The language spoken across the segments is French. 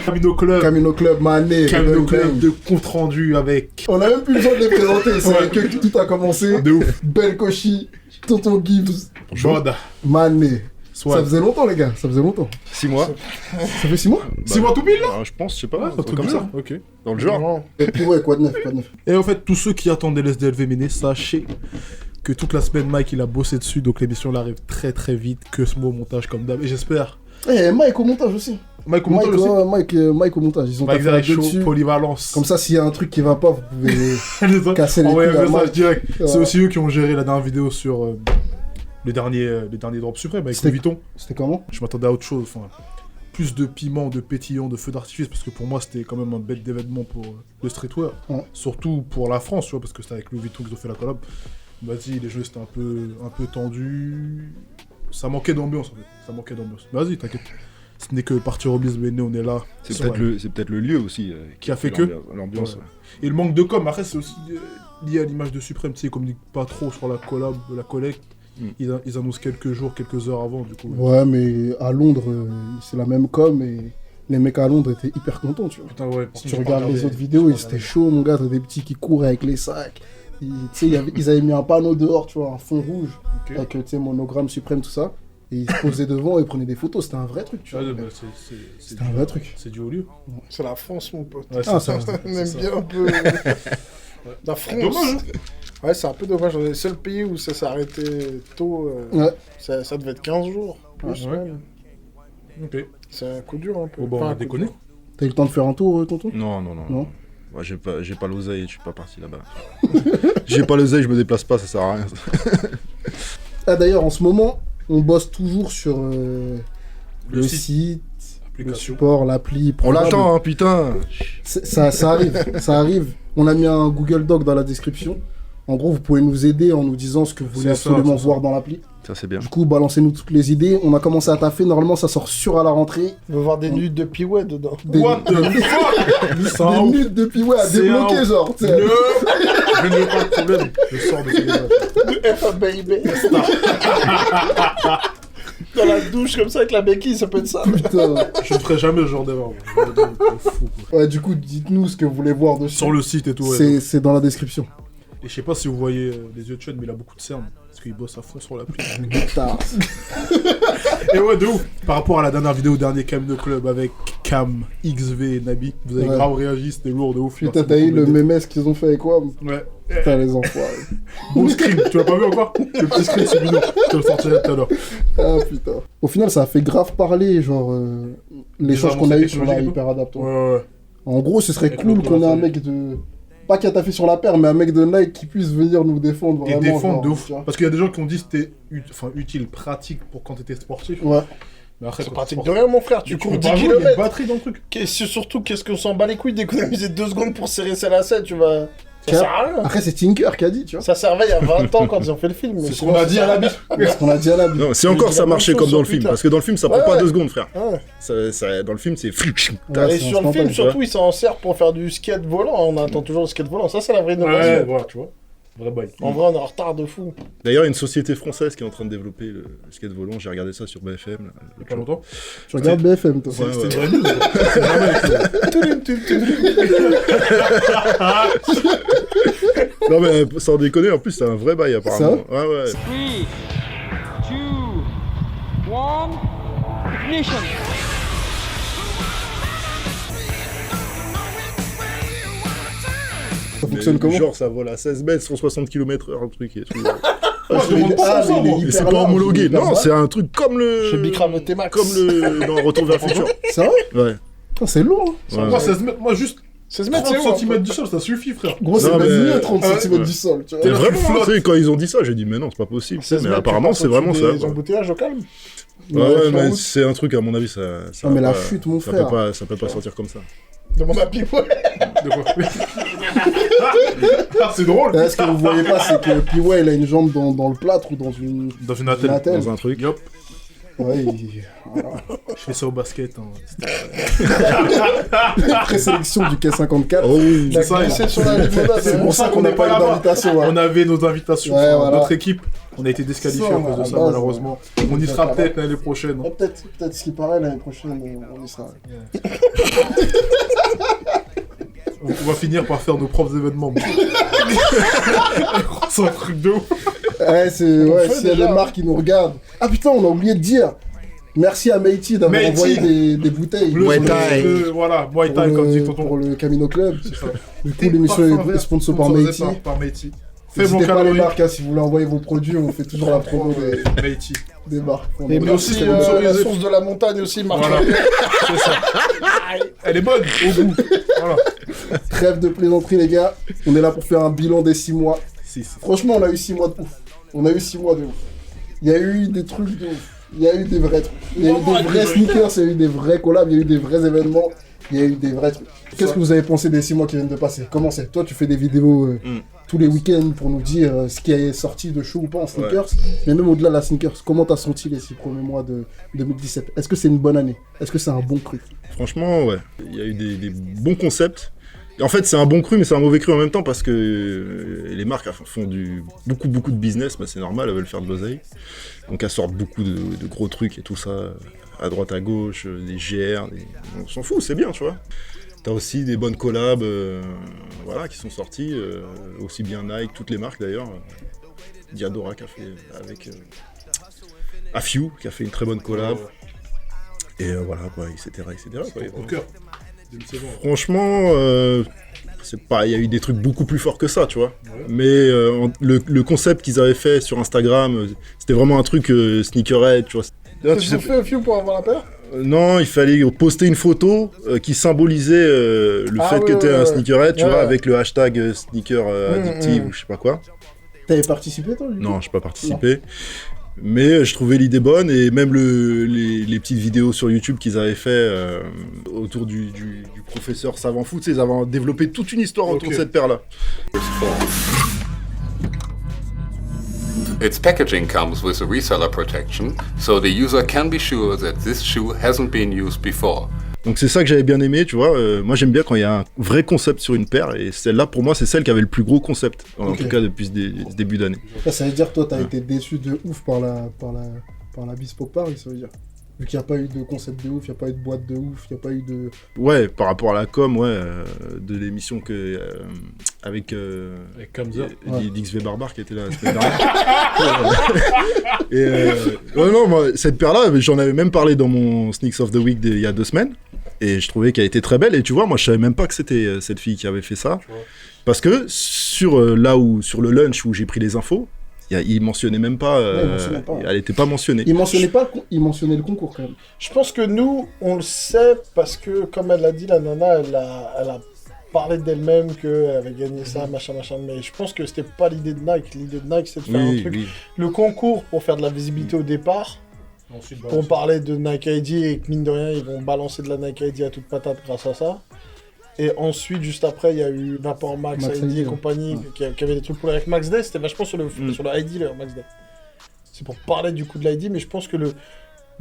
Camino Club, Mané. Camino Club de compte rendu avec. On a même plus besoin de les présenter, c'est avec eux que tout a commencé. De ouf. Belkoshi, Tonton Gibbs, Boda. Mané. Soit. Ça faisait longtemps, les gars, ça faisait longtemps. 6 mois. Ça fait 6 mois 6 mois tout pile là. Je pense, je sais pas, Ouais, un truc comme ça. Ok. Dans le genre. Et puis ouais, quoi de neuf, Et en fait, tous ceux qui attendaient l'SDLV Méné, sachez que toute la semaine, Mike il a bossé dessus, donc l'émission elle arrive très très vite, que ce mot au montage comme d'hab. Et j'espère. Eh, Mike au montage aussi. Mike au montage aussi. Ouais, Mike au montage, ils ont Mike tapé Zerek là Show, dessus. polyvalence. Comme ça, s'il y a un truc qui va pas, vous pouvez casser les Envoyez couilles un à message Mike. direct. Ouais. C'est aussi eux qui ont géré la dernière vidéo sur le dernier drop suprême avec C'était- le Vuitton. C'était comment? Je m'attendais à autre chose, enfin, plus de piment, de pétillant, de feu d'artifice, parce que pour moi c'était quand même un bête d'événement pour le streetwear. Ouais. Surtout pour la France, tu vois, parce que c'était avec Louis Vuitton qu'ils ont fait la collab. Vas-y, les jeux c'était un peu tendu. Ça manquait d'ambiance en fait, ça manquait d'ambiance. Vas-y, t'inquiète. Ce n'est que partie remise, mais on est là. C'est Sur peut-être le lieu aussi Qui a fait que l'ambiance. Ouais. Et le manque de com, après c'est aussi lié à l'image de Suprême, tu sais, ils communiquent pas trop sur la collab, la collecte. Ils annoncent quelques jours, quelques heures avant, du coup. Ouais, mais à Londres, c'est la même com et les mecs à Londres étaient hyper contents, tu vois. Putain, ouais, Si tu regardes les autres vidéos, ils étaient chauds, mon gars, t'as des petits qui courent avec les sacs. Tu sais, ils avaient mis un panneau dehors, tu vois, un fond rouge, Ok. avec, tu sais, monogramme Suprême, tout ça. Et ils se posaient devant et prenaient des photos, c'était un vrai truc, tu vois. Ouais, bah, C'était un vrai truc. C'est du haut lieu. C'est la France, mon pote. Ouais, Ah, c'est ça, On aime ça. bien un peu la France. Dommage, Ouais, c'est un peu dommage. On est le seul pays où ça s'est arrêté tôt. Ouais. Ça devait être 15 jours. Plus, Ouais. même. Ok. C'est un coup dur un peu. Bon, bah, on Enfin, va un coup déconner. dur. T'as eu le temps de faire un tour, tonton? Non. Non. Ouais, j'ai pas l'oseille, je suis pas parti là-bas. J'ai pas l'oseille, je me déplace pas, ça sert à rien. Ah, d'ailleurs, en ce moment, on bosse toujours sur le site. site, le Application. support, l'appli. On programme. l'attend, hein, putain. Ça arrive, ça arrive. On a mis un Google Doc dans la description. En gros, vous pouvez nous aider en nous disant ce que vous voulez C'est ça, absolument c'est ça. voir dans l'appli. Ça, c'est bien. Du coup, balancez-nous toutes les idées. On a commencé à taffer. Normalement, ça sort sûr à la rentrée. On veut voir des nudes de Piway dedans. Des, What the fuck. Lui, c'est un des ouf. nudes depuis, ouais, à C'est débloquer, un genre. tu sais. Je n'ai pas de problème. Je sors de ce débat. F baby. Dans la douche comme ça avec la béquille, ça peut être ça. Putain. Je ne ferai jamais ce genre d'erreur. C'est fou, quoi. Ouais, du coup, dites-nous ce que vous voulez voir dessus. Sur le site et tout, ouais. C'est dans la description. Et je sais pas si vous voyez les yeux de Chun, mais il a beaucoup de cernes. Parce qu'il bosse à fond sur l'appli. Putain. Et ouais, de ouf. Par rapport à la dernière vidéo, dernier Camino Club avec Cam, XV et Nabi, vous avez Ouais. grave réagi, c'était lourd de ouf. Putain, Merci t'as eu beaucoup le d'aider. mémès qu'ils ont fait avec quoi? Ouais. Putain, les enfoirés. Bon screen, tu l'as pas vu encore? Le petit screen, c'est bidon. Je te le sortirai tout à l'heure. Ah putain. Au final, ça a fait grave parler, genre, l'échange qu'on a eu sur la technologiques et tout. Hyper Adapt. Ouais, ouais. En gros, ce serait Avec cool l'auto, qu'on ait là, un ça mec de... Pas qui a taffé sur la paire, mais un mec de Nike qui puisse venir nous défendre Et vraiment. défendre genre, de ouf. tu vois. Parce qu'il y a des gens qui ont dit que c'était utile, pratique pour quand t'étais sportif. Ouais. Mais après, C'est quand pratique t'es de rien, mon frère. Tu sportif, cours 10 bravo, il y a une km. batterie dans le truc. Surtout, qu'est-ce qu'on s'en bat les couilles d'économiser 2 secondes pour serrer sa lacette, tu vas. Ça sert à rien. Après, c'est Tinker qui a dit, tu vois. Ça servait il y a 20 ans quand ils ont fait le film. C'est ce sinon, qu'on a ça dit sert à la rien. bite. C'est ce qu'on a dit à la bille. Non, si Je encore dis ça la même marchait chose comme sur dans le film, Twitter. parce que dans le film ça prend Ouais, pas ouais. 2 secondes, frère. Ouais. Dans le film c'est. Ouais, Et c'est sur le film, instantané. surtout, il s'en sert pour faire du skate volant. On attend toujours le skate volant. Ça, c'est la vraie Ouais, innovation. voilà, tu vois. Vrai bail. En vrai, on est en retard de fou. D'ailleurs, il y a une société française qui est en train de développer le skate volant. J'ai regardé ça sur BFM. Là, Il y a pas longtemps. Tu regardes BFM, toi. Ouais, C'était une vraie news. C'est jamais Non mais sans déconner, en plus c'est un vrai bail apparemment. Ouais ouais. 3, 2, 1, ignition. Ça fonctionne comment? Genre ça vole à 16 mètres, 160 km/h, un truc et tout. Ah, je demande pas ça, mais il est moi. Mais hyper c'est pas large, homologué. il est hyper Non, large. c'est un truc comme le. Chez Bikram et T-Max. Comme le. Dans Retour vers le futur. C'est vrai? Ouais. Putain, c'est lourd, hein. Ouais. Moi, 16 mètres, moi, juste 16 mètres, c'est 30 où cm du sol, ça suffit, frère. Gros, c'est Non, même mais- mieux 30 Ouais. cm du sol, tu Et vois. là, tu vraiment, flottes. tu sais, quand ils ont dit ça, j'ai dit, mais non, c'est pas possible. 16 Mais mètres, apparemment, tu c'est passes vraiment ça. au-dessus des quoi. embouteillages au calme. Ouais, Ouais, ouais, sur mais route. c'est un truc, à mon avis, ça. Ah, mais va la pas- chute, mon ça frère. ça peut pas sortir comme ça. Demande à Piway. De quoi Ah, c'est drôle. Là, ce que vous voyez pas, c'est que Piway, il a une jambe dans le plâtre ou dans une Dans une attelle. attelle. Dans un truc. Yup. Ouais, Je fais ça au basket. Hein. présélection du K54. Oh, Il a ça, glissé sur la limonade. C'est pour ça qu'on n'a On pas est eu là-bas. d'invitation. Ouais. On avait nos invitations. Ouais, enfin, voilà. Notre équipe On a été disqualifiés Ça, à cause de à ça, base, malheureusement. On y sera peut-être l'année prochaine. Ouais, peut-être ce qui paraît, l'année prochaine, on y sera. On va finir par faire nos propres événements. C'est un truc de ouf. Ouais, s'il y a des marques qui nous regardent. Ah putain, on a oublié de dire. Merci à Meiti d'avoir Meiti. envoyé des bouteilles. Muay Thai. Voilà, Muay Thai, comme dit tonton. Pour le Camino Club. C'est ça. Du coup, l'émission est sponsorisée par Meiti. Par Meiti. Fais mon N'hésitez pas les calorie. marques, hein, si vous voulez envoyer vos produits, on fait toujours la promo Meiti. des marques. Et On mais a aussi aussi la sponsorisé. source de la montagne aussi, Marc. Voilà. C'est ça. Elle est bonne, au goût. Voilà. Trêve de plaisanterie, les gars. On est là pour faire un bilan des 6 mois. Si. Franchement, on a eu 6 mois de ouf. On a eu 6 mois de ouf. Il y a eu des trucs de ouf. Il y a eu des vrais trucs. Il y a eu des vrais sneakers, il y a eu des vrais collabs, il y a eu des vrais événements, il y a eu des vrais trucs. Qu'est-ce que vous avez pensé des 6 mois qui viennent de passer? Comment c'est? Toi, tu fais des vidéos tous les week-ends pour nous dire ce qui est sorti de chaud ou pas en sneakers. Mais même au-delà de la sneakers, comment t'as senti les 6 premiers mois de 2017? Est-ce que c'est une bonne année? Est-ce que c'est un bon cru? Franchement, ouais. Il y a eu des bons concepts. En fait, c'est un bon cru, mais c'est un mauvais cru en même temps parce que les marques font beaucoup de business, bah, c'est normal, elles veulent faire de l'oseille. Donc elles sortent beaucoup de gros trucs et tout ça, à droite, à gauche, des GR, on s'en fout, c'est bien, tu vois. T'as aussi des bonnes collabs voilà, qui sont sorties, aussi bien Nike, toutes les marques d'ailleurs. Diadora qui a fait avec Afew, qui a fait une très bonne collab. Et voilà, quoi, etc. Quoi. Au cœur. d'une saison. Franchement, c'est pas, il y a eu des trucs beaucoup plus forts que ça, tu vois. Ouais. Mais le concept qu'ils avaient fait sur Instagram, c'était vraiment un truc sneakerhead, tu vois. D'ailleurs, Qu'est-ce qu'on fait au Fiu pour avoir la paire? non, il fallait poster une photo qui symbolisait le fait que t'es un sneakerhead, tu vois, avec le hashtag sneaker addictive ou je sais pas quoi. T'avais participé toi du coup? Non, j'ai pas participé. Mais je trouvais l'idée bonne et même les petites vidéos sur YouTube qu'ils avaient fait autour du professeur savant fou, tu sais, ils avaient développé toute une histoire autour de cette paire-là. Its packaging comes with a reseller protection, so the user can be sure that this shoe hasn't been used before. Donc c'est ça que j'avais bien aimé, tu vois. Moi j'aime bien quand il y a un vrai concept sur une paire et celle-là pour moi c'est celle qui avait le plus gros concept, en tout cas depuis ce début d'année. Ça veut dire que toi t'as été déçu de ouf par la Bespoke Paris, ça veut dire. Vu qu'il n'y a pas eu de concept de ouf, il n'y a pas eu de boîte de ouf, il n'y a pas eu de... Ouais, par rapport à la com, ouais, de l'émission que avec Kamza. d'XV Barbar qui était là la semaine dernière. Et non, moi, cette paire-là, j'en avais même parlé dans mon Sneaks of the Week il y a 2 semaines. Et je trouvais qu'elle était très belle. Et tu vois, moi, je savais même pas que c'était cette fille qui avait fait ça. Parce que sur le lunch où j'ai pris les infos, il mentionnait même pas, elle était pas mentionnée. Il mentionnait le concours quand même. Je pense que nous, on le sait parce que, comme elle l'a dit, la nana, elle a parlé d'elle-même qu'elle avait gagné ça, machin. Mais je pense que c'était pas l'idée de Nike. L'idée de Nike, c'est de faire un truc. Oui. Le concours pour faire de la visibilité au départ, pour parler de Nike ID et que mine de rien, ils vont balancer de la Nike ID à toute patate grâce à ça. Et ensuite, juste après, il y a eu Vapor Max ID et compagnie qui avait des trucs pour l'Air Max Day. C'était vachement sur le ID, le Air Max Day. C'est pour parler du coup de l'ID, mais je pense que le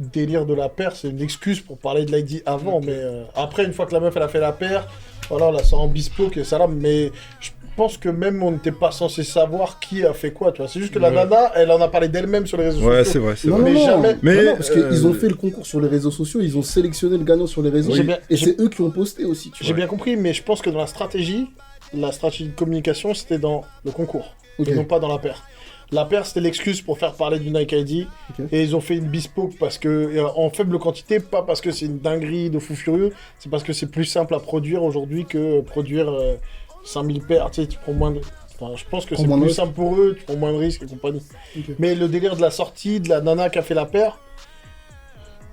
délire de la paire, c'est une excuse pour parler de l'ID avant. Mais après, une fois que la meuf elle a fait la paire, voilà, on la sort en bespoke et ça là. Mais je pense que même on n'était pas censé savoir qui a fait quoi, tu vois. C'est juste que la nana, elle en a parlé d'elle-même sur les réseaux Ouais, sociaux. c'est Non, vrai. non, jamais- Mais, parce qu'ils ont fait le concours sur les réseaux sociaux, ils ont sélectionné le gagnant sur les réseaux, J'ai bien- et c'est eux qui ont posté aussi, tu J'ai vois. bien compris, mais je pense que dans la stratégie de communication, c'était dans le concours, Ok. et non pas dans la paire. La paire, c'était l'excuse pour faire parler du Nike ID, Ok. et ils ont fait une bespoke parce que, en faible quantité, pas parce que c'est une dinguerie de fou furieux, c'est parce que c'est plus simple à produire aujourd'hui que produire 5000 paires, tu sais, tu prends moins de... Enfin, je pense que Prends c'est moins de plus risques. simple pour eux, tu prends moins de risques et compagnie. Ok. Mais le délire de la sortie, de la nana qui a fait la paire,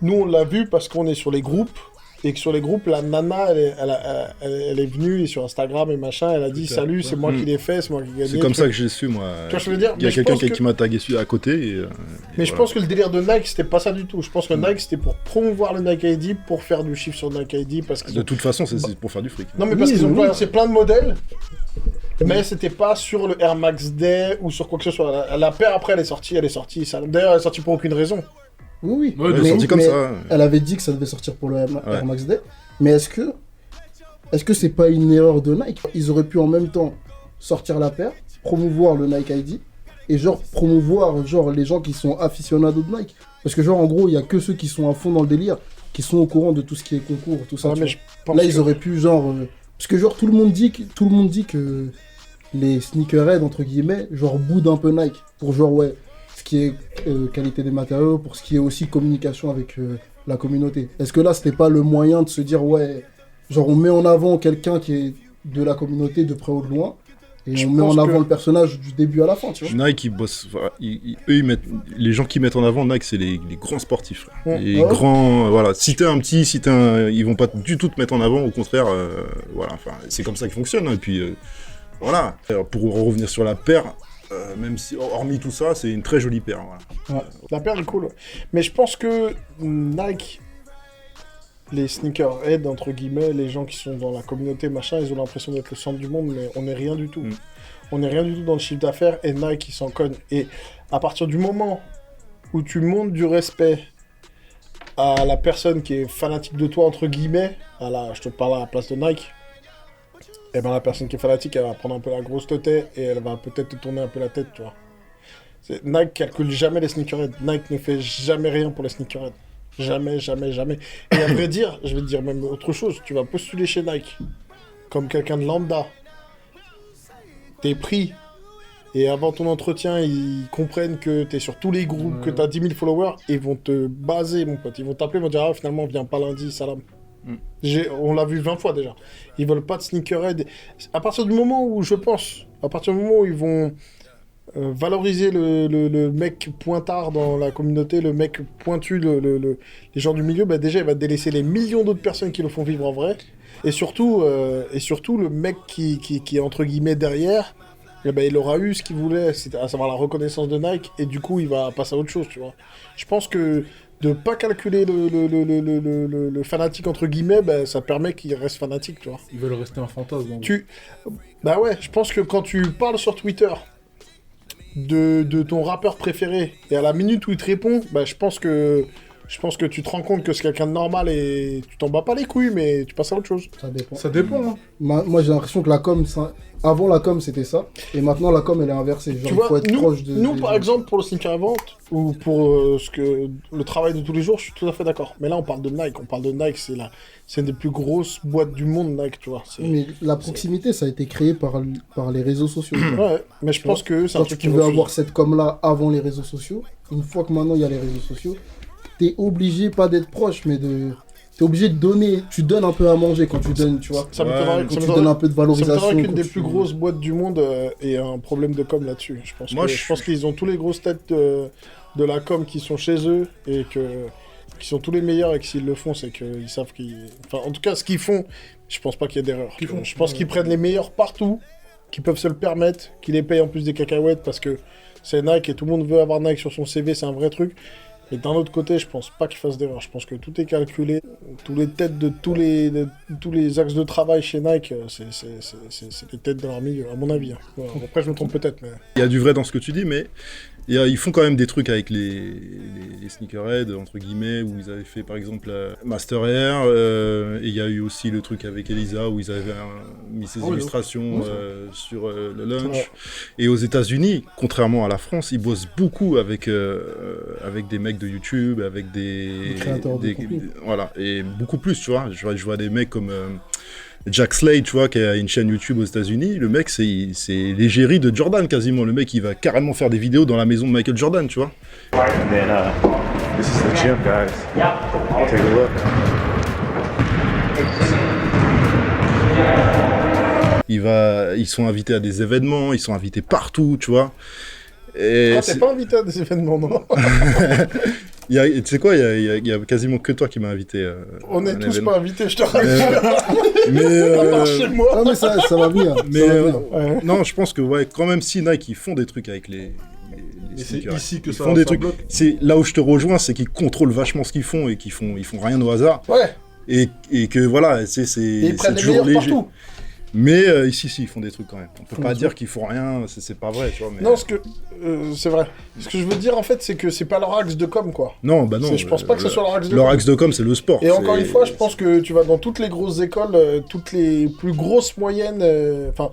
nous on l'a vu parce qu'on est sur les groupes, et que sur les groupes, la nana, elle est venue et sur Instagram et machin, elle a dit salut, c'est moi qui l'ai fait, c'est moi qui ai gagné. c'est comme ça que j'ai su, moi. Tu vois ce que je veux dire? Il y a Mais je quelqu'un pense que- qui m'a tagué à côté. Mais je pense que le délire de Nike, c'était pas ça du tout. Je pense que Nike, c'était pour promouvoir le Nike ID, pour faire du chiffre sur Nike ID, parce qu'ils de ont... toute façon, c'est pour faire du fric. Non, mais parce Oui, qu'ils ont oui. lancé plein de modèles, mais c'était pas sur le Air Max Day ou sur quoi que ce soit. La paire, après, elle est sortie. Ça... D'ailleurs, elle est sortie pour aucune raison. Oui, Ouais, elle est sortie comme ça. Elle avait dit que ça devait sortir pour le Air Max Day, mais est-ce que c'est pas une erreur de Nike? Ils auraient pu en même temps sortir la paire, promouvoir le Nike ID, et genre promouvoir genre les gens qui sont aficionados de Nike. Parce que genre en gros, il y a que ceux qui sont à fond dans le délire, qui sont au courant de tout ce qui est concours, tout ça. Ouais, tu mais vois. je pense Là, que- ils auraient pu genre... parce que genre tout le monde dit que les sneakerheads, entre guillemets, genre boudent un peu Nike. Pour genre, ouais, ce qui est qualité des matériaux, pour ce qui est aussi communication avec la communauté. Est-ce que là, c'était pas le moyen de se dire, ouais, genre on met en avant quelqu'un qui est de la communauté de près ou de loin, et Je on met en pense avant que- le personnage du début à la fin, tu vois. Nike, ils bossent. Voilà, eux, ils mettent, les gens qui mettent en avant Nike, c'est les grands sportifs. Frère. Ouais. Les Ouais. grands. Voilà. Si t'es un petit, ils vont pas du tout te mettre en avant. Au contraire, voilà. Enfin, c'est comme ça qu'ils fonctionnent. Hein, et puis, voilà. Pour revenir sur la paire, même si, hormis tout ça, c'est une très jolie paire. Voilà. La paire est cool. Ouais. Mais je pense que Nike, les sneakerheads, entre guillemets, les gens qui sont dans la communauté, machin, ils ont l'impression d'être le centre du monde, mais on n'est rien du tout. Mm. On n'est rien du tout dans le chiffre d'affaires et Nike, ils s'en cognent. Et à partir du moment où tu montres du respect à la personne qui est fanatique de toi, entre guillemets, je te parle à la place de Nike, et ben la personne qui est fanatique, elle va prendre un peu la grosse tête et elle va peut-être te tourner un peu la tête, tu vois. Nike calcule jamais les sneakerheads. Nike ne fait jamais rien pour les sneakerheads. Jamais, jamais, jamais. Et à vrai dire, je vais te dire même autre chose. Tu vas postuler chez Nike comme quelqu'un de lambda. T'es pris. Et avant ton entretien, ils comprennent que t'es sur tous les groupes, que t'as 10 000 followers. Et ils vont te baser, mon pote. Ils vont t'appeler, ils vont dire, ah, finalement, viens pas lundi, salam. On l'a vu 20 fois déjà. Ils veulent pas de sneakerhead. À partir du moment où, je pense, à partir du moment où ils vont valoriser le mec pointard dans la communauté, le mec pointu, les gens du milieu, bah déjà il va délaisser les millions d'autres personnes qui le font vivre en vrai. Et surtout le mec qui est entre guillemets derrière, eh ben, il aura eu ce qu'il voulait, c'est à savoir la reconnaissance de Nike, et du coup il va passer à autre chose, tu vois. Je pense que de pas calculer le fanatique entre guillemets, bah, ça permet qu'il reste fanatique, tu vois. Ils veulent rester un fantasme. donc. Bah ouais, je pense que quand tu parles sur Twitter de ton rappeur préféré, et à la minute où il te répond, bah je pense que tu te rends compte que c'est quelqu'un de normal et tu t'en bats pas les couilles, mais tu passes à autre chose. Ça dépend. Ça dépend, hein. Moi, j'ai l'impression que la com, avant la com, c'était ça. Et maintenant, la com, elle est inversée. Genre, Tu il vois, faut être proche de... nous des par gens. exemple, pour le sneaker event, ou pour le travail de tous les jours, je suis tout à fait d'accord. Mais là, on parle de Nike. On parle de Nike, c'est une des plus grosses boîtes du monde, Nike, tu vois. Mais la proximité, ça a été créé par les réseaux sociaux. Ouais, mais je pense que c'est un Quand tu truc qui pouvais refuse. avoir cette com-là avant les réseaux sociaux, une fois que maintenant il y a les réseaux sociaux, t'es obligé, pas d'être proche, mais t'es obligé de donner. Tu donnes un peu à manger quand tu donnes, tu vois. Ça m'étonnerait Quand tu donnes un peu de ça valorisation. m'étonnerait qu'une quand des tu- plus grosses boîtes du monde ait un problème de com là-dessus. Je pense, Moi, je pense qu'ils ont tous les grosses têtes de la com qui sont chez eux et qui sont tous les meilleurs, et que s'ils le font, c'est qu'ils savent qu'ils... Enfin, en tout cas, ce qu'ils font, je pense pas qu'il y ait d'erreur. Je pense qu'ils prennent les meilleurs partout, qui peuvent se le permettre, qui les payent en plus des cacahuètes parce que c'est Nike et tout le monde veut avoir Nike sur son CV, c'est un vrai truc. Mais d'un autre côté, je pense pas qu'ils fassent d'erreur. Je pense que tout est calculé. Tous les têtes de tous les axes de travail chez Nike, c'est les têtes de leur milieu, à mon avis. Hein. Voilà. Après, je me trompe peut-être, mais... Il y a du vrai dans ce que tu dis, mais ils font quand même des trucs avec les sneakerheads, entre guillemets, où ils avaient fait par exemple Master Air, et il y a eu aussi le truc avec Elisa, où ils avaient mis ses illustrations sur le lunch. Ouais. Et aux États-Unis, contrairement à la France, ils bossent beaucoup avec des mecs de YouTube, avec des créateurs de contenu. voilà, et beaucoup plus, tu vois. Je vois des mecs comme Jack Slade, tu vois, qui a une chaîne YouTube aux États-Unis. Le mec, c'est l'égérie de Jordan quasiment. Le mec, il va carrément faire des vidéos dans la maison de Michael Jordan, tu vois. And then this is the gym, guys. Take a look. Ils sont invités à des événements, ils sont invités partout, tu vois. Et Ah, t'es pas invité à des événements, non? tu sais quoi, il y a quasiment que toi qui m'as invité. On à est un tous événement. pas invités, je te rassure. Mais, À part chez moi. Ah, mais ça va venir. mais ça va venir. Ouais. non, je pense que ouais, quand même si Nike ils font des trucs avec les Et c'est sneakers, ici que ils ça font des ça trucs. bloque. C'est là où je te rejoins, c'est qu'ils contrôlent vachement ce qu'ils font et qu'ils font rien au hasard. Ouais, Et que voilà, c'est et ils prennent les toujours meilleurs léger. partout. Mais ici, ils font des trucs quand même. On peut pas dire qu'ils font rien, c'est pas vrai, tu vois. Mais... Non, c'est vrai. Ce que je veux dire, en fait, c'est que c'est pas leur axe de com, quoi. non, bah non. Je pense pas que ce soit leur axe de Leur com. axe de com, c'est le sport. Et encore C'est- une fois, je pense que tu vas dans toutes les grosses écoles, toutes les plus grosses moyennes, enfin,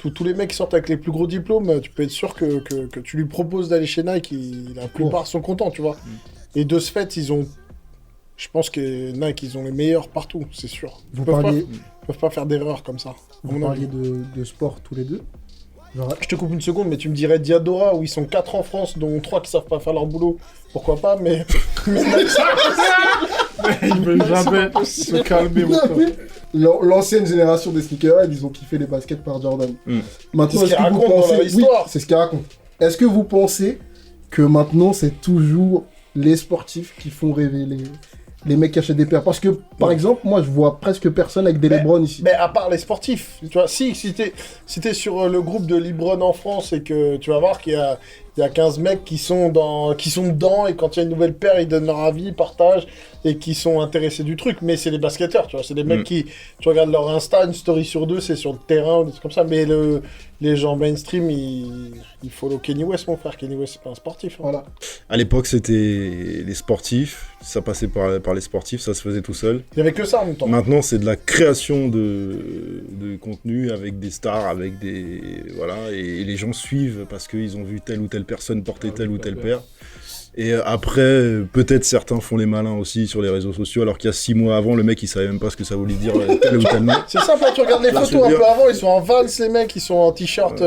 tous les mecs qui sortent avec les plus gros diplômes, tu peux être sûr que tu lui proposes d'aller chez Nike, la plupart sont contents, tu vois. Et de ce fait, je pense que Nike, ils ont les meilleurs partout, c'est sûr. Ils peuvent pas faire d'erreur comme ça. Vous parliez de sport tous les deux. Genre, Je te coupe une seconde, mais tu me dirais Diadora, où ils sont 4 en France, dont 3 qui savent pas faire leur boulot. Pourquoi pas, mais Ils veulent jamais se calmer. l'ancienne génération des sneakerheads, ils ont kiffé les baskets par Jordan. Maintenant, C'est ce qu'ils racontent dans leur histoire. Oui, c'est ce qu'ils racontent. Est-ce que vous pensez que maintenant, c'est toujours les sportifs qui font rêver les mecs qui achètent des paires? Parce que, par exemple, moi, je vois presque personne avec des LeBron ici. Mais à part les sportifs, tu vois, si t'es sur le groupe de LeBron en France et que tu vas voir qu'il y a 15 mecs qui sont dedans et quand il y a une nouvelle paire, ils donnent leur avis, ils partagent et qui sont intéressés du truc. Mais c'est les basketteurs, tu vois, c'est des mecs qui, tu regardes leur Insta, une story sur 2, c'est sur le terrain, des trucs comme ça. Mais les gens mainstream, ils follow Kanye West, mon frère. Kanye West, c'est pas un sportif. Hein. Voilà. À l'époque, c'était les sportifs, ça passait par les sportifs, ça se faisait tout seul. Il y avait que ça en même temps. Maintenant, c'est de la création de contenu avec des stars, avec des... Voilà, et les gens suivent parce qu'ils ont vu telle ou telle personne porter telle ou telle paire. Et après, peut-être certains font les malins aussi sur les réseaux sociaux, alors qu'il y a 6 mois avant, le mec, il savait même pas ce que ça voulait dire tel ou tel nom. C'est simple, hein, tu regardes les photos un peu avant, ils sont en Vans, les mecs, ils sont en t-shirt...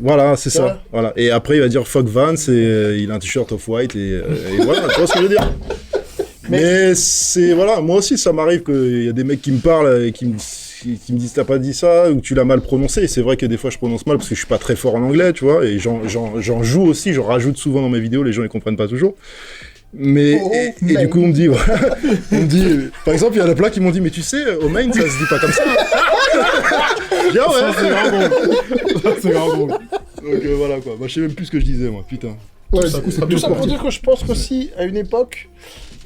Voilà, c'est ça. Ouais. Voilà. Et après, il va dire fuck Vans et il a un t-shirt off-white et voilà, tu vois ce que je veux dire. Mais c'est... Voilà, moi aussi, ça m'arrive qu'il y a des mecs qui me parlent et qui me disent t'as pas dit ça ou tu l'as mal prononcé. Et c'est vrai que des fois, je prononce mal parce que je suis pas très fort en anglais, tu vois. Et j'en joue aussi, j'en rajoute souvent dans mes vidéos, les gens ils comprennent pas toujours. Mais et du coup on me dit on me dit par exemple il y a des plats qui m'ont dit mais tu sais au Maine ça se dit pas comme ça. Je dis, ah ouais, Ça, c'est vraiment bon. Ça, c'est vraiment bon. donc voilà quoi. Bah, je sais même plus ce que je disais moi, putain. Ouais, du coup, c'est Tout plus ça pour sportif. dire que je pense qu'aussi, à une époque,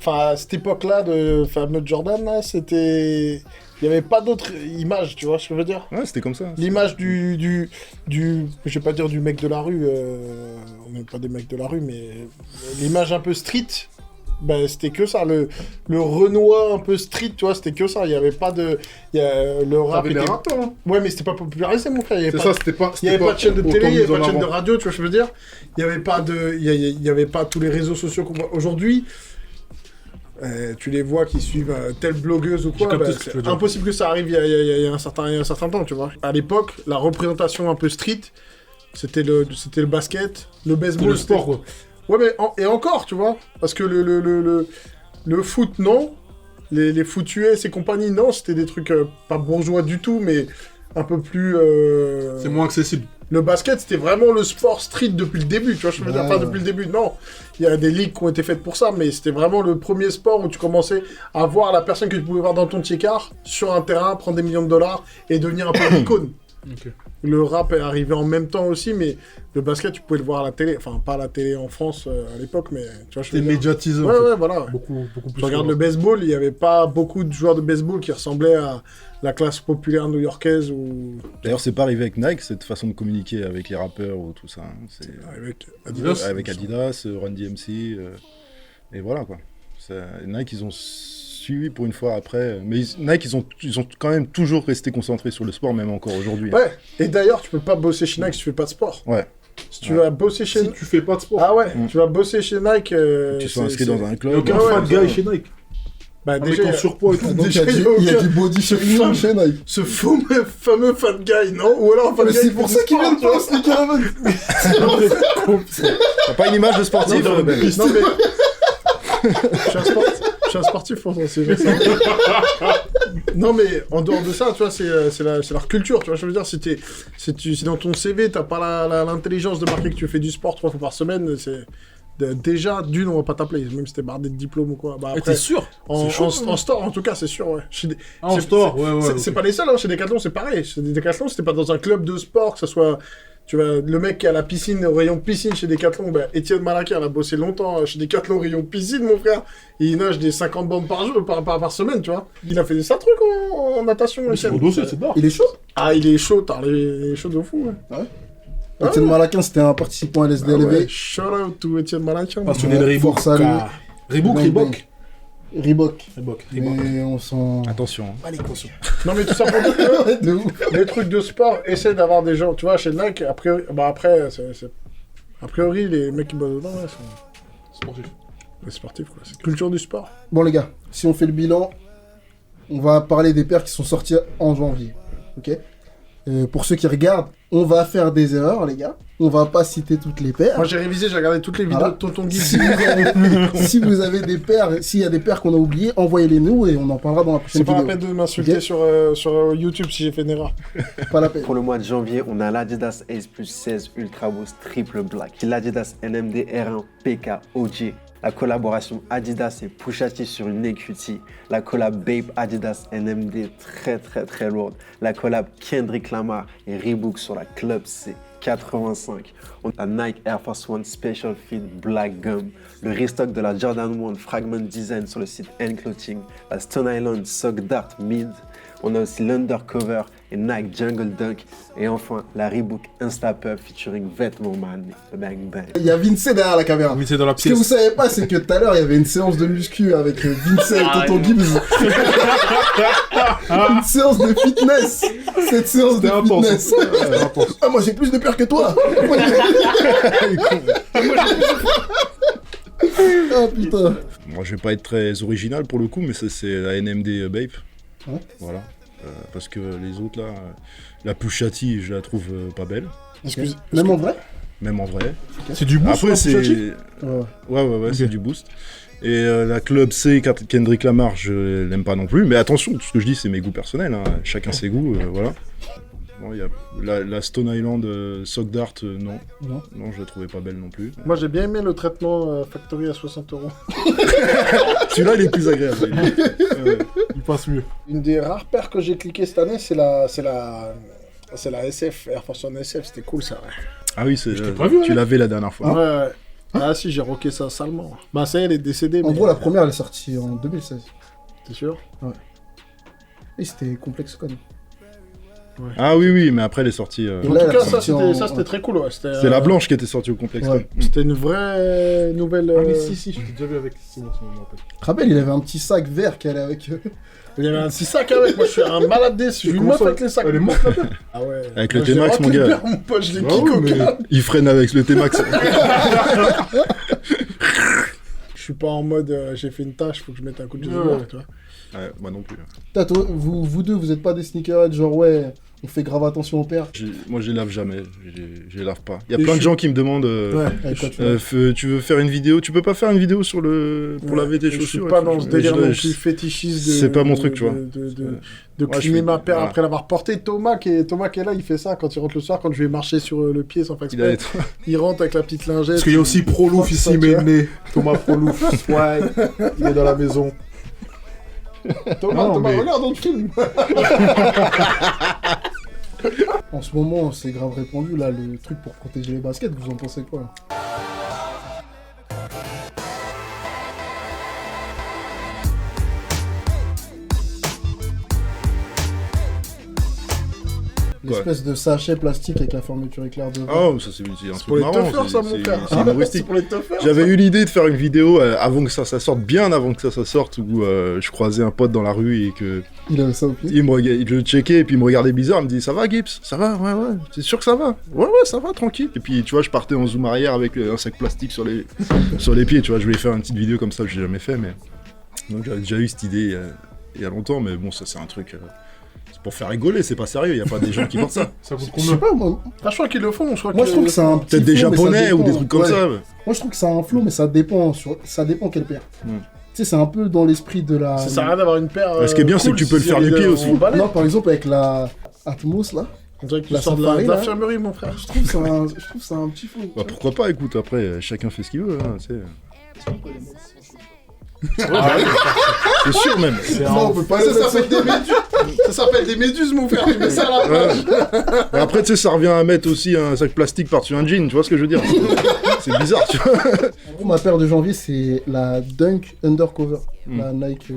enfin, à cette époque-là de fameux Jordan, là, c'était... Il n'y avait pas d'autre image, tu vois ce que je veux dire? Ouais, c'était comme ça. L'image du... Je vais pas dire du mec de la rue, on n'est pas des mecs de la rue, mais l'image un peu street, ben, c'était que ça. Le Renoir un peu street, tu vois, c'était que ça. Il n'y avait pas de... le rap T'avais des était... rappeurs, hein. Ouais, mais c'était pas popularisé, mon frère. Il y avait C'est pas... ça, c'était pas. Il n'y avait pas de chaîne de télé, il n'y avait pas de chaîne de radio. radio, tu vois ce que je veux dire? Il n'y avait pas il y avait pas tous les réseaux sociaux qu'on voit aujourd'hui. Tu les vois qui suivent telle blogueuse ou quoi, J'ai capté bah, ce que tu c'est veux dire. impossible que ça arrive il y a un certain temps, tu vois. À l'époque, la représentation un peu street, c'était le basket, le baseball. Le sport, quoi. Ouais, mais et encore, tu vois, parce que le foot, non. Les foot US et compagnie, non, c'était des trucs pas bourgeois du tout, mais un peu plus... C'est moins accessible. Le basket, c'était vraiment le sport street depuis le début, tu vois, je veux dire, pas depuis le début, non. Il y a des ligues qui ont été faites pour ça, mais c'était vraiment le premier sport où tu commençais à voir la personne que tu pouvais voir dans ton tiers sur un terrain, prendre des millions de dollars et devenir un peu une icône. Ok. Le rap est arrivé en même temps aussi, mais le basket, tu pouvais le voir à la télé. Enfin, pas à la télé en France à l'époque, mais tu vois, je veux C'était dire. médiatisé. Ouais, en fait. ouais, voilà. Beaucoup plus. Tu regardes le baseball, il n'y avait pas beaucoup de joueurs de baseball qui ressemblaient à la classe populaire new-yorkaise ou... D'ailleurs, c'est pas arrivé avec Nike, cette façon de communiquer avec les rappeurs ou tout ça. Hein. C'est avec Adidas. avec Adidas, Run DMC, et voilà quoi. Nike, ils ont suivi pour une fois après. Mais Nike, ils ont quand même toujours resté concentrés sur le sport, même encore aujourd'hui. Ouais, et d'ailleurs, tu peux pas bosser chez Nike si tu fais pas de sport. Ouais. Si tu vas bosser chez... Si tu fais pas de sport. Ah ouais, tu vas bosser chez Nike... Tu sois inscrit dans un Il n'y a club. aucun Ouais, fat ouais, guy chez Nike. Bah Avec déjà, en surpoids et tout. Donc, il y a Déjà, du- il y a aucun- du body shaming chez Nike. ce fameux fat guy, non? Ou alors un fat Mais guy c'est qui pour fait ça du qu'il sport, vient de tu vois. faire Sneaker Heaven. T'as pas une image de sportif Non, Ben mais... je suis un sportif pour ça, c'est juste ça. Non, mais en dehors de ça, tu vois, c'est leur culture, tu vois, je veux dire, si dans ton CV, t'as pas l'intelligence de marquer que tu fais du sport 3 fois par semaine, c'est... Déjà, on va pas t'appeler, même si t'es bardé de diplôme ou quoi. Bah, Mais après, t'es sûr? en C'est chaud, en store, en tout cas, c'est sûr, ouais. Ah, en store, ouais. C'est pas les seuls, hein. Chez Decathlon, c'est pareil. Chez Decathlon, c'était pas dans un club de sport, que ce soit... Tu vois, le mec qui a la piscine, au rayon piscine chez Decathlon, bah, Étienne Malaquer, il a bossé longtemps chez Decathlon, rayon piscine, mon frère. Et il nage des 50 bandes par jour, par semaine, tu vois. Il a fait ça truc en natation, Mais c'est Étienne. mon dossier, c'est d'art. Il est chaud. Ah, il est chaud, il est chaud de fou, ouais. Étienne Malaquin, c'était un participant à Ah l'SDLV. ouais, shout out to Étienne Malaquer. Passionné de Reebok. Force à lui. Reebok, Bang, Reebok. Reebok. Reebok. Mais on s'en... Attention. Hein. Allez, conscient. Non, mais tout ça pour dire que De ouf. les trucs de sport, essaie d'avoir des gens. Tu vois, chez Nike, a priori, a priori, les mecs qui bossent dedans, ouais, sont Sportif. des sportifs, quoi. C'est culture du sport. Bon les gars, si on fait le bilan, on va parler des paires qui sont sorties en janvier. Ok. Pour ceux qui regardent, on va faire des erreurs les gars. On va pas citer toutes les paires. Moi, j'ai révisé, j'ai regardé toutes les vidéos Voilà. de Tonton Guy. Si vous avez des paires, s'il y a des paires qu'on a oubliées, envoyez-les nous et on en parlera dans la prochaine C'est pas la vidéo. peine de m'insulter Ok. sur YouTube si j'ai fait une erreur. Pas la peine. Pour le mois de janvier, on a l'Adidas Ace Plus 16 Ultra Boost Triple Black, l'Adidas NMD R1 PK OG, la collaboration Adidas et Pusha T sur une AQT, la collab Bape Adidas NMD très lourde, la collab Kendrick Lamar et Reebok sur la Club C 85. On a Nike Air Force One Special Fit Black Gum, le restock de la Jordan 1 Fragment Design sur le site N-Clothing, la Stone Island Sock Dart Mid. On a aussi l'Undercover et Nike Jungle Dunk. Et enfin, la Reebok Instapuff featuring Vêtements Man, le Bang Bang. Il y a Vince derrière la caméra. Oui, c'est dans la Ce que vous pièce. savez pas, c'est que tout à l'heure, il y avait une séance de muscu avec Vince et Tonton Gibbs. Une séance de fitness. Cette séance de C'était intense. fitness. C'était intense. Ah, moi j'ai plus de paires que toi. Ah putain. Moi, je vais pas être très original pour le coup, mais ça, c'est la NMD Bape. Ouais. Voilà. Parce que les autres, là, la Pusha T, je la trouve pas belle. Excuse. Même en vrai. Même en vrai. C'est du boost. Après, c'est. Pusha Ouais. Ouais, c'est du boost. Et la Club C, Kendrick Lamar, je l'aime pas non plus. Mais attention, tout ce que je dis, c'est mes goûts personnels. Hein. Chacun ses goûts, voilà. Bon, y a la Stone Island Sock Dart, non. Non. Non, je la trouvais pas belle non plus. Moi, j'ai bien aimé le traitement Factory à 60 €. Celui-là, il est plus agréable. Il passe mieux. Une des rares paires que j'ai cliqué cette année, c'est la SF, Air Force One SF. C'était cool, ça, ouais. Ah oui, c'est, t'ai pas vu, tu ouais. l'avais la dernière fois. Ouais. Ah si, j'ai rocké ça salement. Bah ça y est, elle est décédée, En mais... gros, la première, elle est sortie en 2016. T'es sûr? Et c'était complexe con. Ah oui, mais après, elle est sortie. Et En là, tout elle a cas, ça sorti en- c'était très cool, ouais. C'était C'est la blanche qui était sortie au complexe. Ouais. C'était une vraie nouvelle... Ah, mais si, je t'ai déjà vu avec. C'est bon, je me rappelle. Rappelle, il avait un petit sac vert qui allait avec. Il y avait un petit sac avec, moi je suis un malade des... Je suis une meuf avec les sacs. Elle est morte la paire. Ah ouais. Avec le Moi, j'ai T-Max, mon rocké le gars. père, mon pote, je l'ai Ah kick oui, au mais- câble. Il freine avec le T-Max. Je suis pas en mode j'ai fait une tâche, faut que je mette un coup de pied Ouais. dedans, tu vois. Ouais, moi non plus. Tato, vous deux, vous êtes pas des sneakerheads, genre ouais, on fait grave attention aux paires. Moi, je les lave jamais. Je les lave pas. Il y a Et plein je de gens qui me demandent. Avec quoi tu fais Tu veux faire une vidéo? Tu peux pas faire une vidéo sur pour laver tes Je suis chaussures? pas dans ce délire non Je- plus fétichiste de... c'est pas mon truc, tu vois. De Moi, je cleaner fais- ma paire voilà. après l'avoir portée. Thomas qui est là, il fait ça quand il rentre le soir, quand je vais marcher sur le pied sans faire Il a exprès. Il rentre avec la petite lingette. Parce qu'il y a aussi Prolouf Fuck ici, ça, tu vois. Méné. Thomas Prolouf. Ouais, il est dans la maison. Thomas, Non, mais- regarde dans le film. En ce moment, c'est grave répandu là, le truc pour protéger les baskets, vous en pensez quoi là? L'espèce de sachet plastique avec la fermeture éclair devant. Oh, ça c'est un Pour truc les marrant. toughers, ça, mon frère. C'est humoristique. C'est pour les toughers. J'avais eu l'idée de faire une vidéo avant que ça sorte, bien avant que ça sorte, où je croisais un pote dans la rue et que Il avait ça au pied. il le checkait et puis il me regardait bizarre, il me dit ça va Gibbs? Ça va? Ouais, c'est sûr que ça va? Ouais, ça va, tranquille. Et puis tu vois, je partais en zoom arrière avec un sac plastique sur les pieds, tu vois, je voulais faire une petite vidéo comme ça que j'ai jamais fait, mais. Donc j'avais déjà eu cette idée il y a longtemps, mais bon, ça c'est un truc. C'est pour faire rigoler, c'est pas sérieux, il y a pas des gens qui portent ça. Ça coûte Je sais combien? pas, moi, Ah, je crois qu'ils le font. Je crois moi je trouve que c'est un petit Peut-être des flow, mais ça japonais ou dépend. des trucs comme Ouais. ça. Moi je trouve que c'est un flow, mais ça dépend quelle paire. Mm. Tu sais, c'est un peu dans l'esprit de la. Ça sert à rien d'avoir une paire. Ce qui est bien, c'est que tu peux le faire du pied aussi. Non, par exemple avec la Atmos là, On dirait qu'il La sort de safari, là. l'infirmerie, mon frère. je trouve que c'est un petit flow. Bah pourquoi pas, écoute, après chacun fait ce qu'il veut, hein, tu sais. C'est sûr même. Non, on peut pas Ça s'appelle des méduses. Ça s'appelle des méduses, mon frère. Tu mets ça à la plage. Et après, tu sais, ça revient à mettre aussi un sac plastique par-dessus un jean, tu vois ce que je veux dire? C'est bizarre, tu vois. En gros, ma paire de janvier c'est la Dunk Undercover, la Nike.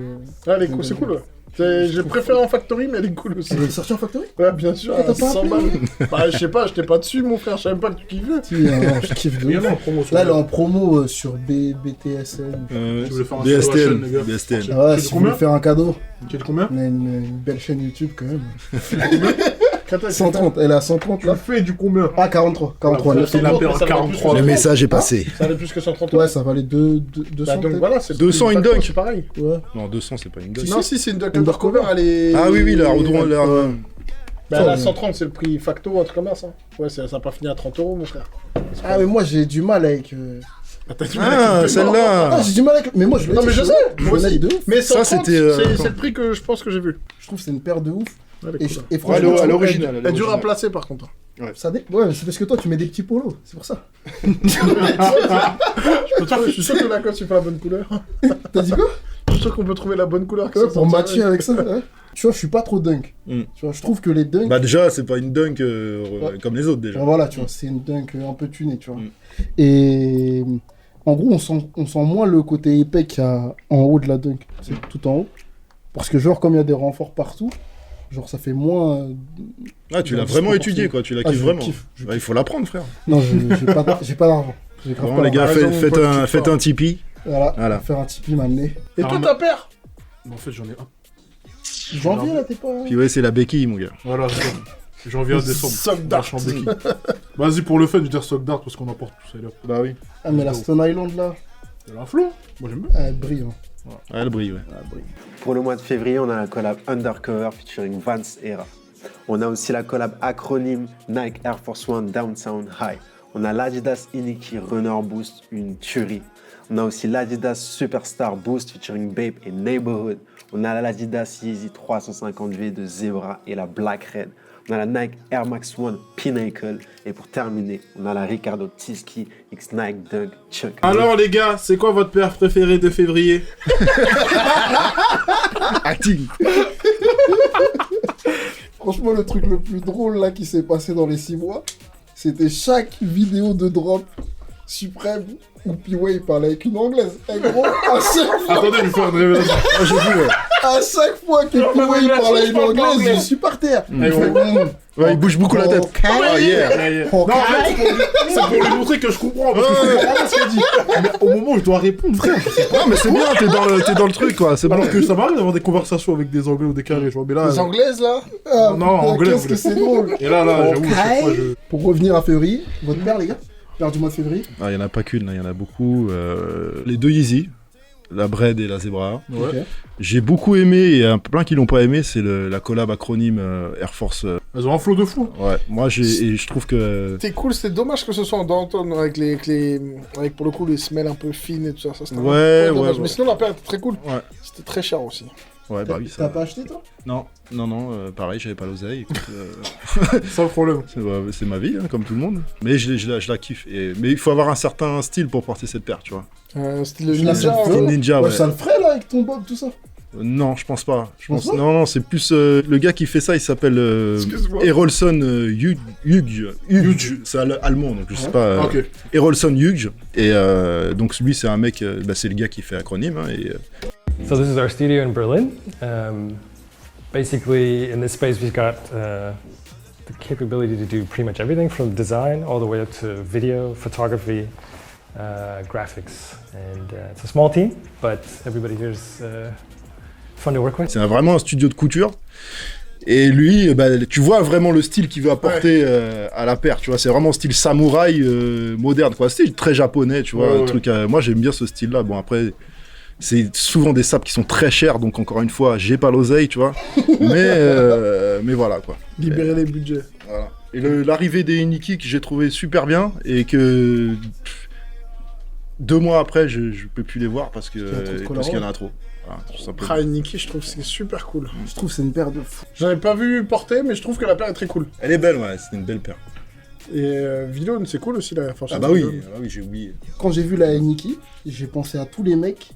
Ah, c'est cool, ouais. J'ai préféré en factory, mais elle est cool aussi. Elle est sortie en factory? Ouais, bien sûr. Ah, t'as à pas 100 appelé, balles. Bah, je sais pas, j'étais pas dessus, mon frère. Je savais même pas que tu kiffais. Si, non, je kiffe de Il y ouf. en a en promo sur Là, elle est en promo sur BTSN. Tu voulais faire un sur la chaîne, les gars. BSTN. Ah ouais, Tu si dis vous voulez combien faire un cadeau, Tu dis combien on a une belle chaîne YouTube quand même. Quand 130, elle est à 130 Tu là. le fais du combien? Ah, 43. 43, Alors, 900. Il a mais perdu ça va 43. plus. Le message est passé. Ça allait plus que 130 Ouais, ça valait 200 Bah, donc peut-être. voilà, c'est 200 le une facto, dunk. C'est pareil. Ouais. Non, 200, c'est pas une dunk. Non, si, c'est une dunk Undercover. undercover, elle est. Ah oui, la Rodron, Ouais. Bah, Ça, elle a ouais. 130, c'est le prix facto, un truc comme ça. Ouais, ça n'a pas fini à 30 €, mon frère. Ah, mais moi j'ai du mal avec. Ah, celle-là. Ah, j'ai du mal avec. Mais moi je le Non, mais je sais, moi Je aussi. de ouf. Mais Ça, 130, c'était, c'est attends. le prix que je pense que j'ai vu. Je trouve que c'est une paire de ouf. Elle est Et, cool. et Ouais, franchement, à l'original. Elle est dure à placer, par contre. ça ouais, mais c'est parce que toi tu mets des petits polos, c'est pour ça. Je suis sûr que la cote, tu fais la bonne couleur. T'as dit quoi? Je suis sûr qu'on peut trouver la bonne couleur. que Ouais, ça pour sortira. matcher avec ça. Ouais. Tu vois, je suis pas trop dunk. Mm. Tu vois, je trouve que les dunks. Bah déjà, c'est pas une dunk Ouais. comme les autres déjà. Voilà, tu vois, c'est une dunk un peu tunée, tu vois. Mm. Et en gros, on sent moins le côté épais qu'il y a en haut de la dunk. C'est tout en haut. Parce que, genre, comme il y a des renforts partout, genre, ça fait moins. Ah, tu l'as Ouais, vraiment c'est étudié quoi, tu la Ah, kiffes je vraiment. kiffe, je Bah, il faut l'apprendre, frère. Non, j'ai pas d'argent. J'ai grave Vraiment, pas les gars, d'argent. raison, faites mon pote, un, tu faites pars. un Tipeee. Voilà, Voilà. faire un Tipeee m'amener. Et toi, Ah, ta paire En fait, j'en ai un. Janvier, là, t'es pas. Puis ouais, c'est la béquille, mon gars. Voilà, c'est ça. Janvier à décembre. Sock d'art. Vachement béquille. Vas-y, pour le fun, je vais dire Sock d'art parce qu'on emporte tout ça. Bah oui. Ah, mais la Stone Island, là, Il y a un flow. Moi, j'aime bien. elle brille. Hein. Ah, elle brille, ouais. Elle brille. Pour le mois de février, on a la collab Undercover featuring Vance Era. On a aussi la collab acronyme Nike Air Force One Downtown High. On a l'Adidas Iniki Runner Boost, une tuerie. On a aussi l'Adidas Superstar Boost featuring Bape et Neighborhood. On a l'Adidas Yeezy 350V de Zebra et la Black Red. On a la Nike Air Max One Pinnacle. Et pour terminer, on a la Ricardo Tiski X Nike Dunk Chuck. Alors, les gars, c'est quoi votre paire préférée de février? Acting. Franchement, le truc le plus drôle là qui s'est passé dans les 6 mois, c'était chaque vidéo de drop suprême où P-Way parlait avec une anglaise. Et gros, à chaque fois, Attendez, je vais faire une révélation. Ah, j'ai vu, ouais. à chaque fois que P-Way parlait avec une anglaise, je suis par terre. Eh, Ouais, il bouge beaucoup la tête. Ah, yeah. Oh, Non, en fait, c'est pour lui montrer que je comprends, parce que je comprends pas ce qu'elle dit. Mais au moment où je dois répondre, frère, je sais pas. Non, mais c'est bien, t'es dans le truc, quoi. C'est bon. Alors que ça m'arrive d'avoir des conversations avec des Anglais ou des Carrés, tu vois. Mais là, Les Anglaises, là Ah, Non, putain, anglais, qu'est-ce que c'est drôle. et là, j'avoue, chaque fois, je... Pour revenir à février, votre paire, les gars, paire du mois de février. Ah, il y en a pas qu'une, là, il y en a beaucoup. Les deux Yeezy, la Bread et la Zebra. Ouais. Ok. J'ai beaucoup aimé, et il y a plein qui l'ont pas aimé, c'est la collab acronyme Air Force. Elles ont un flow de fou. Ouais, moi et je trouve que. C'était cool, c'était dommage que ce soit en downtown avec avec pour le coup les semelles un peu fines et tout ça. Ça c'était Ouais, un peu dommage. ouais. Mais sinon la paire était très cool. Ouais. C'était très cher aussi. Ouais, bah oui, T'as ça. pas acheté, toi? Non, pareil, j'avais pas l'oseille. Écoute, C'est le problème. c'est ma vie, hein, comme tout le monde. Mais je la kiffe. Mais il faut avoir un certain style pour porter cette paire, tu vois. C'était le Je la ninja. sens Style Ouais, ninja, ouais. ça le ferait, là, avec ton bob, tout ça. Non, je pense pas. penses pas Non, c'est plus le gars qui fait ça, il s'appelle Excuse-moi. Erolson Hugh. C'est allemand, donc je sais pas. Ok. Erolson Hugh. Et donc lui, c'est un mec, c'est le gars qui fait acronyme. Hein, et, So this is our studio in Berlin. Basically, in this space, we've got the capability to do pretty much everything from design all the way up to video, photography, graphics. And it's a small team, but everybody here is fun to work with. c'est vraiment un studio de couture. Et lui, tu vois vraiment le style qu'il veut apporter à la paire, tu vois, c'est vraiment style samouraï moderne, quoi, style très japonais, tu vois, Ouais, un truc, moi j'aime bien ce style-là, bon après, c'est souvent des sapes qui sont très chers, donc encore une fois, j'ai pas l'oseille, tu vois, mais voilà, quoi. Libérer les budgets. Voilà. Et l'arrivée des Iniki que j'ai trouvé super bien, et que 2 mois après, je peux plus les voir parce qu'il y en a trop. Voilà, tout simplement. Prime Niki, je trouve que c'est super cool. Je trouve que c'est une paire de fou. J'en ai pas vu porter, mais je trouve que la paire est très cool. Elle est belle, ouais, c'est une belle paire. Et Villone, c'est cool aussi la force. Ah bah oui, j'ai oublié. Quand j'ai vu la Nike, j'ai pensé à tous les mecs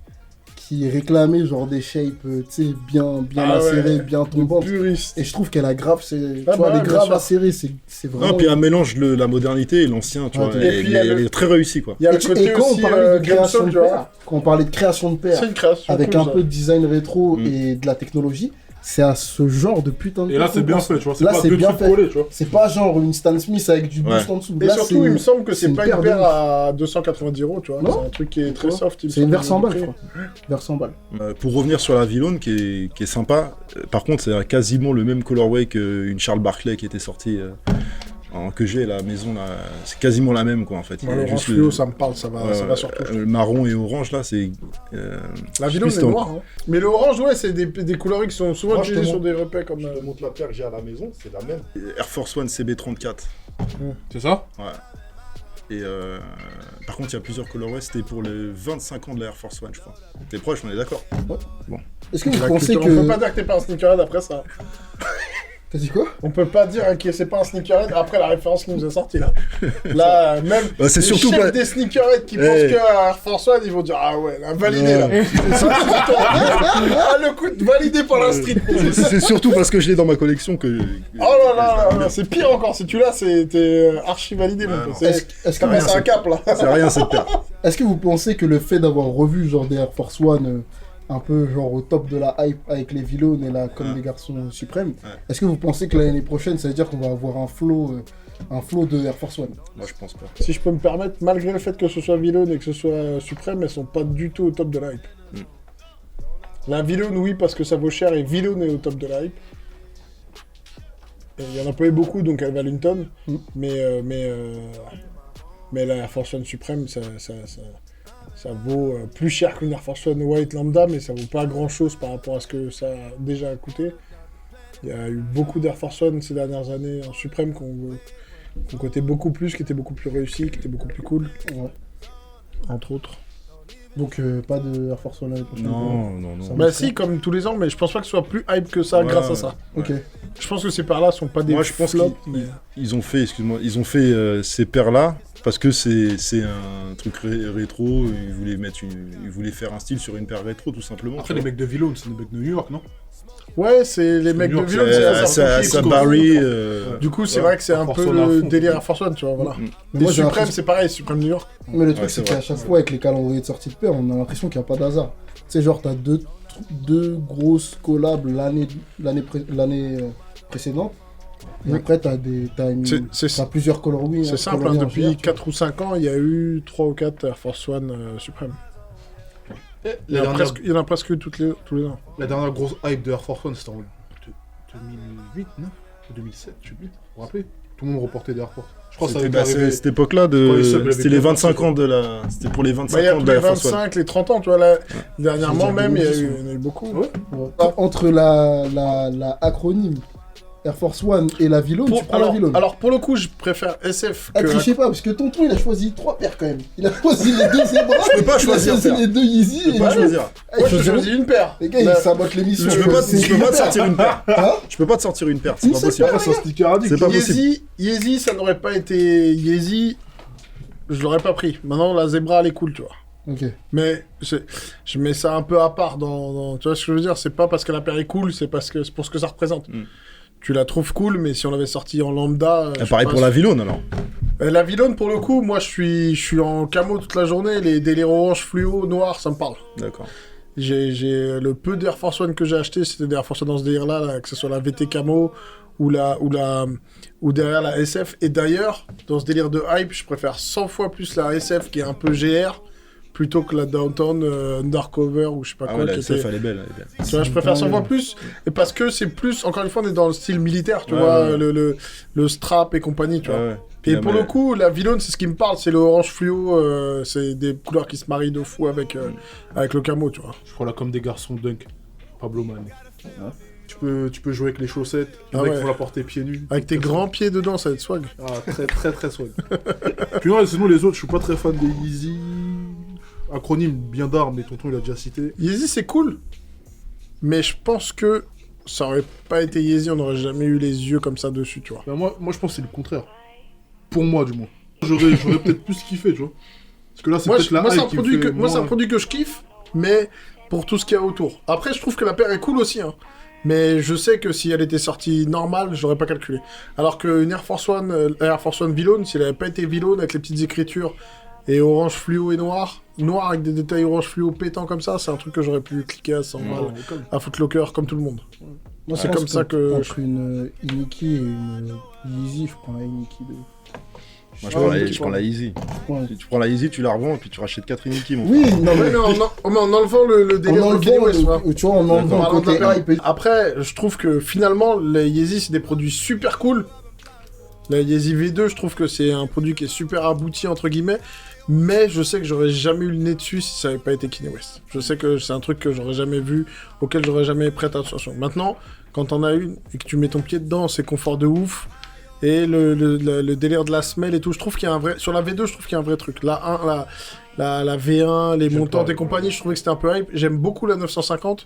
qui réclamaient genre des shapes, tu sais, bien Ah ouais. acérées, bien tombantes. Puriste. Et je trouve qu'elle a grave, tu Ah vois, bah elle est ouais, grave bien acérée, c'est vraiment... Non, puis elle mélange la modernité et l'ancien, tu Ouais, vois, et puis il y a elle le- est très réussie, quoi. Il y a le Et côté quand aussi on parlait de création Crimson, de tu vois. paire, quand on parlait de création de paire, C'est une création avec cool, un ça. peu de design rétro et de la technologie, c'est à ce genre de putain de... Et là, c'est bien fait, tu vois. C'est Là, pas c'est deux bien trucs fait. collés, tu vois. C'est pas genre une Stan Smith avec du boost en dessous. Et Là, surtout, il me semble que c'est une pas paire une de paire ouf. à 290 €, tu vois. Non. C'est un truc qui est très soft. il me C'est une semble, vers 100 balles, je prix. crois. Vers 100 balles. Pour revenir sur la Villone qui est sympa, par contre c'est quasiment le même colorway qu'une Charles Barkley qui était sortie que j'ai à la maison là, c'est quasiment la même quoi en fait. Il y a L'orange juste fluo, ça me parle, ça va surtout. le marron et orange là c'est... La Villone est noire, hein. Mais le orange, ouais, c'est des coloris qui sont souvent Moi, je utilisés te sur des repas comme... Je te montre la paire que j'ai à la maison, c'est la même. Air Force One CB34. C'est ça? Ouais. Et par contre, il y a plusieurs colorways, c'était pour les 25 ans de la Air Force One, je crois. T'es proche, on est d'accord? Ouais. Bon. Est-ce que vous La pensez culture, que... On peut pas dire que t'es pas un sneakerhead après ça. T'as dit quoi? On peut pas dire que c'est pas un sneakerhead après la référence qui nous est sortie là. Là, même Bah, c'est les surtout chefs pas- des sneakerheads qui pensent que Air Force One, ils vont dire ah ouais, là, validé là. Ah le coup de validé par la street. C'est surtout parce que je l'ai dans ma collection que... Oh là là, c'est pire encore. Si tu l'as, t'es archi validé mon pote. Est-ce que, C'est un cap là. C'est rien cette paire. est-ce que vous pensez que le fait d'avoir revu genre des Air Force One un peu genre au top de la hype avec les Villone et là comme des garçons suprêmes, est-ce que vous pensez que l'année prochaine ça veut dire qu'on va avoir un flow de Air Force One? Moi je pense pas. Si je peux me permettre, malgré le fait que ce soit Villone et que ce soit Suprême, elles sont pas du tout au top de la hype. La Villone, oui, parce que ça vaut cher et Villone est au top de la hype. Et il y en a pas eu beaucoup, donc elles valent une tonne. Mais la Air Force One Suprême, ça vaut plus cher qu'une Air Force One White lambda, mais ça vaut pas grand chose par rapport à ce que ça a déjà coûté. Il y a eu beaucoup d'Air Force One ces dernières années en Suprême qui ont coûté beaucoup plus, qui étaient beaucoup plus réussis, qui étaient beaucoup plus cool. Ouais. Entre autres. Donc pas de Air Force One l'année prochaine? Non. Ça Bah me si, comme tous les ans, mais je pense pas que ce soit plus hype que ça grâce à ça. Ok. Je pense que ces paires-là sont pas des Moi je pense flops, qu'ils ont fait, ils ont fait ces paires là parce que c'est un truc rétro, ils voulaient faire un style sur une paire rétro tout simplement. Après, les mecs de Villone, c'est des mecs de New York, non? Ouais, c'est les mecs de York, Villone, ça Barry. Du coup, c'est vrai que c'est un peu le délire Air Force One, tu vois, voilà. Mais Les moi, j'ai Suprêmes, l'impression- c'est pareil, Suprême New York. Mais le truc, Ouais, c'est c'est qu'à vrai. chaque fois, avec les calendriers de sortie de paire, on a l'impression qu'il n'y a pas d'hasard. Tu sais, genre, t'as deux grosses collabs l'année précédente. Et après, t'as plusieurs colorways. C'est simple, hein, depuis 4 ou 5 ans, il y a eu 3 ou 4 Air Force One Suprême. Il y en a presque tous les ans. La dernière grosse hype de Air Force One, c'était en 2008, non? Ou 2007, je sais plus. Vous vous rappelez? Tout le monde reportait des Air Force. Je crois que ça avait arrivé. Cette époque-là, c'était les 25 ans de la... C'était pour les 25 Il y a ans tous de les Air Force One. 25, les 30 ans, tu vois, là, dernièrement même, il y en a eu beaucoup. Ouais. Entre la acronyme Air Force One et la Villone, tu prends la Villone. Alors, pour le coup, je préfère SF que... Je sais pas, parce que tonton, il a choisi 3 paires quand même. Il a choisi les 2 zébras, Je peux pas choisir, il a choisi les 2 Yeezy. Je peux pas choisir. Moi, je choisis une paire. Les gars, ils sabotent l'émission. Je peux pas te sortir une paire. Je peux pas te sortir une paire, c'est pas possible. C'est un sticker addict. C'est pas possible. Yeezy, ça n'aurait pas été Yeezy, je l'aurais pas pris. Maintenant, la Zebra, elle est cool, tu vois. Ok. Mais je mets ça un peu à part dans... Tu vois ce que je veux dire? C'est pas parce que la paire est cool, c'est pour ce que ça représente. Tu la trouves cool, mais si on l'avait sortie en lambda... Pareil pour la Villone, alors. La Villone, pour le coup, moi, je suis en camo toute la journée. Les délires orange, fluo, noir, ça me parle. D'accord. J'ai le peu d'Air Force One que j'ai acheté, c'était des Air Force One dans ce délire-là, là, que ce soit la VT camo ou derrière la SF. Et d'ailleurs, dans ce délire de hype, je préfère 100 fois plus la SF qui est un peu GR plutôt que la Downtown Undercover ou je sais pas quoi. La qui SF, était... elle est belle. Tu vois, je préfère 100 fois plus. Et parce que c'est plus, encore une fois, on est dans le style militaire, tu vois, le strap et compagnie, tu vois. Ouais. Et pour le coup, la Villone, c'est ce qui me parle, c'est le orange fluo, c'est des couleurs qui se marient de fou avec le camo, tu vois. Je crois là comme des garçons dunk. Pablo Mane. Tu peux jouer avec les chaussettes, il y en a qui vont la porter pieds nus. Avec tes grands pieds dedans, ça va être swag. Ah, très très très swag. Puis non, sinon les autres, je suis pas très fan des Yeezy. Acronyme bien d'armes, mais tonton il a déjà cité. Yeezy, c'est cool, mais je pense que ça aurait pas été Yeezy, on n'aurait jamais eu les yeux comme ça dessus, tu vois. Ben moi je pense que c'est le contraire. Pour moi, du moins. J'aurais peut-être plus kiffé, tu vois. Parce que là, c'est peut-être la moi, hype c'est un qui produit me fait moi, c'est un moins- produit que je kiffe, mais pour tout ce qu'il y a autour. Après, je trouve que la paire est cool aussi, hein. Mais je sais que si elle était sortie normale, je l'aurais pas calculé. Alors qu'une Air Force One Villone, si elle avait pas été Villone avec les petites écritures et orange fluo et noir avec des détails orange fluo pétants comme ça, c'est un truc que j'aurais pu cliquer à 100 balles à Footlocker comme tout le monde. Moi, c'est Je pense comme ça que. Entre une Iniki et une Yeezy, je prends la Iniki. Moi, je prends la Easy. Ouais. Tu prends la Easy, tu la revends et puis tu rachètes 4 Iniki, mon Oui, non, Ouais, mais en enlevant le délire de Kanye West, tu vois. tu vois, en enlevant le côté hype. Après, je trouve que finalement, les Yeezy, c'est des produits super cool. La Yeezy V2, je trouve que c'est un produit qui est super abouti, entre guillemets. Mais je sais que j'aurais jamais eu le nez dessus si ça n'avait pas été Kanye West. Je sais que c'est un truc que j'aurais jamais vu, auquel j'aurais jamais prêté attention. Maintenant, quand t'en as une et que tu mets ton pied dedans, c'est confort de ouf. Et le délire de la semelle et tout, je trouve qu'il y a un vrai... Sur la V2, je trouve qu'il y a un vrai truc. La V1, les montantes et compagnie, je trouvais que c'était un peu hype. J'aime beaucoup la 950.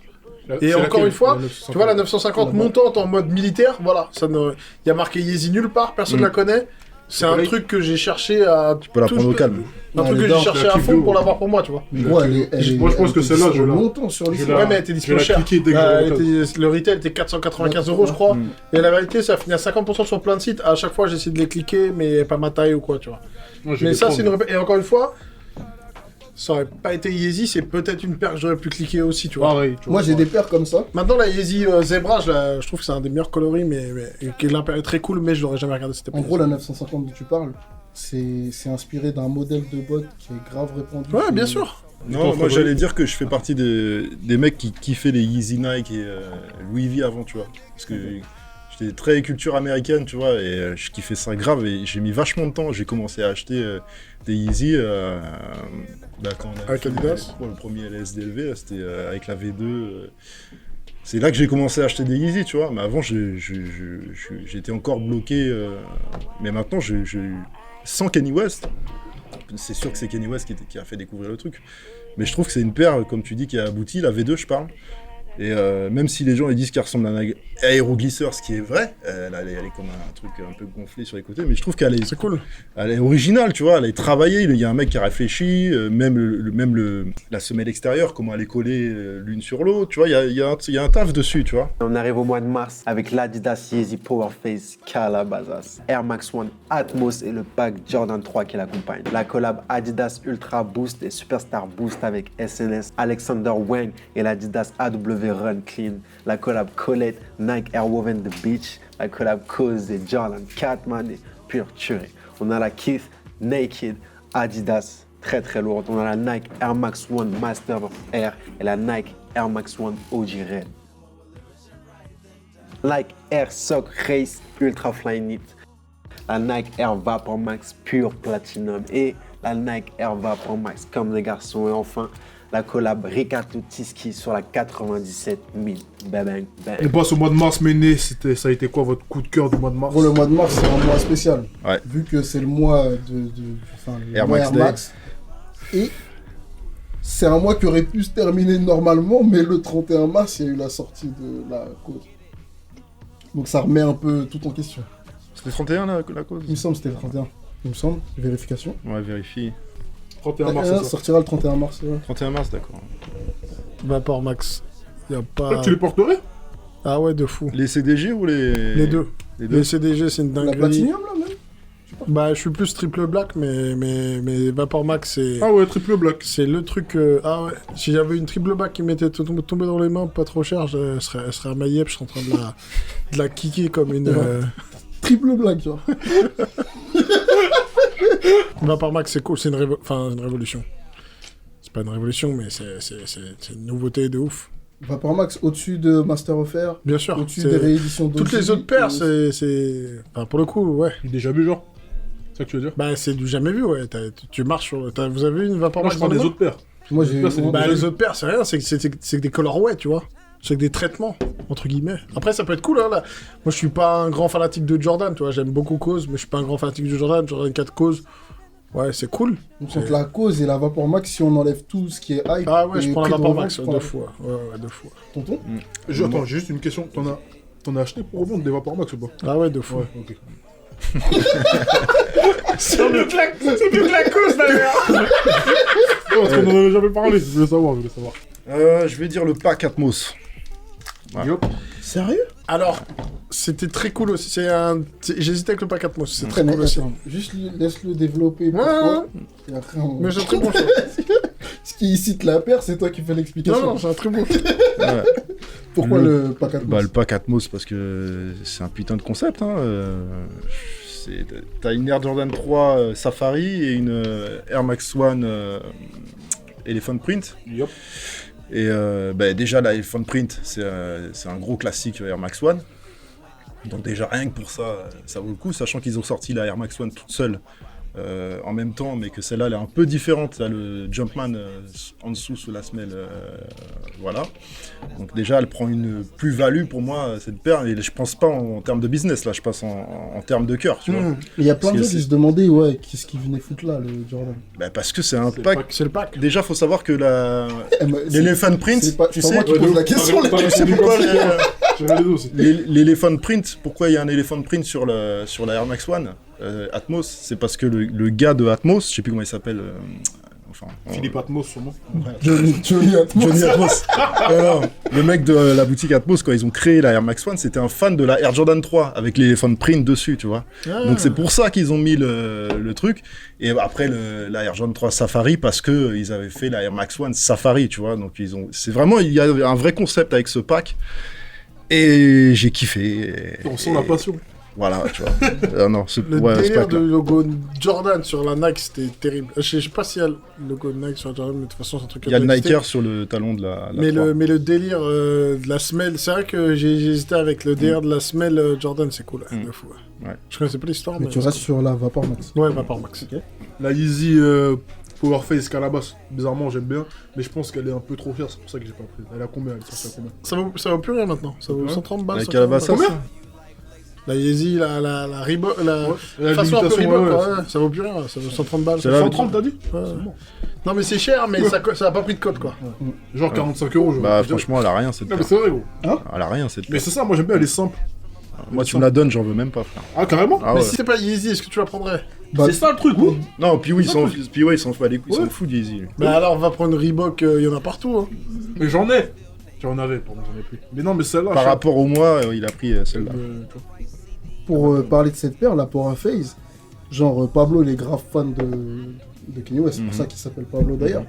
Et encore une fois, tu vois, la 950 montante en mode militaire, voilà. Il y a marqué Yeezy nulle part, personne ne la connaît. C'est un truc que j'ai cherché à... Tu peux la prendre au calme. Un truc que j'ai cherché à fond pour l'avoir pour moi, tu vois. Moi, je pense que celle-là, je l'ai longtemps sur les Ouais, mais elle était dispo cher. Le retail était 495 €, je crois. Et la vérité, ça a fini à 50% sur plein de sites. À chaque fois, j'essaie de les cliquer, mais pas ma taille ou quoi, tu vois. Mais ça, c'est une... Et encore une fois, ça aurait pas été Yeezy, c'est peut-être une paire que j'aurais pu cliquer aussi, tu vois. Pareil. Moi, j'ai des paires comme ça. Maintenant, la Yeezy Zebra, je trouve que c'est un des meilleurs coloris, mais l'impair est très cool, mais je l'aurais jamais regardé cette époque. En gros, la 950 dont tu parles, c'est inspiré d'un modèle de botte qui est grave répandu. Ouais, bien sûr. Non, moi j'allais dire que je fais partie des mecs qui kiffaient les Yeezy Nike et Louis V avant, tu vois. Parce que j'étais très culture américaine, tu vois, et je kiffais ça grave et j'ai mis vachement de temps. J'ai commencé à acheter des Yeezy quand on a avec Adidas. Le premier LSDLV, c'était avec la V2. C'est là que j'ai commencé à acheter des Yeezy, tu vois. Mais avant, j'étais encore bloqué. Mais maintenant, sans Kanye West, c'est sûr que c'est Kanye West qui a fait découvrir le truc. Mais je trouve que c'est une paire, comme tu dis, qui a abouti, la V2, je parle. Et même si les gens ils disent qu'elle ressemble à un aéroglisseur, ce qui est vrai, elle est comme un truc un peu gonflé sur les côtés, mais je trouve qu'elle est... C'est cool. Elle est originale, tu vois, elle est travaillée, il y a un mec qui a réfléchi, même la semelle extérieure, comment elle est collée l'une sur l'autre, tu vois, il y a un taf dessus, tu vois. On arrive au mois de mars avec l'Adidas Yeezy Powerface Calabasas, Air Max One Atmos et le pack Jordan 3 qui l'accompagne. La collab Adidas Ultra Boost et Superstar Boost avec SNS, Alexander Wang et l'Adidas AW Run Clean. La collab Colette, Nike Airwoven The Beach. La collab Cause et Jordan Catman et pure tuerie. On a la Keith Naked Adidas, très très lourde. On a la Nike Air Max One Master of Air et la Nike Air Max One OG Red. Nike Air Sock Race Ultra Fly Knit. La Nike Air Vapor Max Pure Platinum et la Nike Air Vapor Max comme les garçons. Et enfin, la collab Riccardo Tisci sur la 97 000. Bang, bang. On passe au mois de mars, Méné, ça a été quoi votre coup de cœur du mois de mars? Pour le mois de mars, c'est un mois spécial. Ouais. Vu que c'est le mois Air mois Max Air Max. Et c'est un mois qui aurait pu se terminer normalement, mais le 31 mars, il y a eu la sortie de la cause. Donc ça remet un peu tout en question. C'était 31 la cause? Il me semble que c'était le 31. Il me semble, vérification. Ouais, vérifie. 31 mars, ça sortira le 31 mars. Ouais. 31 mars, d'accord. Vapor Max. Y a pas... Tu les porterais? Ah ouais, de fou. Les CDG ou Les deux. Les CDG, c'est une dinguerie. La Platinum, là, même? Bah, je suis plus triple black, mais Vapor Max, c'est... Ah ouais, triple black. C'est le truc... Ah ouais, si j'avais une triple black qui m'était tombée dans les mains, pas trop cher, elle serait à ma yep, je serais en train de la kicker comme une... Triple black, tu vois. Vapor Max, c'est cool, c'est une révolution. C'est pas une révolution, mais c'est une nouveauté de ouf. Vapor Max au-dessus de Master of Air. Bien sûr. Au-dessus des rééditions d'OG. Toutes les autres paires, c'est... Enfin, pour le coup, ouais. Déjà vu, genre? C'est ça que tu veux dire? Bah, c'est du jamais vu, ouais. Tu marches sur... Vous avez vu une Vapor Max? Moi, je parle des autres paires. Moi, j'ai... Bah, les autres paires, c'est rien, c'est des colorways, tu vois. C'est des traitements, entre guillemets. Après, ça peut être cool, hein, là. Moi, je suis pas un grand fanatique de Jordan, tu vois. J'aime beaucoup Cause, mais je suis pas un grand fanatique de Jordan. Jordan 4 Cause, ouais, c'est cool. Donc, entre la Cause et la Vapor Max, si on enlève tout ce qui est hype... Ah ouais, je prends la Vapor Max, Max, deux fois. Ouais, deux fois. Tonton Attends, j'ai juste une question. T'en as acheté pour revendre des Vapor Max ou pas? Ah ouais, deux fois. Ouais, ok. C'est mieux que la Cause, d'ailleurs. Non, parce qu'on en avait jamais parlé. Je voulais savoir. Je vais dire le pack Atmos. Ouais. Sérieux? Alors, c'était très cool aussi. J'hésitais avec le pack Atmos. C'est très Mais cool aussi. attends, juste laisse-le développer pour Ouais, toi. Et après, on... Mais c'est un très bon choix. Ce qui cite la paire, c'est toi qui fais l'explication. Non, c'est un très bon choix. Ouais. Pourquoi le pack Atmos? Bah, le pack Atmos, parce que c'est un putain de concept. Hein. T'as une Air Jordan 3 Safari et une Air Max One Elephant Print. Yup. Et déjà, la Elephant Print, c'est un gros classique Air Max One. Donc déjà, rien que pour ça, ça vaut le coup, sachant qu'ils ont sorti la Air Max One toute seule en même temps, mais que celle-là, elle est un peu différente. Là, le Jumpman en dessous, sous la semelle, voilà. Donc déjà, elle prend une plus-value pour moi, cette paire, et je pense pas en termes de business, là, je passe en termes de cœur, tu vois. Il y a plein de gens qui se demandaient, ouais, qu'est-ce qui venait foutre là, le Jordan? Bah, parce que c'est un pack. C'est le pack. Déjà, faut savoir que l'Elephant Print, tu sais... moi qui pose la question, Tu sais pourquoi les... l'Elephant Print, pourquoi il y a un Elephant Print sur la Air Max One Atmos, c'est parce que le gars de Atmos, je sais plus comment il s'appelle, Philippe Atmos, sûrement. Johnny Atmos. Johnny Atmos. Alors, le mec de la boutique Atmos, quand ils ont créé la Air Max One, c'était un fan de la Air Jordan 3 avec l'Elephant Print dessus, tu vois. Donc c'est pour ça qu'ils ont mis le truc. Et après la Air Jordan 3 Safari, parce que ils avaient fait la Air Max One Safari, tu vois. Donc c'est vraiment, il y a un vrai concept avec ce pack. Et j'ai kiffé. On sent la passion. Voilà, tu vois. Non, le délire de logo Jordan sur la Nike, c'était terrible. Je sais pas s'il y a le logo Nike sur la Jordan, mais de toute façon, c'est un truc... Il y a le Nike Air sur le talon de la mais le délire de la semelle, c'est vrai que j'ai hésité avec le délire de la semelle Jordan, c'est cool, de fou. Ouais. Je connaissais pas l'histoire, mais tu restes sur la Vapor Max. Ouais, Vapor Max. Okay. La Yeezy Powerface Calabas, bizarrement, j'aime bien, mais je pense qu'elle est un peu trop chère, c'est pour ça que j'ai pas pris. Elle a combien? Elle sort à combien? Ça vaut plus rien maintenant, ça vaut 130 balles. La Calabas, combien? La Yeezy, la Reebok, la façon un peu Reebok, ça vaut plus rien, ça vaut 130 balles. 130 t'as dit? Non mais c'est cher, mais ça a pas pris de code quoi. Genre 45 €. Bah franchement, elle a rien cette paire. paire. Mais c'est vrai gros. Elle a rien cette paire. Mais c'est ça, moi j'aime bien, elle est simple. Moi tu me la donnes, j'en veux même pas frère. Ah carrément? Mais si c'est pas Yeezy, est-ce que tu la prendrais? C'est ça le truc, oui. Non, puis oui, il s'en fout de Yeezy. Bah alors on va prendre Reebok, il y en a partout. Mais j'en ai. J'en avais, pardon, j'en ai plus. Mais non, mais celle-là... Par rapport au mois, il a pris celle-là. Pour parler de cette paire, la Power Phase, genre Pablo, il est grave fan de Kanye West, c'est pour ça qu'il s'appelle Pablo d'ailleurs.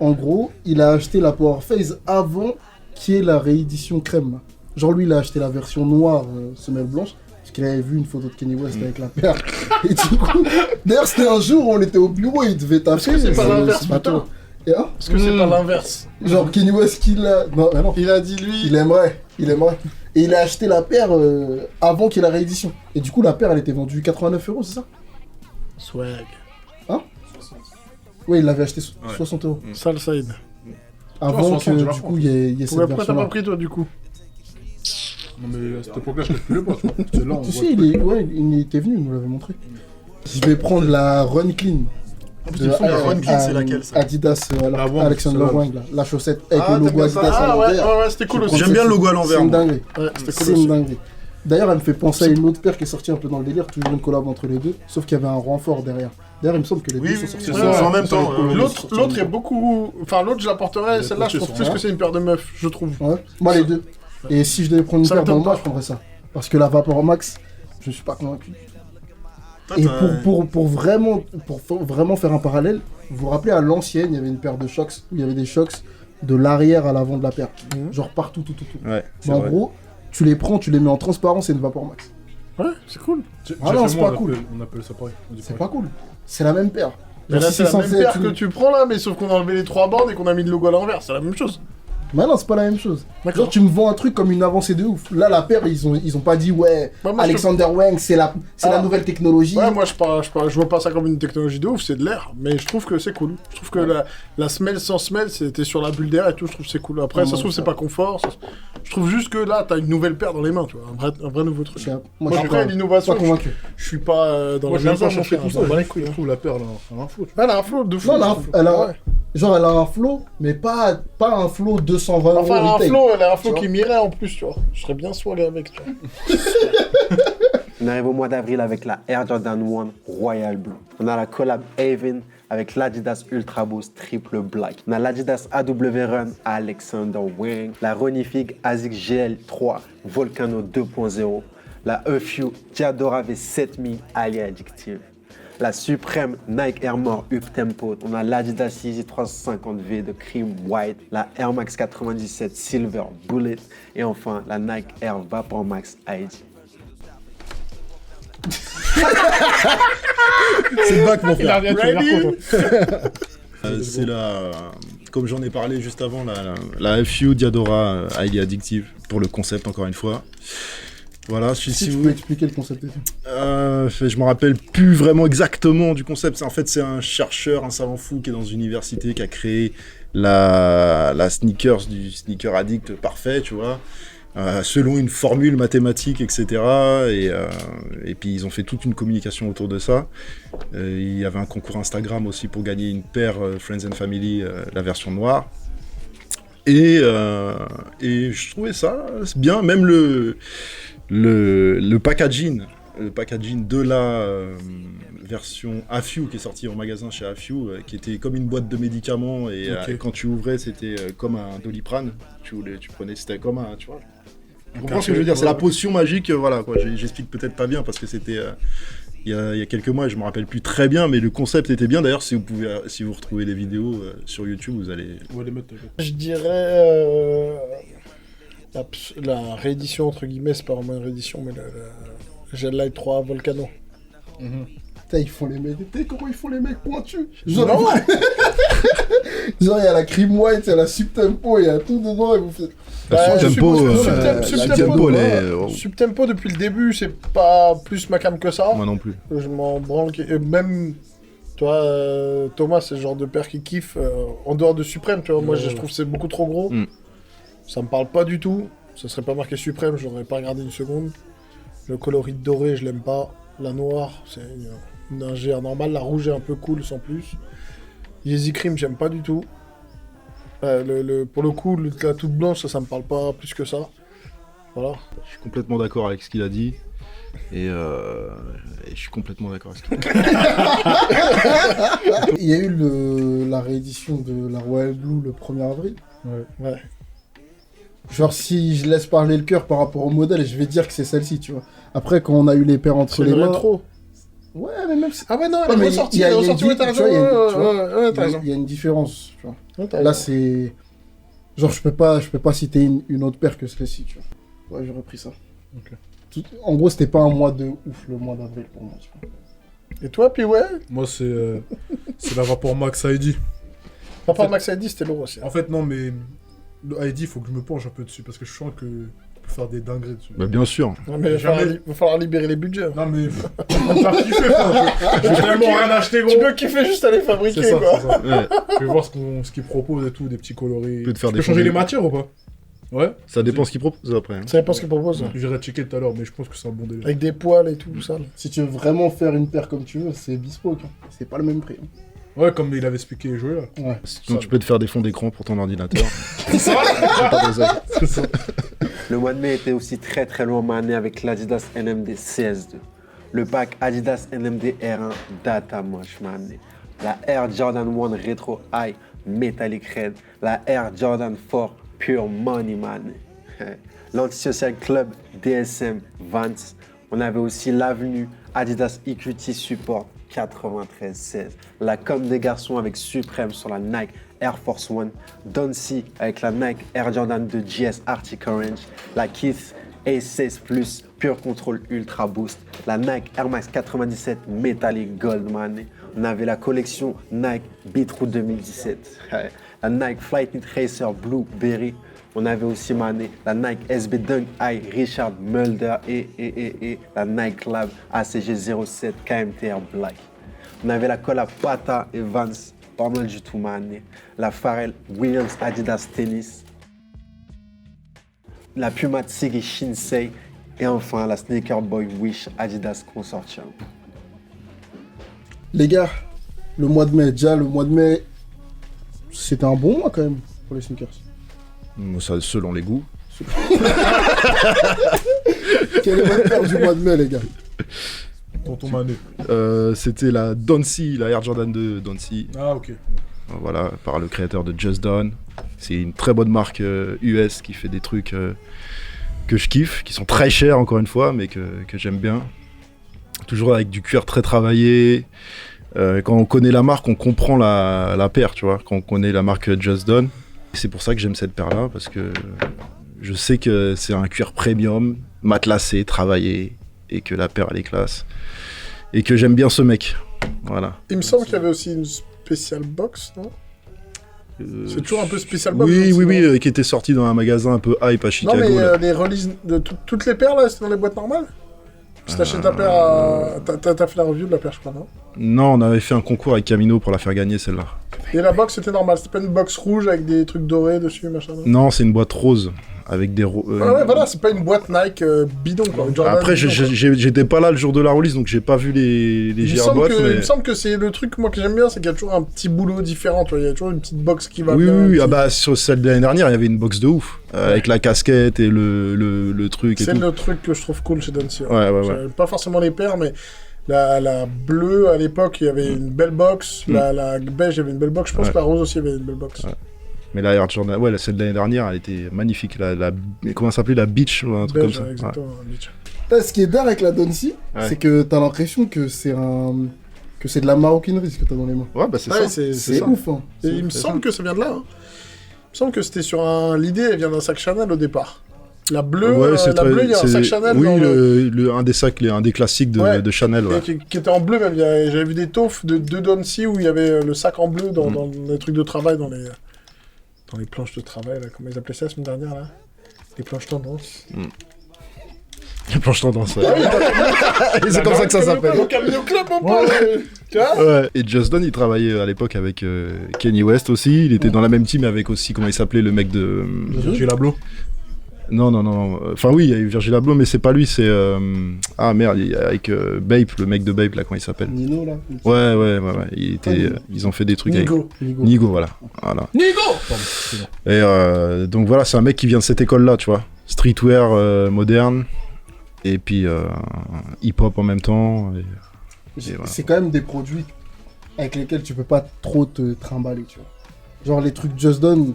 En gros, il a acheté la Power Phase avant qu'il y ait la réédition crème. Genre lui, il a acheté la version noire, semelle blanche, parce qu'il avait vu une photo de Kanye West avec la paire. Et du coup, d'ailleurs, c'était un jour où on était au bureau, il devait taffer. Est-ce que c'est pas l'inverse, putain? Est-ce que c'est pas l'inverse? Genre Kanye West qu'il a... Non. Il a dit lui... Il aimerait. Et il a acheté la paire avant qu'il y ait la réédition. Et du coup, la paire, elle était vendue 89 €, c'est ça? Swag. Hein? Oui, il l'avait acheté 60 €. Sale side. Avant que, du coup, il y ait cette version. Pourquoi t'as pas pris, toi, du coup? Non, mais à cette époque-là, je calculais pas, tu vois. C'est là, tu sais, il était venu, il nous l'avait montré. Je vais prendre la Run Clean. La Run Clean, c'est laquelle ça? Adidas, Alexander Wang, la chaussette avec le logo Adidas à l'envers. Ouais, c'était cool aussi. J'aime bien le logo à l'envers. C'est une dinguerie. C'est une dinguerie. D'ailleurs, elle me fait penser à une autre paire qui est sortie un peu dans le délire, toujours une collab entre les deux, sauf qu'il y avait un renfort derrière. D'ailleurs, il me semble que les deux sont sortis en même temps. L'autre est beaucoup. Enfin, l'autre, je la porterais, celle-là, je trouve plus que c'est une paire de meufs, je trouve. Ouais, moi les deux. Et si je devais prendre une paire dans le mois, je prendrais ça. Parce que la Vapor Max, je suis pas convaincu. Et pour vraiment faire un parallèle, vous vous rappelez à l'ancienne, il y avait une paire de Shox, où il y avait des Shox de l'arrière à l'avant de la paire. Genre partout, tout. Ouais, en gros, tu les prends, tu les mets en transparent, c'est une Vapor Max. Ouais, c'est cool. Ah non, c'est pas cool. On appelle ça pareil. C'est pas cool. C'est la même paire. Mais là, c'est la même paire que tu prends là, mais sauf qu'on a enlevé les 3 bandes et qu'on a mis le logo à l'envers, c'est la même chose. Mais non, c'est pas la même chose. Genre, tu me vends un truc comme une avancée de ouf. Là, la paire, ils ont pas dit, ouais, Alexander Wang, c'est la nouvelle technologie. Ouais, moi, je vois pas ça comme une technologie de ouf, c'est de l'air. Mais je trouve que c'est cool. Je trouve que la semelle sans semelle, c'était sur la bulle d'air et tout, je trouve que c'est cool. Après, ça se trouve, c'est pas confort. Je trouve juste que là, t'as une nouvelle paire dans les mains, tu vois. Un vrai nouveau truc. Après, l'innovation, je suis pas dans la même pas chercher tout ça. Je trouve la paire, elle a un flow. Elle a un flow de fou. Genre, elle a un flow, mais pas un flow 220 €. Enfin, elle a un flow qui m'irait en plus, tu vois. Je serais bien swag avec, tu vois. On arrive au mois d'avril avec la Air Jordan 1 Royal Blue. On a la collab Haven avec l'Adidas Ultra Boost Triple Black. On a l'Adidas AW Run Alexander Wang, la Ronifig ASICS GL3 Volcano 2.0, la EFU Diadora V7000 Ali Addictive, la suprême Nike Air More Up Tempo. On a l'Adidas Yeezy 350V de Cream White, la Air Max 97 Silver Bullet et enfin la Nike Air Vapor Max ID. C'est le bac, mon frère. C'est la, comme j'en ai parlé juste avant, la FU Diadora Highly Addictive pour le concept encore une fois. Voilà, Si tu peux expliquer le concept. je me rappelle plus vraiment exactement du concept. En fait, c'est un chercheur, un savant fou qui est dans une université qui a créé la sneakers du sneaker addict parfait, tu vois. Selon une formule mathématique, etc. Et puis ils ont fait toute une communication autour de ça. Il y avait un concours Instagram aussi pour gagner une paire Friends and Family, la version noire. Et je trouvais ça bien, même le packaging de la version AFU qui est sortie en magasin chez AFU, qui était comme une boîte de médicaments et quand tu ouvrais c'était comme un Doliprane, tu prenais, c'était comme un, tu vois. Tu comprends ce que je veux dire, c'est la potion magique, voilà quoi. J'explique peut-être pas bien parce que c'était il y a quelques mois, je me rappelle plus très bien, mais le concept était bien. D'ailleurs, si vous retrouvez les vidéos sur YouTube, vous allez. On va les mettre. Je dirais la réédition entre guillemets, c'est pas vraiment une réédition, mais le Gel Light 3 Volcano. Putain, ils font les mecs. Comment ils font les mecs pointus? Genre, il y a la Cream White, il y a la Subtempo, il y a tout dedans et vous faites. Subtempo depuis le début, c'est pas plus ma cam que ça. Moi non plus. Je m'en branle. Même, toi, Thomas, c'est le genre de père qui kiffe en dehors de Suprême, tu vois. Moi, je trouve que c'est beaucoup trop gros. Ça me parle pas du tout. Ça serait pas marqué Suprême, je l'aurais pas regardé une seconde. Le coloris doré, je l'aime pas. La noire, c'est une GR normale. La rouge est un peu cool, sans plus. Yeezy Cream, j'aime pas du tout. Pour le coup, la toute blanche, ça me parle pas plus que ça. Voilà. Je suis complètement d'accord avec ce qu'il a dit. Et je suis complètement d'accord avec ce qu'il a dit. Il y a eu la réédition de la Royal Blue le 1er avril. Ouais. Genre, si je laisse parler le cœur par rapport au modèle, je vais dire que c'est celle-ci, tu vois. Après, quand on a eu les paires entre les mains... rétro. Ouais, mais même... Ah ouais, non, elle est ressortie, t'as raison. Il y a une différence, tu vois. Là, c'est... Genre, je peux pas citer une autre paire que celle-ci, tu vois. Ouais, j'aurais pris ça. En gros, c'était pas un mois de ouf, le mois d'avril, pour moi, tu vois. Et toi, puis ouais? Moi, c'est la Vapor Max ID. Vapor Max ID, c'était lourd aussi. En fait, non, mais le ID, il faut que je me penche un peu dessus, parce que je sens que... faire des dingueries dessus. Bah bien sûr. Non, mais il va falloir libérer les budgets. Non mais on va faire kiffer, je vais tellement rien acheter, gros. Tu peux kiffer juste à les fabriquer, c'est ça, quoi. C'est ça. Ouais. Je vais voir ce qu'ils proposent et tout, des petits coloris. Tu peux changer les matières ou pas? Ouais. Ça dépend ce qu'ils proposent après. Ça dépend ce qu'ils proposent. J'irai checker tout à l'heure, mais je pense que c'est un bon délire. Avec des poils et tout ça. Si tu veux vraiment faire une paire comme tu veux, c'est Bespoke. C'est pas le même prix. Ouais, comme il avait expliqué jouer là. Ouais. Sinon, tu peux te faire des fonds d'écran pour ton ordinateur. C'est ça. C'est ça. Le mois de mai était aussi très très loin mané avec l'Adidas NMD CS2. Le pack Adidas NMD R1 Data Mosh mané. La Air Jordan 1 Retro High Metallic Red. La Air Jordan 4 Pure Money mané. L'Antisocial Club DSM Vans. On avait aussi l'avenue Adidas EQT Support 93-16. La com des garçons avec Supreme sur la Nike Air Force One. Doncy avec la Nike Air Jordan 2 GS Arctic Orange. La Keith A16 Plus Pure Control Ultra Boost. La Nike Air Max 97 Metallic Goldman. On avait la collection Nike Beatroot 2017. La Nike Flight Knit Racer Blueberry. On avait aussi mané la Nike SB Dunk High Richard Mulder et la Nike Lab ACG 07 KMTR Black. On avait la Cola Pata et Vans, pas mal du tout mané. La Pharrell Williams Adidas Tennis. La Puma Tsigi Shinsei. Et enfin la Sneaker Boy Wish Adidas Consortium. Les gars, le mois de mai, c'était un bon mois quand même pour les sneakers. Ça, selon les goûts. Quelle est votre paire du mois de mai, les gars? Tonton Manu. C'était la Doncy, la Air Jordan 2 Doncy. Ah, ok. Voilà, par le créateur de Just Done. C'est une très bonne marque US qui fait des trucs que je kiffe, qui sont très chers encore une fois, mais que j'aime bien. Toujours avec du cuir très travaillé. Quand on connaît la marque, on comprend la paire, tu vois. Quand on connaît la marque Just Done. C'est pour ça que j'aime cette paire-là, parce que je sais que c'est un cuir premium, matelassé, travaillé, et que la paire, elle est classe. Et que j'aime bien ce mec. Voilà. Il me semble qu'il y avait aussi une spéciale box, non? C'est toujours un peu spécial box. Oui, qui était sorti dans un magasin un peu hype à Chicago. Non, mais les releases de toutes les paires, là, c'était dans les boîtes normales? Si t'achètes ta paire à... T'as fait la review de la paire, je crois, non? Non, on avait fait un concours avec Camino pour la faire gagner, celle-là. Et la box, c'était normal? C'était pas une box rouge avec des trucs dorés dessus, machin? Non, c'est une boîte rose. Avec des Ah ouais, voilà, c'est pas une boîte Nike bidon, quoi. Jordan après, bidon, j'étais pas là le jour de la release, donc j'ai pas vu les boîtes. Mais... Il me semble que c'est le truc, moi, que j'aime bien, c'est qu'il y a toujours un petit boulot différent, tu vois. Il y a toujours une petite box qui va oui, bien. Oui, ah bah, sur celle de l'année dernière, il y avait une box de ouf. Avec la casquette et le truc. C'est le truc que je trouve cool chez Dancy. Ouais. Pas forcément les paires, mais la bleue, à l'époque, il y avait une belle box. La beige, il y avait une belle box. Je pense que la rose aussi, il y avait une belle box. Ouais. Mais la Air Jordan, celle de l'année dernière, elle était magnifique. Comment ça s'appelait, la Beach ou un truc comme ça. Exactement, Beach. Là, ce qui est dingue avec la Doncy, c'est que t'as l'impression que c'est de la maroquinerie ce que t'as dans les mains. Ouais, bah c'est ça. C'est ouf. Hein. Et il me semble que ça vient de là. Hein. Il me semble que c'était sur un... L'idée, elle vient d'un sac Chanel au départ. La bleue, il y a un sac Chanel. Oui, un des classiques de Chanel. Ouais. Qui était en bleu même. J'avais vu des taufs de Doncy où il y avait le sac en bleu dans les trucs de travail, dans les planches de travail. Là. Comment ils appelaient ça la semaine dernière là? Les planches tendance. Les planches tendance, ouais. C'est comme ça que ça s'appelle. Le Camino Club, mon pote. Tu vois? Ouais. Et Just Done, il travaillait à l'époque avec Kanye West aussi. Il était dans la même team avec aussi, comment il s'appelait, le mec de... Virgil Abloh. Non. Enfin oui, il y a eu Virgil Abloh, mais c'est pas lui, c'est... Ah merde, avec Bape, le mec de Bape, là, comment il s'appelle? Nino, là. Ouais. Ils ont fait des trucs Nigo. avec... Nigo, voilà. Et donc voilà, c'est un mec qui vient de cette école-là, tu vois. Streetwear moderne, et puis hip-hop en même temps. C'est quand même des produits avec lesquels tu peux pas trop te trimballer, tu vois. Genre les trucs Just Done,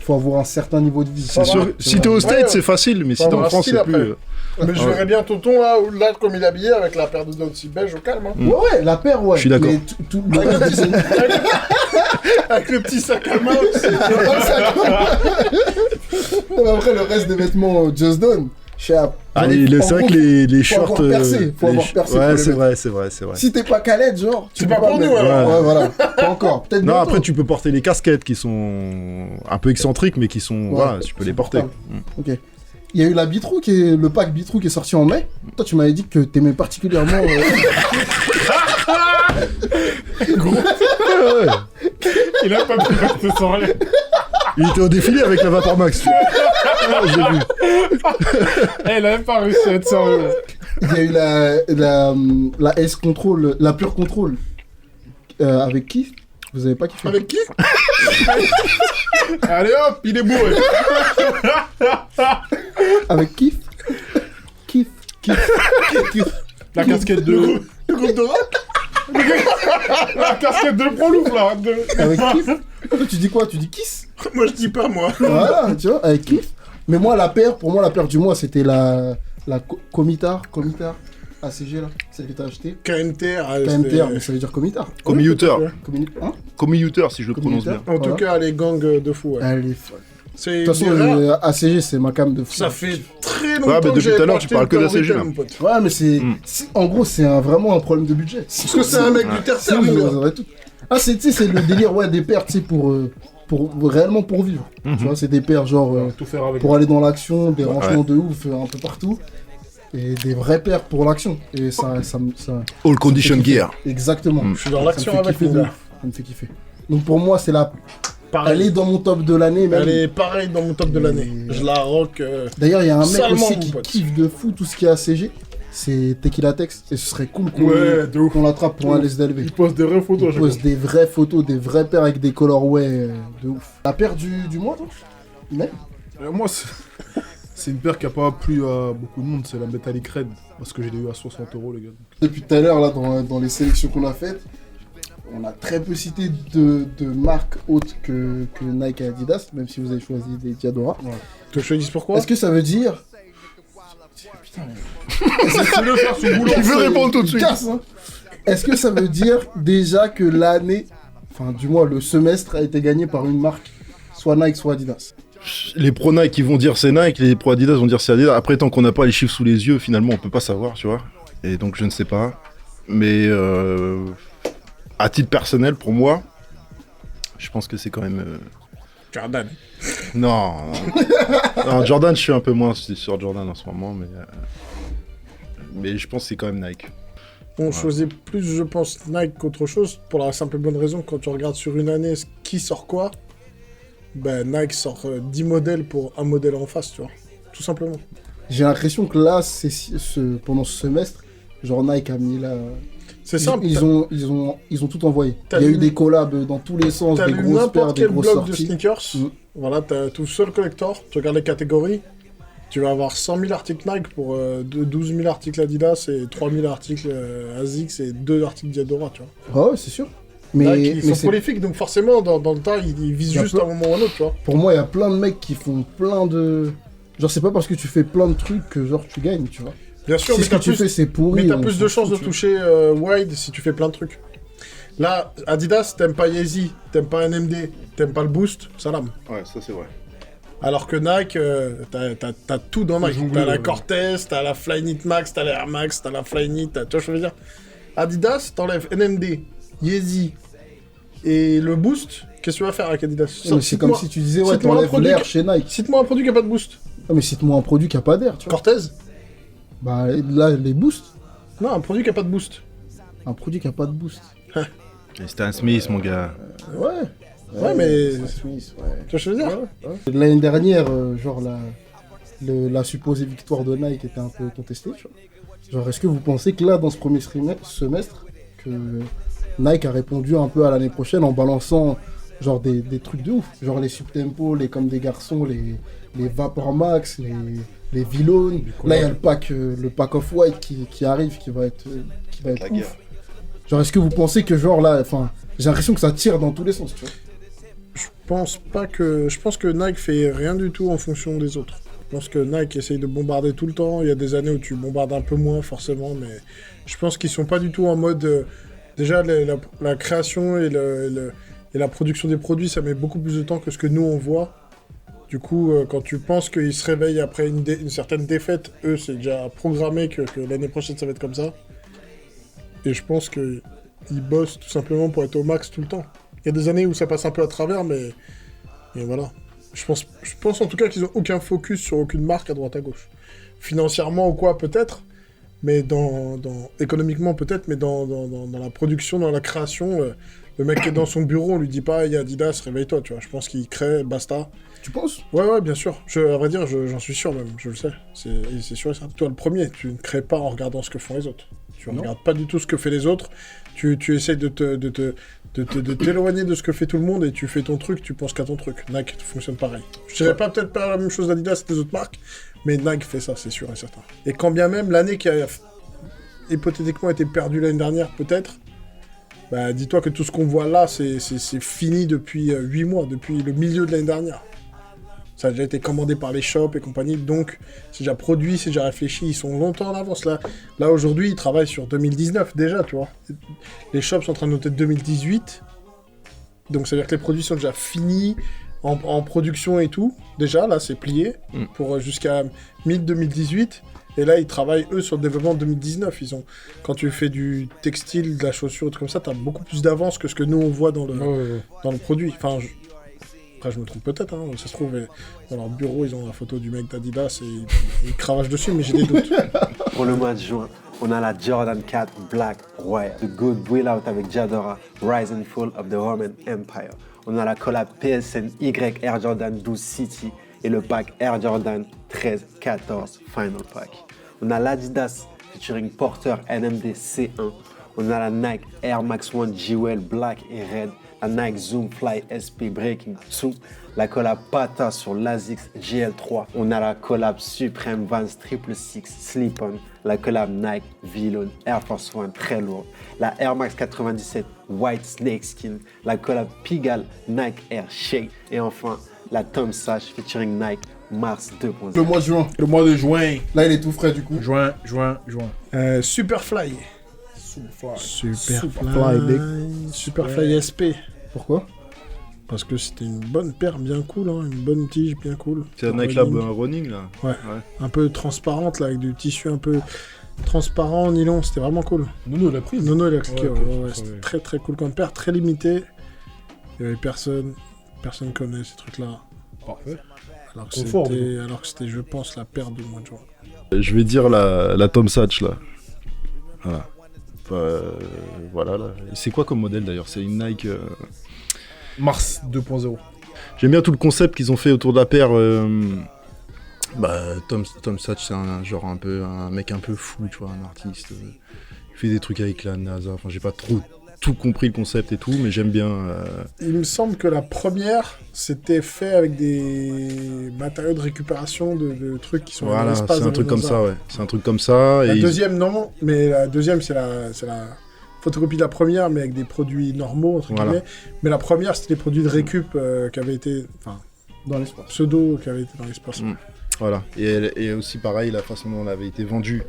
il faut avoir un certain niveau de vie. C'est sûr, si t'es au States, c'est facile, mais si t'es en France, c'est plus... Mais je verrais bien Tonton là comme il est habillé avec la paire de Doncy beige au calme. Hein. Ouais, la paire, ouais. Je suis d'accord. Avec le petit sac à main aussi. Mais après, le reste des vêtements Just Done, c'est vrai que les shorts... Faut avoir percé. Ouais, c'est vrai. Si t'es pas calette, genre... C'est pas pour nous, alors. Ouais, voilà. Pas encore. Peut-être non, bientôt. après, tu peux porter les casquettes qui sont un peu excentriques, mais qui sont... voilà, tu peux les porter. Ok. Il y a eu le pack Bitrou qui est sorti en mai. Toi, tu m'avais dit que t'aimais particulièrement... Gros. Il a pas pu rester sans rien. Il était au défilé avec la Vapor Max. J'ai vu. Il a même pas réussi à être sérieux. Il y a eu la S Control, la Pure Control. Avec qui? Vous avez pas kiffé? Avec qui? Allez hop, il est bourré. Avec Kiff. La casquette de... Le groupe de rock. La casquette de Prolouf, là. Avec Kiff. Toi, tu dis quoi? Tu dis Kiss? Moi, je dis pas, moi. Voilà, tu vois, avec Kiff. Mais moi, pour moi, la paire du mois, c'était la Comitar ACG, là, celle que t'as achetée. KMTR, mais ça veut dire Comitar. Commuter. Hein? Commuter, si je le prononce bien. En tout cas, elle est gang de fou, ouais. Elle est folle. De toute façon, ACG, c'est ma cam de fou. Ça fait très longtemps mais que depuis j'ai tout à l'heure, acheté tu parles que le d'ACG, là. mon pote. Ouais, mais en gros, c'est vraiment un problème de budget. Parce que c'est un mec du terre-terre, mon gars. C'est le délire, des paires, tu sais, pour réellement pour vivre. Tu vois, c'est des paires, genre, Tout faire avec. pour aller dans l'action, des rangements de ouf, un peu partout. Et des vraies paires pour l'action. Et ça All condition gear. Exactement. Je suis dans l'action avec mon gars. Ça me fait kiffer. Donc pour moi, c'est la... Pareil. Elle est dans mon top de l'année. Elle est pareil dans mon top de l'année. Je la rock. D'ailleurs, il y a un mec salement, aussi qui kiffe de fou tout ce qui est ACG. C'est Tequila Tex. Et ce serait cool qu'on l'attrape pour un LSDLV. Il pose des vraies photos. Il pose des vraies photos, des vraies paires avec des colorways de ouf. La paire du mois, toi? Même Moi, c'est une paire qui a pas plu à beaucoup de monde. C'est la Metallic Red. Parce que je l'ai eu à 60€, les gars. Depuis tout à l'heure, là, dans les sélections qu'on a faites, on a très peu cité de marques autres que Nike et Adidas, même si vous avez choisi des Diadora. Ouais. Tu choisis pourquoi? Est-ce que ça veut dire... Putain, Laissez-le faire son boulot. Il veut répondre tout de suite. Casse, hein. Est-ce que ça veut dire déjà que l'année, enfin du moins le semestre a été gagné par une marque, soit Nike, soit Adidas? Les pro Nike ils vont dire c'est Nike, les pro Adidas vont dire c'est Adidas. Après, tant qu'on n'a pas les chiffres sous les yeux, finalement, on peut pas savoir, tu vois. Et donc, je ne sais pas. Mais à titre personnel, pour moi, je pense que c'est quand même. Jordan. Non. Non, Jordan, je suis un peu moins sur Jordan en ce moment, mais je pense que c'est quand même Nike. On choisit plus, je pense, Nike qu'autre chose, pour la simple et bonne raison, quand tu regardes sur une année qui sort quoi, ben Nike sort 10 modèles pour un modèle en face, tu vois. Tout simplement. J'ai l'impression que là, pendant ce semestre, genre Nike a mis là. C'est simple. Ils ont tout envoyé. T'as Il y a lu- eu des collabs dans tous les sens, T'as des lu grosses paires, n'importe des quel grosses blog de sorties. sneakers, voilà, t'as tout seul collector, tu regardes les catégories, tu vas avoir 100 000 articles Nike pour 12 000 articles Adidas et 3 000 articles ASICS et 2 articles Diadora, tu vois. Ah ouais, c'est sûr. Mais, Nike, ils sont c'est- prolifiques, donc forcément, dans le tas, ils visent Il y a juste peu- à un moment ou à un autre, tu vois. Pour moi, il y a plein de mecs qui font plein de... Genre, c'est pas parce que tu fais plein de trucs que genre tu gagnes, tu vois. Bien sûr, Si mais ce que t'as tu plus, fais, c'est pourri. mais t'as on plus s'en de chances fout, de tu vois. toucher wide si tu fais plein de trucs. Là, Adidas, t'aimes pas Yeezy, t'aimes pas NMD, t'aimes pas le Boost, salam. Ouais, ça c'est vrai. Alors que Nike, t'as tout dans Nike. T'as la Cortez, t'as la Flyknit Max, t'as la Air Max, t'as la Flyknit, tu vois ce que je veux dire. Adidas, t'enlèves NMD, Yeezy et le Boost, qu'est-ce que tu vas faire avec Adidas? Ouais, mais c'est comme si tu disais, ouais, cite-moi un t'enlèves produit l'air que- chez Nike. Cite-moi un produit qui a pas de Boost. Ah, mais cite-moi un produit qui a pas d'air, tu vois. Cortez? Bah là, les boosts. Non, un produit qui a pas de Boost. Un produit qui a pas de boost. Et Stan Smith, mon gars. Ouais. Ouais, mais- Smith, ouais. Tu vois ce que je veux dire? L'année dernière, genre la supposée victoire de Nike était un peu contestée, tu vois. Genre, est-ce que vous pensez que là, dans ce premier semestre, que Nike a répondu un peu à l'année prochaine en balançant genre des trucs de ouf, genre les Subtempo, les Comme des Garçons, les Vapor Max, les Vylone. Là, il y a le pack of white qui arrive, qui va être La ouf. guerre. Genre, est-ce que vous pensez que genre là, enfin, j'ai l'impression que ça tire dans tous les sens, tu vois. Je pense que Nike fait rien du tout en fonction des autres. Je pense que Nike essaye de bombarder tout le temps. Il y a des années où tu bombardes un peu moins, forcément, mais je pense qu'ils sont pas du tout en mode. Déjà, la création et la production des produits, ça met beaucoup plus de temps que ce que nous on voit. Du coup, quand tu penses qu'ils se réveillent après une certaine défaite, eux, c'est déjà programmé que l'année prochaine ça va être comme ça. Et je pense qu'ils bossent tout simplement pour être au max tout le temps. Il y a des années où ça passe un peu à travers, mais voilà. Je pense en tout cas qu'ils n'ont aucun focus sur aucune marque à droite à gauche. Financièrement ou quoi, peut-être, mais économiquement peut-être, mais dans la production, dans la création, le mec qui est dans son bureau, on lui dit pas, il y a Adidas, réveille-toi, tu vois. Je pense qu'il crée, basta. Tu penses? Ouais, bien sûr. À vrai dire, j'en suis sûr même, je le sais. C'est sûr et certain. Toi, le premier, tu ne crées pas en regardant ce que font les autres. Tu ne regardes pas du tout ce que fait les autres. Tu essayes de t'éloigner de ce que fait tout le monde et tu fais ton truc, tu penses qu'à ton truc. Nike fonctionne pareil. Je dirais peut-être pas la même chose d'Adidas et des autres marques, mais Nike fait ça, c'est sûr et certain. Et quand bien même l'année qui a hypothétiquement été perdue l'année dernière, peut-être, bah dis-toi que tout ce qu'on voit là, c'est fini depuis 8 mois, depuis le milieu de l'année dernière. Ça a déjà été commandé par les shops et compagnie, donc c'est déjà produit, c'est déjà réfléchi, ils sont longtemps en avance. Là aujourd'hui, ils travaillent sur 2019 déjà, tu vois. Les shops sont en train de noter 2018, donc ça veut dire que les produits sont déjà finis, en production et tout. Déjà, là, c'est plié pour jusqu'à mi-2018. Et là, ils travaillent, eux, sur le développement de 2019. Quand tu fais du textile, de la chaussure, tout comme ça, t'as beaucoup plus d'avance que ce que nous, on voit dans le produit. Enfin, après, je me trompe peut-être, hein. Ça se trouve, dans leur bureau, ils ont la photo du mec d'Adidas et ils cravachent dessus, mais j'ai des doutes. Pour le mois de juin, on a la Jordan 4 Black Royal, The Good Will Out avec Diadora, Rise and Fall of the Roman Empire. On a la collab PSN Y Air Jordan 12 City et le pack Air Jordan 13-14 Final Pack. On a l'Adidas featuring Porter NMD C1. On a la Nike Air Max 1 Jewel Black et Red. La Nike Zoom Fly SP Breaking 2, la collab Pata sur l'Asics GL3, on a la collab Supreme Vans 666 Slip-On, la collab Nike Vylone Air Force One très lourde, la Air Max 97 White Snakeskin, la collab Pigalle Nike Air Shake et enfin la Tom Sash featuring Nike mars 2.0. Le mois de juin. Le mois de juin. Là, il est tout frais du coup. Juin. Superfly. Superfly. Superfly SP. Pourquoi? Parce que c'était une bonne paire bien cool, hein, une bonne tige bien cool. C'est un Nike Lab Running là. Ouais. Un peu transparente là, avec du tissu un peu transparent en nylon, c'était vraiment cool. Nono l'a prise. Nono il a cliqué, Ouais, c'était très très cool comme paire, très limité. Il y avait personne connaît ces trucs là. Parfait. Alors que Confort, c'était, je pense, la paire du mois de juin. Je vais dire la Tom Satch là. Voilà. Voilà là. C'est quoi comme modèle d'ailleurs? C'est une Nike. Mars 2.0. J'aime bien tout le concept qu'ils ont fait autour de la paire. Tom Satch, c'est un mec un peu fou, tu vois, un artiste. Il fait des trucs avec la NASA. Enfin, j'ai pas trop tout compris le concept et tout, mais j'aime bien. Il me semble que la première, c'était fait avec des matériaux de récupération de trucs qui sont dans Voilà, l'espace. c'est un truc comme ça, ouais. C'est un truc comme ça. La deuxième, non, mais la deuxième, c'est la photocopie de la première, mais avec des produits normaux, entre guillemets. Mais la première, c'était des produits de récup qui avaient été. Enfin, dans l'espace. Pseudo qui avaient été dans l'espace. Voilà. Et aussi, pareil, la façon dont elle avait été vendue,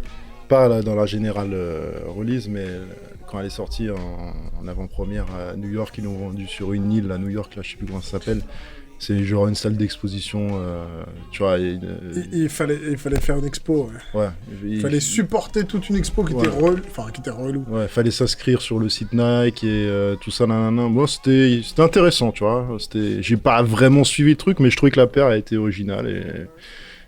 pas dans la générale release, mais quand elle est sortie en avant-première à New York, ils l'ont vendue sur une île à New York, là, je sais plus comment ça s'appelle. C'est genre une salle d'exposition, tu vois. Il fallait faire une expo. Ouais. Il fallait supporter toute une expo qui était relou. Ouais, fallait s'inscrire sur le site Nike et tout ça, nanana. Moi, c'était intéressant, tu vois. J'ai pas vraiment suivi le truc, mais je trouvais que la paire a été originale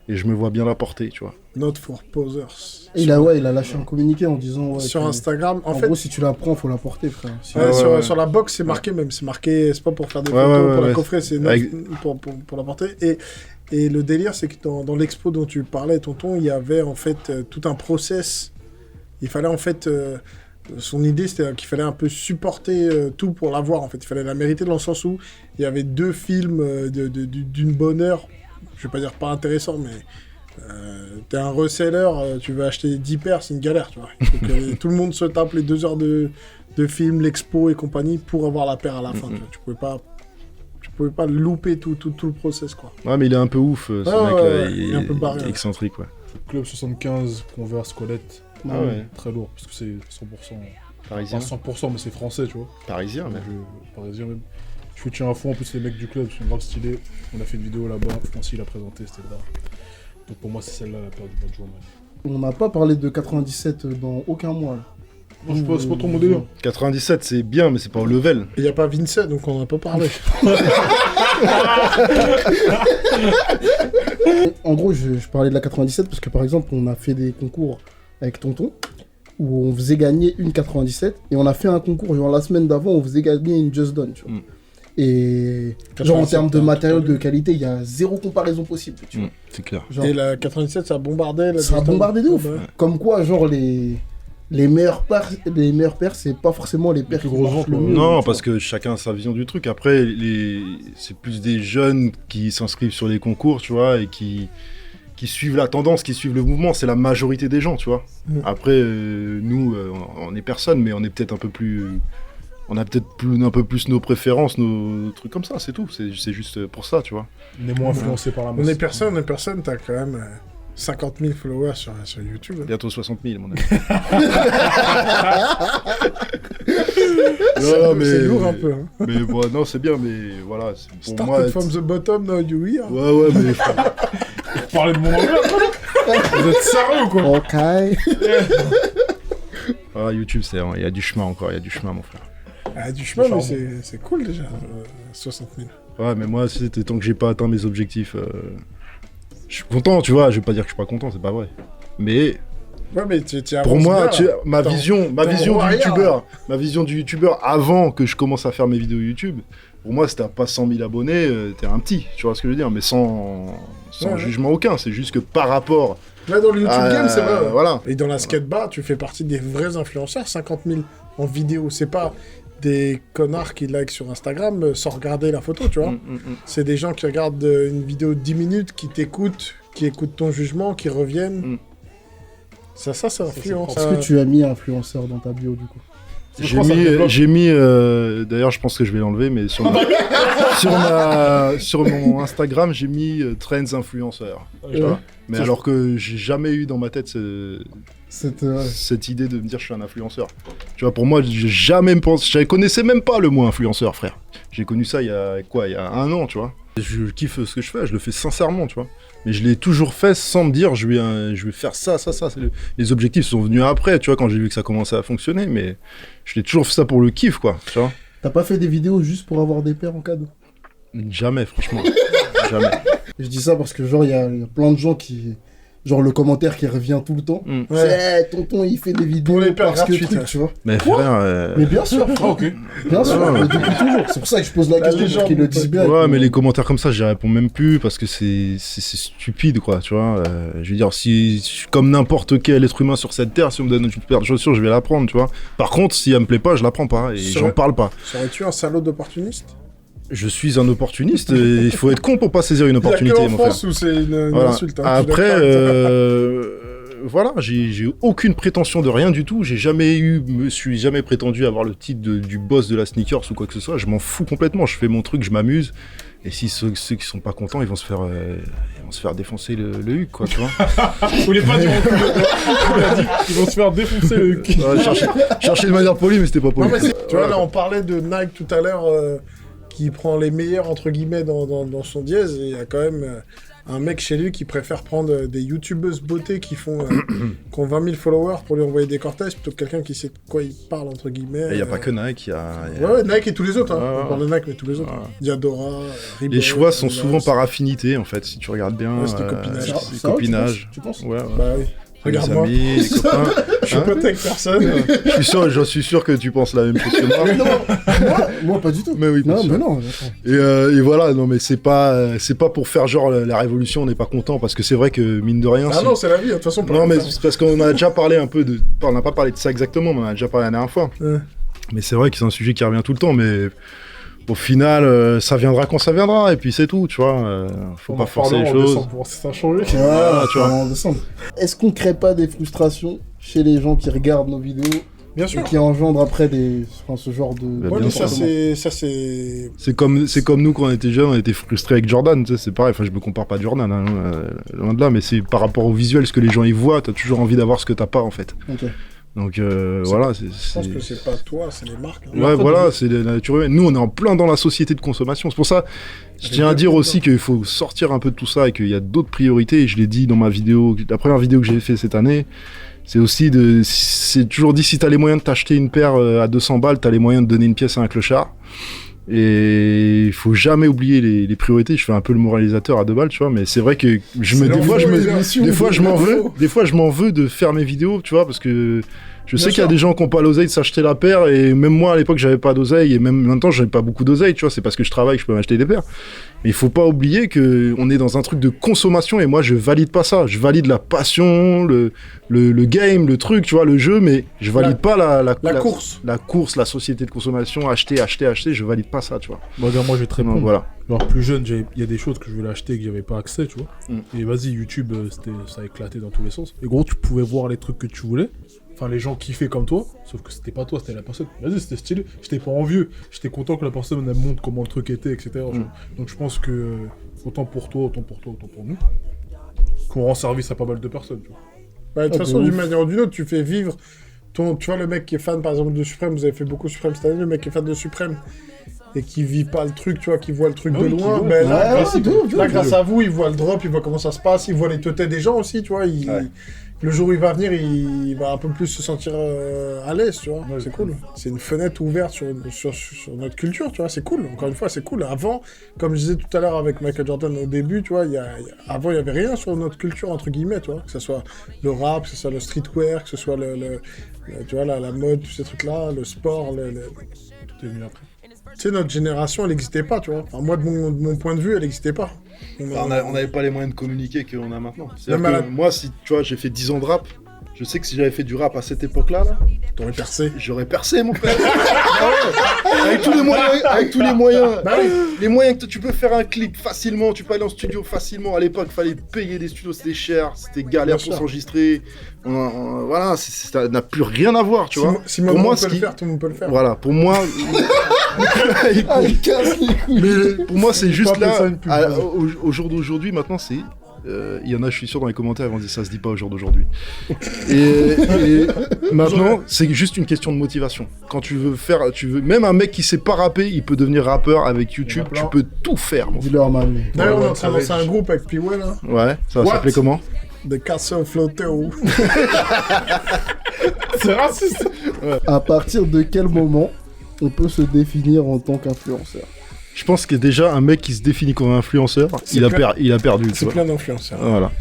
et je me vois bien la porter, tu vois. Not for posers. Il a lâché un communiqué en disant... sur Instagram, en fait... gros, si tu la prends, faut la porter, frère. Sur la box, c'est marqué même. C'est marqué, c'est pas pour faire des photos, pour la coffrer, c'est pour la porter. Et le délire, c'est que dans l'expo dont tu parlais, tonton, il y avait en fait tout un process. Il fallait en fait... son idée, c'était qu'il fallait un peu supporter tout pour l'avoir, en fait. Il fallait la mériter dans le sens où il y avait 2 films d'une bonne heure. Je vais pas dire pas intéressant, mais... t'es un reseller, tu veux acheter 10 paires, c'est une galère, tu vois. Il faut que tout le monde se tape les 2 heures de film, l'expo et compagnie pour avoir la paire à la fin. Tu pouvais pas louper tout le process, quoi. Ouais, mais il est un peu ouf, ce mec. Il est un peu barré. Excentrique, ouais. Club 75, Converse, Colette. Très lourd, parce que c'est 100%. Parisien. Pas 100%, mais c'est français, tu vois. Parisien, même. Parisien, même. Je tiens à fond, en plus les mecs du club sont grave stylés. On a fait une vidéo là-bas, Francis l'a présenté, c'était là. Donc pour moi c'est celle-là la paire du mois de juin. On n'a pas parlé de 97 dans aucun mois. Là. Non, c'est pas trop mon délire. 97 c'est bien mais c'est pas au level. Il n'y a pas Vincent donc on n'en a pas parlé. En gros je parlais de la 97 parce que par exemple on a fait des concours avec Tonton où on faisait gagner une 97 et on a fait un concours genre la semaine d'avant on faisait gagner une Just Done tu vois. Et genre en termes de matériel de qualité, il y a zéro comparaison possible. Tu vois. C'est clair. Genre, et la 97, ça a bombardé. Ça a bombardé de ouf. Ouais. Comme quoi, genre les meilleures paires, c'est pas forcément les paires qui marchent le mieux. Non, parce que chacun a sa vision du truc. Après, c'est plus des jeunes qui s'inscrivent sur les concours, tu vois, et qui suivent la tendance, qui suivent le mouvement. C'est la majorité des gens, tu vois. Après, nous, on est personne, mais on est peut-être un peu plus... On a peut-être un peu plus nos préférences, nos trucs comme ça, c'est tout. C'est juste pour ça, tu vois. On est moins influencé par la masse. On est personne, t'as quand même 50 000 followers sur YouTube. Bientôt 60 000, mon ami. C'est lourd un peu. Hein. Mais bon, non, c'est bien, mais voilà. Pour Started moi, from the bottom, now you here. Ouais, mais... Vous parlez de mon anglais, vous êtes sérieux, quoi. Ok. YouTube, il y a du chemin encore, il y a du chemin, mon frère. Du chemin, mais c'est cool déjà, 60 000. Ouais, mais moi, c'était tant que j'ai pas atteint mes objectifs, je suis content, tu vois. Je vais pas dire que je suis pas content, c'est pas vrai. Mais ouais, mais pour moi, ma vision du youtubeur avant que je commence à faire mes vidéos YouTube, pour moi, si t'as pas 100 000 abonnés, t'es un petit, tu vois ce que je veux dire, mais sans jugement aucun. C'est juste que par rapport. Là, dans le YouTube game, c'est vrai. Voilà. Et dans la skate-bar, tu fais partie des vrais influenceurs, 50 000 en vidéo. C'est pas des connards qui like sur Instagram sans regarder la photo, tu vois. C'est des gens qui regardent une vidéo de 10 minutes, qui t'écoutent, qui écoutent ton jugement, qui reviennent. Ça influence. Est-ce que tu as mis influenceur dans ta bio, du coup? J'ai mis d'ailleurs, je pense que je vais l'enlever, mais sur mon Instagram, j'ai mis Trends influenceur. Tu vois. Mais alors que j'ai jamais eu dans ma tête cette idée de me dire je suis un influenceur. Tu vois, pour moi, je connaissais même pas le mot influenceur, frère. J'ai connu ça il y a 1 an, tu vois. Je kiffe ce que je fais, je le fais sincèrement, tu vois. Mais je l'ai toujours fait sans me dire je vais faire ça. Les objectifs sont venus après, tu vois, quand j'ai vu que ça commençait à fonctionner, mais je l'ai toujours fait ça pour le kiff, quoi, tu vois. T'as pas fait des vidéos juste pour avoir des paires en cadeau? Jamais, franchement. Jamais. Je dis ça parce que genre, il y a plein de gens qui... Genre le commentaire qui revient tout le temps. C'est tonton, il fait des vidéos les paires parce que gratuites, truc, tu vois. Mais frère... Mais bien sûr, ok. Bien sûr, mais depuis toujours. C'est pour ça que je pose la question, pour qu'ils le disent bien. Ouais, mais les commentaires comme ça, j'y réponds même plus parce que c'est stupide, quoi, tu vois. Je veux dire, si comme n'importe quel être humain sur cette terre, si on me donne une paire de chaussures, je vais la prendre, tu vois. Par contre, si elle me plaît pas, je la prends pas et j'en parle pas. Serais-tu un salaud d'opportuniste? Je suis un opportuniste, il faut être con pour pas saisir une opportunité, mon frère. France où c'est une insulte. Hein, après, voilà, j'ai aucune prétention de rien du tout. Me suis jamais prétendu avoir le titre du boss de la sneakers ou quoi que ce soit. Je m'en fous complètement. Je fais mon truc, je m'amuse. Et si ceux qui sont pas contents, ils vont se faire défoncer le huc, quoi, tu vois. Vous voulez pas dire ils vont se faire défoncer le huc. Chercher de manière polie, mais c'était pas poli. Non, mais tu vois, là, on parlait de Nike tout à l'heure. Qui prend les meilleurs entre guillemets dans son dièse, et il y a quand même un mec chez lui qui préfère prendre des youtubeuses beauté qui ont 20 000 followers pour lui envoyer des cortèges plutôt que quelqu'un qui sait de quoi il parle entre guillemets. Il n'y a pas que Nike, il y a... Ouais, Nike et tous les autres, on parle de Nike mais tous les autres. Diadora, Reebok, les choix sont souvent par affinité en fait, si tu regardes bien. C'était copinage. Copinage. Tu penses ouais. Bah oui. Regarde-moi. Les copains. Je suis pote avec personne. J'en suis sûr que tu penses la même chose que moi. Non, moi pas du tout. Mais oui, non, mais non. Et voilà, non mais c'est pas pour faire genre la révolution, on n'est pas content parce que c'est vrai que mine de rien. Ah non, c'est la vie, de toute façon. Non mais c'est parce qu'on a déjà parlé un peu on n'a pas parlé de ça exactement, mais on en a déjà parlé la dernière fois. Mais c'est vrai que c'est un sujet qui revient tout le temps, mais au final, ça viendra quand ça viendra, et puis c'est tout, tu vois. Faut pas forcer les choses. Ça a changé. Voilà, tu vois, en décembre. Est-ce qu'on crée pas des frustrations chez les gens qui regardent nos vidéos? Bien sûr. Et qui engendrent après ce genre de... Ouais, mais ça c'est... C'est comme nous quand on était jeunes, on était frustrés avec Jordan, tu sais, c'est pareil, enfin je me compare pas à Jordan, hein, loin de là, mais c'est par rapport au visuel, ce que les gens y voient, t'as toujours envie d'avoir ce que t'as pas en fait. Ok. Donc voilà, Je pense que c'est pas toi, c'est les marques. Hein. Ouais, voilà, c'est la nature humaine. Nous, on est en plein dans la société de consommation. C'est pour ça, je tiens à dire aussi qu'il faut sortir un peu de tout ça et qu'il y a d'autres priorités. Et je l'ai dit dans ma vidéo, la première vidéo que j'ai fait cette année, c'est aussi c'est toujours dit, si t'as les moyens de t'acheter une paire à 200 balles, t'as les moyens de donner une pièce à un clochard. Et il faut jamais oublier les priorités. Je fais un peu le moralisateur à 2 balles, tu vois, mais c'est vrai que des fois je m'en veux de faire mes vidéos, tu vois, parce que je sais qu'il y a des gens qui n'ont pas l'oseille de s'acheter la paire, et même moi à l'époque j'avais pas d'oseille, et même maintenant j'avais pas beaucoup d'oseille, tu vois, c'est parce que je travaille que je peux m'acheter des paires. Mais il faut pas oublier que on est dans un truc de consommation, et moi je valide pas ça. Je valide la passion, le game, le truc, tu vois, le jeu, mais je valide pas la course. La course, la société de consommation, acheter, je valide pas ça, tu vois. Bon, regarde, moi je vais te répondre. Voilà. Genre plus jeune, il y a des choses que je voulais acheter et que j'avais pas accès, tu vois. Et vas-y, YouTube, ça a éclaté dans tous les sens. Et gros, tu pouvais voir les trucs que tu voulais. Enfin, les gens kiffaient comme toi, sauf que c'était pas toi, c'était la personne. Vas-y, c'était stylé. J'étais pas envieux. J'étais content que la personne me montre comment le truc était, etc. Donc je pense que autant pour toi, autant pour nous, qu'on rend service à pas mal de personnes, tu vois. Bah, de toute façon, d'une manière ou d'une autre, tu fais vivre tu vois, le mec qui est fan, par exemple, de Suprême, vous avez fait beaucoup Suprême cette année, le mec qui est fan de Suprême et qui vit pas le truc, tu vois, qui voit le truc de loin, ben là, grâce à vous, il voit le drop, il voit comment ça se passe, il voit les têtes des gens aussi, tu vois, le jour où il va venir, il va un peu plus se sentir à l'aise, tu vois, c'est cool. C'est une fenêtre ouverte sur notre culture, tu vois, c'est cool, encore une fois, c'est cool. Avant, comme je disais tout à l'heure avec Michael Jordan au début, tu vois, avant, il y avait rien sur notre culture, entre guillemets, tu vois, que ce soit le rap, que ce soit le streetwear, que ce soit tu vois, la mode, tous ces trucs-là, le sport, tout est venu après. Tu sais, notre génération, elle n'existait pas, tu vois. Enfin, moi, de mon point de vue, elle n'existait pas. On n'avait pas les moyens de communiquer qu'on a maintenant. C'est-à-dire que moi, si tu vois, j'ai fait 10 ans de rap, Je sais que si j'avais fait du rap à cette époque-là, là, T'aurais percé. j'aurais percé, mon frère. Avec tous les moyens. Bah oui. Les moyens que tu peux faire un clip facilement, tu peux aller en studio facilement. À l'époque, il fallait payer des studios, c'était cher, c'était galère Bien pour sûr. s'enregistrer. Voilà, ça n'a plus rien à voir, tu vois. Si Pour moi, moi, on peut le faire, tout le monde peut le faire. Voilà, pour moi, Ah, il casse les couilles. mais pour moi, c'est juste appeler là, ça une pub, au jour d'aujourd'hui, maintenant, c'est... Il y en a, je suis sûr, dans les commentaires, ils vont dire ça se dit pas au jour d'aujourd'hui. et maintenant, c'est juste une question de motivation. Quand tu veux même un mec qui sait pas rapper, il peut devenir rappeur avec YouTube. Tu peux tout faire. Mon frère. Dis-leur, man. D'ailleurs, on est en Ouais, train de lancer un groupe avec P-Well, là. Ouais, ça va What s'appeler comment? The Castle Floater. C'est raciste. À partir de quel moment on peut se définir en tant qu'influenceur? Je pense que déjà, un mec qui se définit comme influenceur, il a perdu. tu C'est vois. plein d'influenceurs. Voilà.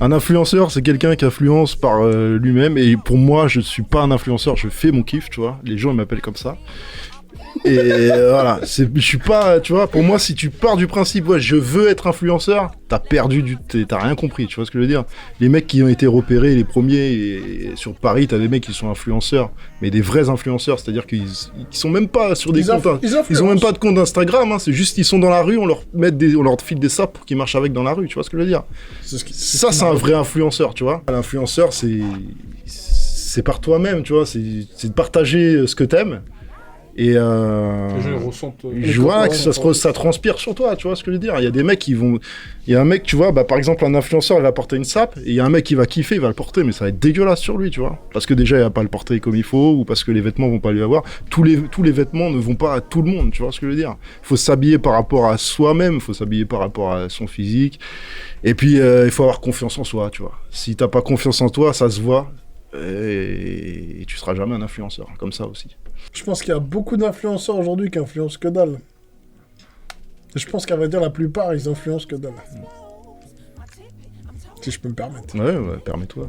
Un influenceur, c'est quelqu'un qui influence par lui-même. Et pour moi, je suis pas un influenceur, je fais mon kiff, tu vois. Les gens, ils m'appellent comme ça. Et voilà, je suis pas, tu vois, pour moi, si tu pars du principe, ouais, je veux être influenceur, t'as rien compris, tu vois ce que je veux dire. Les mecs qui ont été repérés, les premiers, et sur Paris, t'as des mecs qui sont influenceurs, mais des vrais influenceurs, c'est-à-dire qu'ils sont même pas sur des comptes, ils ont même pas de compte Instagram, hein, c'est juste ils sont dans la rue, on leur file des sapes pour qu'ils marchent avec dans la rue, tu vois ce que je veux dire. Ça, c'est un vrai influenceur, tu vois. L'influenceur, c'est par toi-même, tu vois, c'est de partager ce que t'aimes. Et Les gens ils ressentent. je vois que ça transpire sur toi, tu vois ce que je veux dire. Il y a des mecs qui vont. Il y a un mec, tu vois, par exemple, un influenceur, il va porter une sape, et il y a un mec qui va kiffer, il va le porter, mais ça va être dégueulasse sur lui, tu vois. Parce que déjà, il va pas le porter comme il faut, ou parce que les vêtements vont pas lui avoir. Tous les vêtements ne vont pas à tout le monde, tu vois ce que je veux dire. Il faut s'habiller par rapport à soi-même, il faut s'habiller par rapport à son physique. Et puis, il faut avoir confiance en soi, tu vois. Si t'as pas confiance en toi, ça se voit, et tu seras jamais un influenceur, comme ça aussi. Je pense qu'il y a beaucoup d'influenceurs aujourd'hui qui influencent que dalle. Et je pense qu'à vrai dire, la plupart, ils influencent que dalle. Si je peux me permettre. Ouais, permets-toi.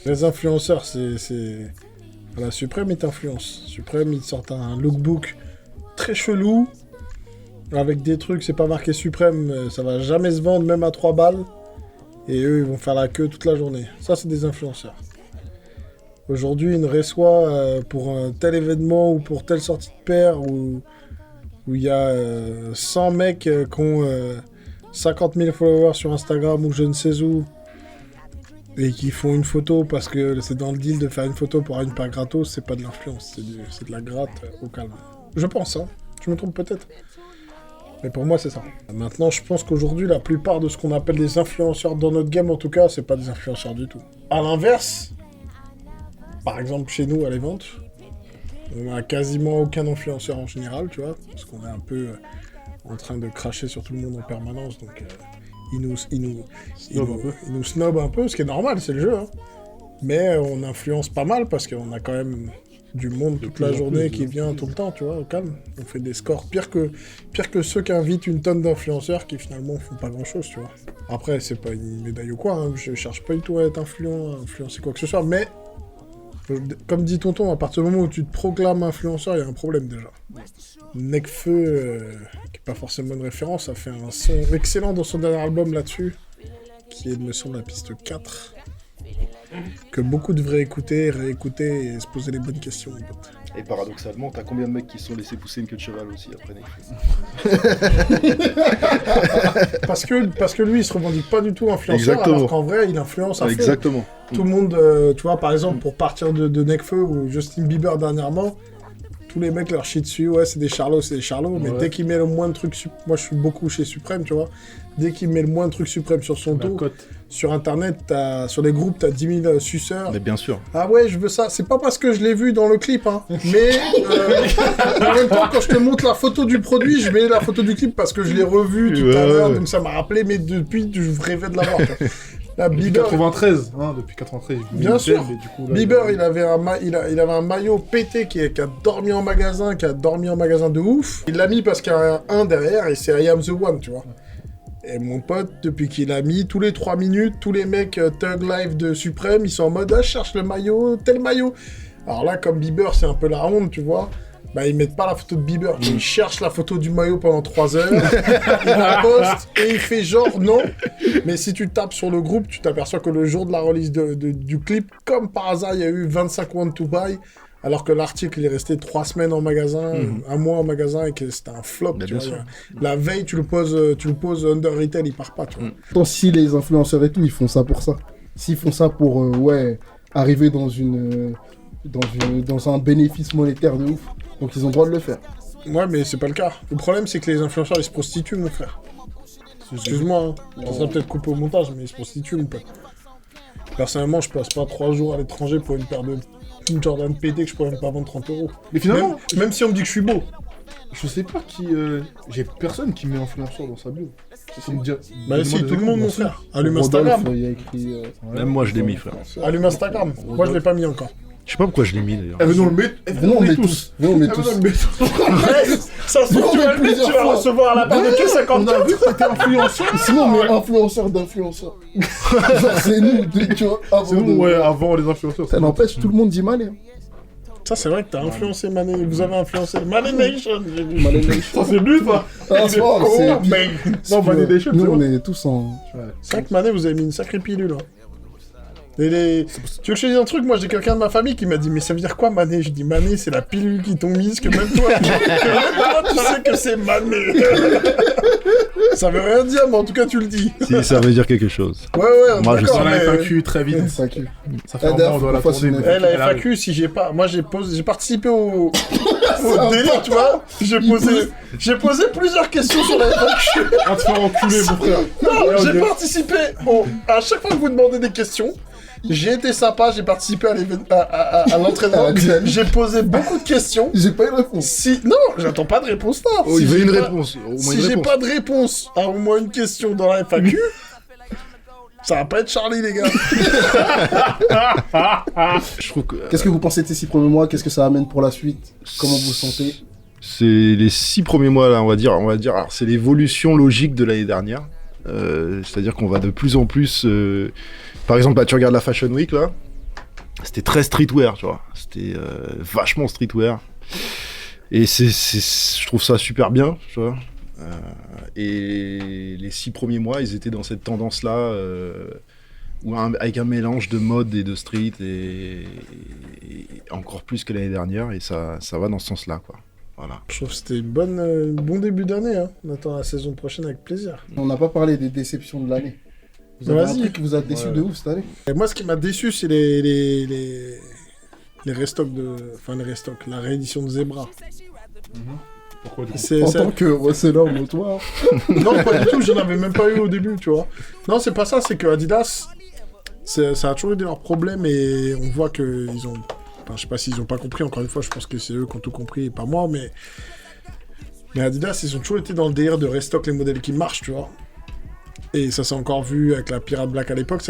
Les influenceurs, c'est... Voilà, Suprême, ils t'influencent. Suprême, ils sortent un lookbook très chelou, avec des trucs, c'est pas marqué Suprême, ça va jamais se vendre, même à 3 balles. Et eux, ils vont faire la queue toute la journée. Ça, c'est des influenceurs. Aujourd'hui, une reçoit pour un tel événement ou pour telle sortie de paire où il y a 100 mecs qui ont 50 000 followers sur Instagram ou je ne sais où et qui font une photo parce que c'est dans le deal de faire une photo pour avoir une paire gratos, c'est pas de l'influence, c'est de la gratte au calme. Je pense, hein. Je me trompe peut-être. Mais pour moi, c'est ça. Maintenant, je pense qu'aujourd'hui, la plupart de ce qu'on appelle des influenceurs dans notre game, en tout cas, c'est pas des influenceurs du tout. À l'inverse... Par exemple, chez nous, à l'Event, on a quasiment aucun influenceur en général, tu vois, parce qu'on est un peu en train de cracher sur tout le monde en permanence, donc ils nous snob un peu, ce qui est normal, c'est le jeu, hein. Mais on influence pas mal, parce qu'on a quand même du monde toute la journée qui vient tout le temps, tu vois, au calme. On fait des scores pire que ceux qui invitent une tonne d'influenceurs qui finalement font pas grand-chose, tu vois. Après, c'est pas une médaille ou quoi, hein. Je cherche pas du tout à être influencer quoi que ce soit, mais... Comme dit Tonton, à partir du moment où tu te proclames influenceur, il y a un problème déjà. Nekfeu, qui n'est pas forcément une référence, a fait un son excellent dans son dernier album là-dessus, qui est, me semble, la piste 4, que beaucoup devraient écouter, réécouter et se poser les bonnes questions. Et paradoxalement, t'as combien de mecs qui se sont laissés pousser une queue de cheval aussi après parce que lui, il se revendique pas du tout influenceur, Exactement. alors qu'en vrai, il influence à fond. Exactement. Tout le monde, tu vois, par exemple, pour partir de Nekfeu ou Justin Bieber dernièrement, tous les mecs leur chient dessus, ouais, c'est des charlots, mais dès qu'il met le moins de trucs, moi je suis beaucoup chez Suprême, tu vois, dès qu'il met le moins de trucs Suprême sur son dos, sur internet, sur les groupes, t'as 10 000 suceurs. Mais bien sûr. Ah ouais, je veux ça, c'est pas parce que je l'ai vu dans le clip, hein, mais en même temps, quand je te montre la photo du produit, je mets la photo du clip parce que je l'ai revu tout à l'heure, donc ça m'a rappelé, mais depuis, je rêvais de l'avoir. Depuis Bieber, 93, hein, depuis 93. Bien sûr. Mais du coup, là, Bieber, il avait un maillot pété qui a dormi en magasin, de ouf. Il l'a mis parce qu'il y a un derrière et c'est I Am The One, tu vois. Et mon pote, depuis qu'il l'a mis, tous les 3 minutes, tous les mecs Thug Life de Suprême, ils sont en mode « Ah, je cherche le maillot, tel maillot ». Alors là, comme Bieber, c'est un peu la honte, tu vois. bah ils mettent pas la photo de Bieber. Ils cherchent la photo du maillot pendant 3 heures, il la poste et il fait genre non. Mais si tu tapes sur le groupe, tu t'aperçois que le jour de la release du clip, comme par hasard, il y a eu 25 Want to Buy, alors que l'article il est resté 3 semaines en magasin, 1 mois en magasin et que c'était un flop. Tu vois, la veille, tu le poses under retail, il part pas. Tu vois. Tant si les influenceurs et tout, ils font ça pour ça. S'ils font ça pour arriver dans un bénéfice monétaire de ouf, donc ils ont le droit de le faire. Ouais, mais c'est pas le cas. Le problème, c'est que les influenceurs, ils se prostituent, mon frère. Excuse-moi, ça sera peut-être coupé au montage, mais ils se prostituent, mon pote. Personnellement, je passe pas 3 jours à l'étranger pour une paire de Jordan PT que je pourrais même pas vendre 30 €. Mais finalement, même si on me dit que je suis beau. Je sais pas qui. J'ai personne qui met influenceur dans sa bio. Faut me dire. Bah si, tout le monde, mon frère. Allume Instagram. Il y a écrit, Même moi, je l'ai mis, frère. Allume Instagram. Moi, je l'ai pas mis encore. Je sais pas pourquoi je l'ai mis d'ailleurs. Venons le mettre. Venons, on met tous. Venons, on met tous. Ça se trouve, tu vas recevoir à la part de que 50 On a vu que t'étais influenceur. Sinon, on met influenceur d'influenceur. Genre, c'est nous, tu vois, avant les influenceurs. Ça n'empêche, tout le monde dit Mané. Ça, c'est vrai que t'as influencé Mané. Vous avez influencé Mané Nation. Mané Nation. Ça, c'est lui, ça. Ah, c'est pas grave, c'est... Non, Mané Nation, nous, on est tous en... C'est vrai que Mané, vous avez mis une sacrée pilule, hein. Tu veux que je te dise un truc? Moi, j'ai quelqu'un de ma famille qui m'a dit, mais ça veut dire quoi, Mané? Je dis, Mané, c'est la pilule qu'ils t'ont mise, que même toi, tu sais que c'est Mané. Ça veut rien dire, mais en tout cas, tu le dis. Si, ça veut dire quelque chose. Ouais, moi, je sais. mais... La FAQ, très vite. FAQ. Ça fait un moment, on doit la tourner. La FAQ, si j'ai pas... Moi, j'ai participé au délire, tu vois. J'ai posé plusieurs questions sur la FAQ. À te faire enculer, mon frère. Non, j'ai participé à chaque fois que vous demandez des questions, j'ai été sympa, j'ai participé à l'entraînement. J'ai posé beaucoup de questions. J'ai pas eu de réponse. Non, j'attends pas de réponse là. Oh, il veut une réponse. Si j'ai pas de réponse à au moins une question dans la FAQ, ça va pas être Charlie, les gars. Je trouve que... Qu'est-ce que vous pensez de ces 6 premiers mois? Qu'est-ce que ça amène pour la suite? Comment vous vous sentez? C'est les 6 premiers mois, là, on va dire. Alors, c'est l'évolution logique de l'année dernière. C'est-à-dire qu'on va de plus en plus... Par exemple, là, tu regardes la Fashion Week, là. C'était très streetwear, tu vois. C'était vachement streetwear. Et je trouve ça super bien, tu vois. Et les 6 premiers mois, ils étaient dans cette tendance-là, avec un mélange de mode et de street, et encore plus que l'année dernière, et ça va dans ce sens-là, quoi. Voilà. Je trouve que c'était un bon début d'année. Hein. On attend la saison prochaine avec plaisir. On n'a pas parlé des déceptions de l'année. Vous avez un truc qui vous a déçu de ouf cette année? Et moi, ce qui m'a déçu, c'est les restocks la réédition de Zebra. Pourquoi du coup? En tant que reseller motoir. Non, pas du tout, j'en avais même pas eu au début, tu vois. Non, c'est pas ça, c'est que Adidas, ça a toujours été leur problème et on voit qu'ils ont... Enfin, je sais pas s'ils ont pas compris, encore une fois, je pense que c'est eux qui ont tout compris et pas moi, mais Adidas, ils ont toujours été dans le délire de restock les modèles qui marchent, tu vois. Et ça s'est encore vu avec la Pirate Black à l'époque.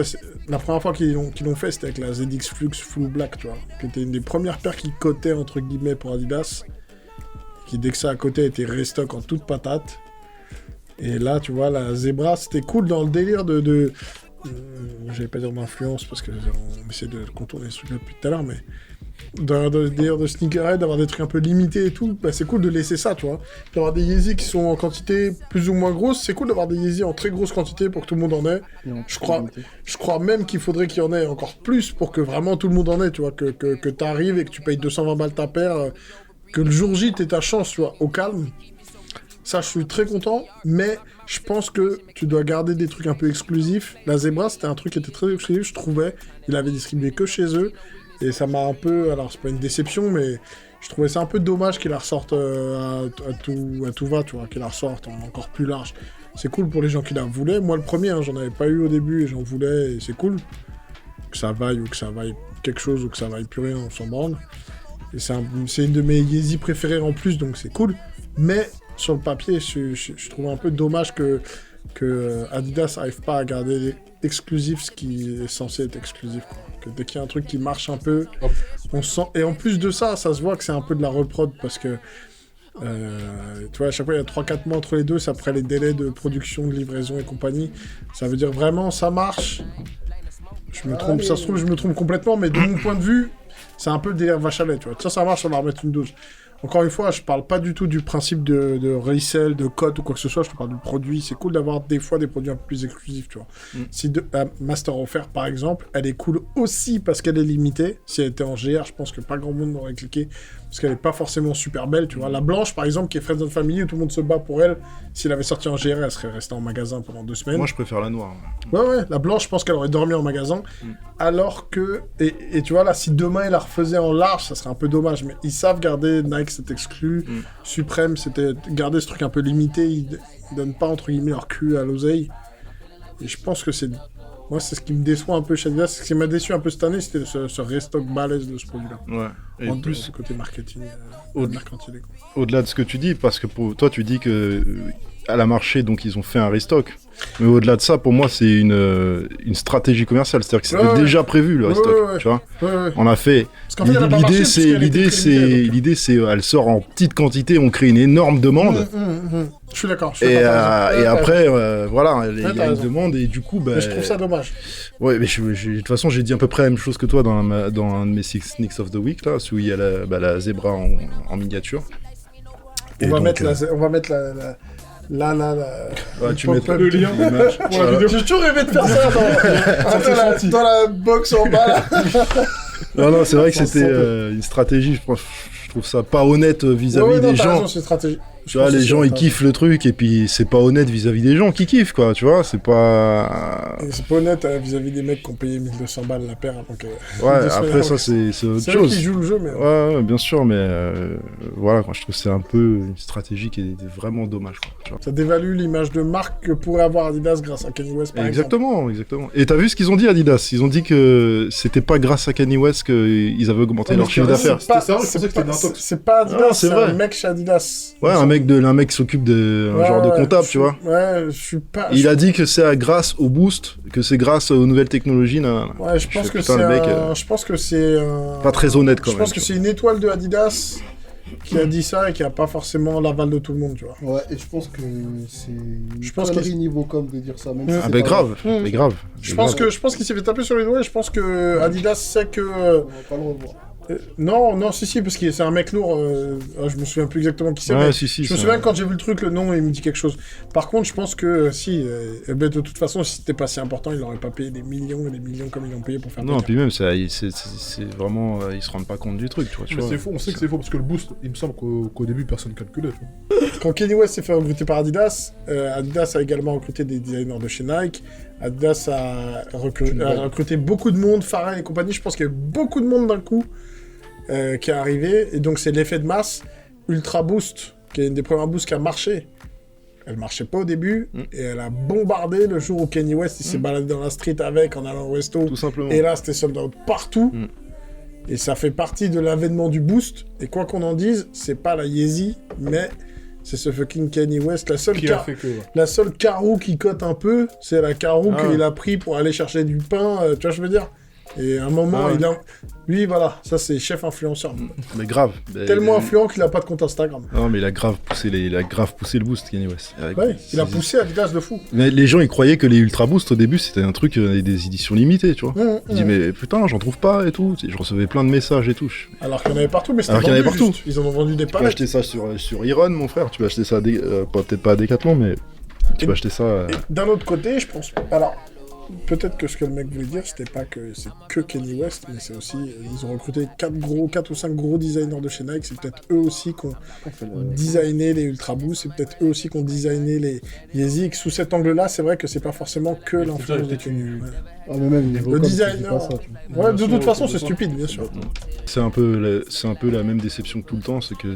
La première fois qu'ils l'ont fait, c'était avec la ZX Flux Full Black, tu vois. Qui était une des premières paires qui cotaient, entre guillemets, pour Adidas. Qui, dès que ça a coté, était restock en toute patate. Et là, tu vois, la Zebra, c'était cool dans le délire de j'allais pas dire d'influence, parce qu'on essaie de contourner ce truc-là depuis tout à l'heure, mais... Dans le délire de sneakerhead, d'avoir des trucs un peu limités et tout, bah c'est cool de laisser ça, tu vois. D'avoir des Yeezy qui sont en quantité plus ou moins grosse, c'est cool d'avoir des Yeezy en très grosse quantité pour que tout le monde en ait. Je crois même qu'il faudrait qu'il y en ait encore plus pour que vraiment tout le monde en ait, tu vois. Que t'arrives et que tu payes 220 balles ta paire, que le jour J t'aies ta chance, tu vois, au calme. Ça, je suis très content, mais je pense que tu dois garder des trucs un peu exclusifs. La Zebra, c'était un truc qui était très exclusif, je trouvais. Il avait distribué que chez eux. Et ça m'a un peu... Alors, c'est pas une déception, mais je trouvais ça un peu dommage qu'il la ressorte à tout va, tu vois, qu'il la ressorte encore plus large. C'est cool pour les gens qui la voulaient. Moi, le premier, j'en avais pas eu au début et j'en voulais, et c'est cool. Que ça vaille ou que ça vaille quelque chose ou que ça vaille plus rien, on s'en branle. Et c'est une de mes Yeezy préférées en plus, donc c'est cool. Mais sur le papier, je trouve un peu dommage que Adidas n'arrive pas à garder exclusif ce qui est censé être exclusif, quoi. Que dès qu'il y a un truc qui marche un peu, on sent... Et en plus de ça, ça se voit que c'est un peu de la reprod, parce que tu vois, à chaque fois il y a 3-4 mois entre les deux, c'est après les délais de production, de livraison et compagnie. Ça veut dire vraiment ça marche. Je me trompe, ça se trouve je me trompe complètement, mais de mon point de vue, c'est un peu le délire vache à lait, tu vois. Ça marche, on va remettre une dose. Encore une fois, je parle pas du tout du principe de resell, de code ou quoi que ce soit. Je te parle du produit. C'est cool d'avoir des fois des produits un peu plus exclusifs, tu vois. Si la Master Offert, par exemple, elle est cool aussi parce qu'elle est limitée. Si elle était en GR, je pense que pas grand monde n'aurait cliqué parce qu'elle est pas forcément super belle, tu vois. La blanche, par exemple, qui est Friends and Family, où tout le monde se bat pour elle, s'il avait sorti en GR, elle serait restée en magasin pendant 2 semaines. Moi, je préfère la noire. Ouais, la blanche, je pense qu'elle aurait dormi en magasin. Alors que... Et tu vois, là, si demain, ils la refaisaient en large, ça serait un peu dommage. Mais ils savent garder Nike, c'est exclu. Supreme, c'était garder ce truc un peu limité. Ils donnent pas, entre guillemets, leur cul à l'oseille. Et je pense que c'est... Moi, c'est ce qui me déçoit un peu chez Adidas. Ce qui m'a déçu un peu cette année, c'était ce restock balèze de ce produit-là. Ouais. Et en plus, plus, côté marketing, mercantile. Au-delà de ce que tu dis, parce que pour toi, tu dis que elle a marché, donc ils ont fait un restock. Mais au-delà de ça, pour moi, c'est une stratégie commerciale. C'est-à-dire que c'était déjà prévu, le restock. Tu vois on a fait... L'idée, c'est elle sort en petite quantité, on crée une énorme demande. Je suis d'accord. Et après, voilà, il y a une demande, et du coup... Mais je trouve ça dommage. Ouais, mais de toute façon, j'ai dit à peu près la même chose que toi dans un de mes Six Sneaks of the Week, là, où il y a la zébra en miniature. On va mettre la... Ouais, tu mets le lien pour la vidéo. J'ai toujours rêvé de faire ça dans la box en bas. Là. Non, c'est vrai que c'était une stratégie. Je trouve ça pas honnête vis-à-vis des gens. Tu vois, les gens ils kiffent le truc, et puis c'est pas honnête vis-à-vis des gens qui kiffent, quoi. Tu vois, c'est pas. C'est pas honnête vis-à-vis des mecs qui ont payé 1200 balles la paire avant que. Ouais, après ça c'est autre chose. C'est eux qui jouent le jeu, mais. Ouais, bien sûr, mais voilà, je trouve que c'est un peu une stratégie qui est vraiment dommage, quoi. Tu vois. Ça dévalue l'image de marque que pourrait avoir Adidas grâce à Kanye West, par exemple. Exactement. Et t'as vu ce qu'ils ont dit, Adidas? Ils ont dit que c'était pas grâce à Kanye West qu'ils avaient augmenté leur chiffre d'affaires. C'est ça, je pensais que c'était d'intox. C'est pas Adidas, c'est un mec chez Adidas. Ouais, un mec qui s'occupe de genre de comptable, tu vois. Ouais, je suis pas. Il a dit que c'est grâce au boost, que c'est grâce aux nouvelles technologies. Ouais, je pense que c'est pas très honnête quand même. Je pense que c'est une étoile de Adidas qui a dit ça et qui a pas forcément l'aval de tout le monde, tu vois. Ouais, et je pense que c'est une connerie niveau com de dire ça. Même si mais grave. Je pense qu'il s'est fait taper sur les doigts, et je pense que Adidas sait que. On va pas le revoir. Non, si, parce que c'est un mec lourd. Je me souviens plus exactement qui c'est. Ouais, je me souviens quand j'ai vu le truc, le nom, il me dit quelque chose. Par contre, je pense que de toute façon, si c'était pas si important, il aurait pas payé des millions et des millions comme ils l'ont payé pour faire. Non, puis même, c'est vraiment, ils se rendent pas compte du truc, tu vois. Mais c'est faux, on sait que c'est faux parce que le boost, il me semble qu'au débût, personne calculait. Tu vois. Quand Kanye West s'est fait recruter par Adidas, Adidas a également recruté des designers de chez Nike. Adidas a recruté beaucoup de monde, Farah et compagnie. Je pense qu'il y a eu beaucoup de monde d'un coup. Qui est arrivé, et donc c'est l'effet de masse. Ultra Boost, qui est une des premières boosts qui a marché. Elle marchait pas au début, et elle a bombardé le jour où Kanye West il s'est baladé dans la street avec, en allant au resto. Tout simplement. Et là, c'était sold out partout. Et ça fait partie de l'avènement du boost. Et quoi qu'on en dise, c'est pas la Yeezy, mais c'est ce fucking Kanye West. La seule carreau qui cote un peu, c'est la carreau qu'il a pris pour aller chercher du pain, tu vois, je veux dire. Et à un moment, lui, voilà, ça c'est chef influenceur. Mais grave. Tellement influent qu'il a pas de compte Instagram. Non, mais il a grave poussé le boost, Kanye West. Il a poussé Adidas de fou. Mais les gens, ils croyaient que les Ultra Boost, au début, c'était un truc, des éditions limitées, tu vois. Ils disaient, mais putain, j'en trouve pas et tout. Je recevais plein de messages et tout. Alors qu'il y en avait partout, mais c'était vendu partout. Ils en ont vendu des palettes. Tu peux acheter ça sur Iron, mon frère. Tu peux acheter ça, peut-être pas à Decathlon, mais tu peux acheter ça. D'un autre côté, je pense. Alors. Peut-être que ce que le mec voulait dire, c'était pas que c'est que Kanye West, mais c'est aussi, ils ont recruté 4 ou 5 gros designers de chez Nike, c'est peut-être eux aussi qui ont designé les Ultra Boost, c'est peut-être eux aussi qui ont designé les Yeezy. Sous cet angle-là, c'est vrai que c'est pas forcément que l'influence de Kanye. Ah, mais même le designer. Ouais, de toute façon, c'est stupide, bien sûr. C'est un peu la même déception que tout le temps, c'est que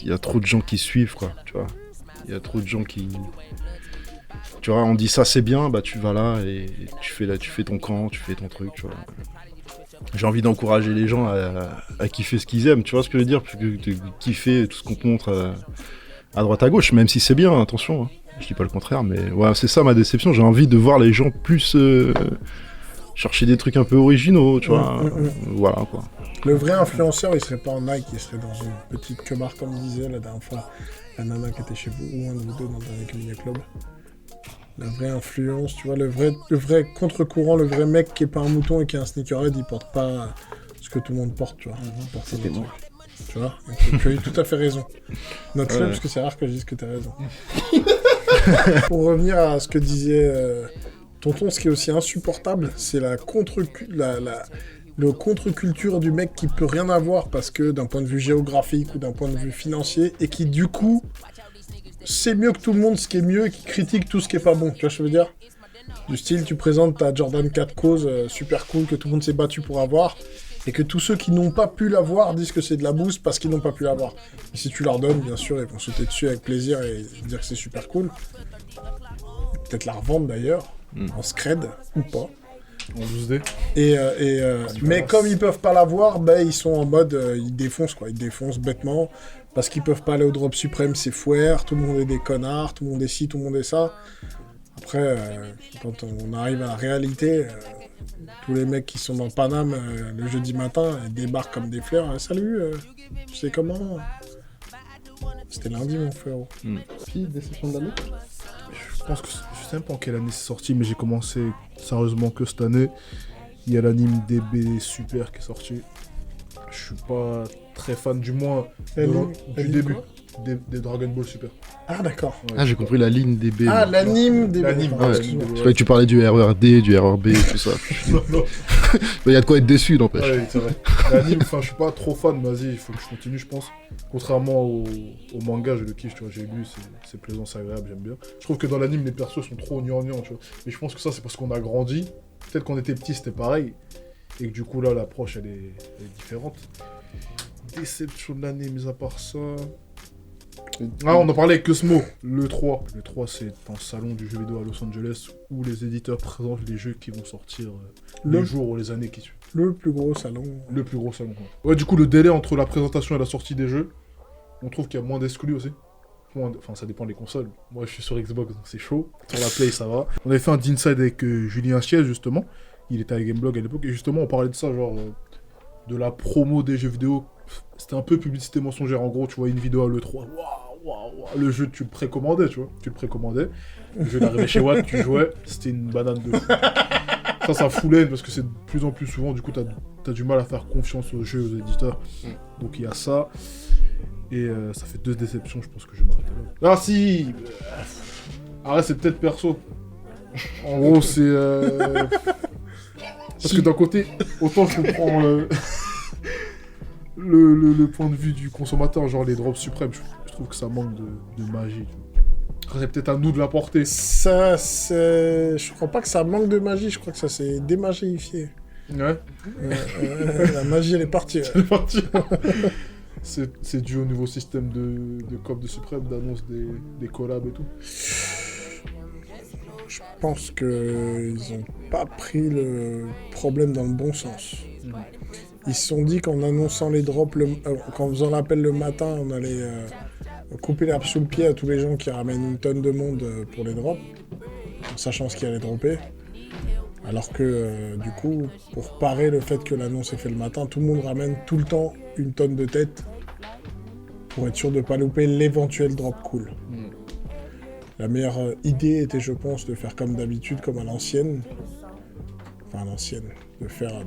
il y a trop de gens qui suivent, quoi, tu vois. Il y a trop de gens qui... Tu vois, on dit ça c'est bien, bah tu vas là et tu fais ton camp, tu fais ton truc, tu vois. J'ai envie d'encourager les gens à kiffer ce qu'ils aiment, tu vois ce que je veux dire, que kiffer tout ce qu'on te montre à droite à gauche, même si c'est bien, attention, hein. Je dis pas le contraire, mais ouais, c'est ça ma déception, j'ai envie de voir les gens plus chercher des trucs un peu originaux, tu vois, voilà quoi. Le vrai influenceur, il serait pas en Nike, il serait dans une petite queue-barre comme il disait la dernière fois, la nana qui était chez vous, ou un de vous deux dans le dernier Community Club. La vraie influence, tu vois, le vrai contre-courant, le vrai mec qui est pas un mouton et qui est un sneakerhead, il porte pas ce que tout le monde porte, tu vois. C'était moi. Tu vois? Donc, tu as eu tout à fait raison. Note-le, parce que c'est rare que je dise que tu as raison. Pour revenir à ce que disait Tonton, ce qui est aussi insupportable, c'est le contre-culture du mec qui peut rien avoir parce que d'un point de vue géographique ou d'un point de vue financier, et qui du coup sait mieux que tout le monde ce qui est mieux et qui critique tout ce qui est pas bon. Tu vois ce que je veux dire? Du style, tu présentes ta Jordan 4 cause super cool que tout le monde s'est battu pour avoir, et que tous ceux qui n'ont pas pu l'avoir disent que c'est de la bouse parce qu'ils n'ont pas pu l'avoir. Et si tu leur donnes, bien sûr, ils vont sauter dessus avec plaisir et dire que c'est super cool. Peut-être la revendre d'ailleurs, en scred ou pas. En 12D. Mais comme ils peuvent pas l'avoir, ben ils sont en mode, ils défoncent quoi, ils défoncent bêtement, parce qu'ils peuvent pas aller au drop suprême, c'est fouère, tout le monde est des connards, tout le monde est ci, tout le monde est ça. Après, quand on arrive à la réalité, tous les mecs qui sont dans Paname le jeudi matin, ils débarquent comme des fleurs. Salut, tu sais comment? C'était lundi, mon frérot. Puis, déception de l'année? Je pense que je sais même pas en quelle année c'est sorti, mais j'ai commencé sérieusement que cette année. Il y a l'anime DB Super qui est sorti. Je suis pas très fan, du moins du début des Dragon Ball Super. Ah d'accord. Ouais, j'ai compris la ligne DB. Ah, l'anime DB. Ouais, je croyais que tu parlais du RERD, du RRB, tout ça. Non. Il y a de quoi être déçu, n'empêche. Ouais, c'est vrai. L'anime, je suis pas trop fan, vas-y, il faut que je continue, je pense. Contrairement au manga, je le kiffe, tu vois, j'ai lu, c'est plaisant, c'est agréable, j'aime bien. Je trouve que dans l'anime, les persos sont trop gnangnang, tu vois. Mais je pense que ça, c'est parce qu'on a grandi. Peut-être qu'on était petit, c'était pareil. Et que du coup, là, l'approche, elle est différente. Déception de l'année, mis à part ça... Ah, on en parlait avec Cosmo, le 3. Le 3, c'est un salon du jeu vidéo à Los Angeles où les éditeurs présentent les jeux qui vont sortir les jours ou les années qui suivent. Le plus gros salon. Le plus gros salon, ouais. Ouais, du coup, le délai entre la présentation et la sortie des jeux, on trouve qu'il y a moins d'exclus aussi. Enfin, ça dépend des consoles. Moi, je suis sur Xbox, donc c'est chaud. Sur la Play, ça va. On avait fait un Inside avec Julien Chiez, justement. Il était à Gameblog à l'époque. Et justement, on parlait de ça, genre, de la promo des jeux vidéo. C'était un peu publicité mensongère. En gros, tu vois une vidéo à l'E3. Waouh, le jeu, tu le précommandais, tu vois. Tu le précommandais. Le jeu d'arrivée chez Watt, tu jouais. C'était une banane de fou. Ça foulait parce que c'est de plus en plus souvent. Du coup, t'as du mal à faire confiance aux jeux, aux éditeurs. Donc, il y a ça. Et ça fait 2 déceptions, je pense que je vais m'arrêter là. Ah si. Arrête, c'est peut-être perso. En gros, c'est... Parce que d'un côté, autant je comprends le point de vue du consommateur, genre les drops suprêmes, je trouve que ça manque de magie. C'est peut-être à nous de l'apporter. Ça, c'est... Je crois pas que ça manque de magie, je crois que ça s'est démagéifié. Ouais. La magie, elle est partie. Elle est partie. C'est dû au nouveau système de COP de Suprême, d'annonce des collabs et tout. Je pense qu'ils n'ont pas pris le problème dans le bon sens. Ils se sont dit qu'en annonçant les drops, qu'en faisant l'appel le matin, on allait couper l'herbe sous le pied à tous les gens qui ramènent une tonne de monde pour les drops, en sachant ce qui allait dropper. Alors que, du coup, pour parer le fait que l'annonce est faite le matin, tout le monde ramène tout le temps une tonne de tête pour être sûr de ne pas louper l'éventuel drop cool. La meilleure idée était, je pense, de faire comme d'habitude, comme à l'ancienne. Enfin, à l'ancienne. De faire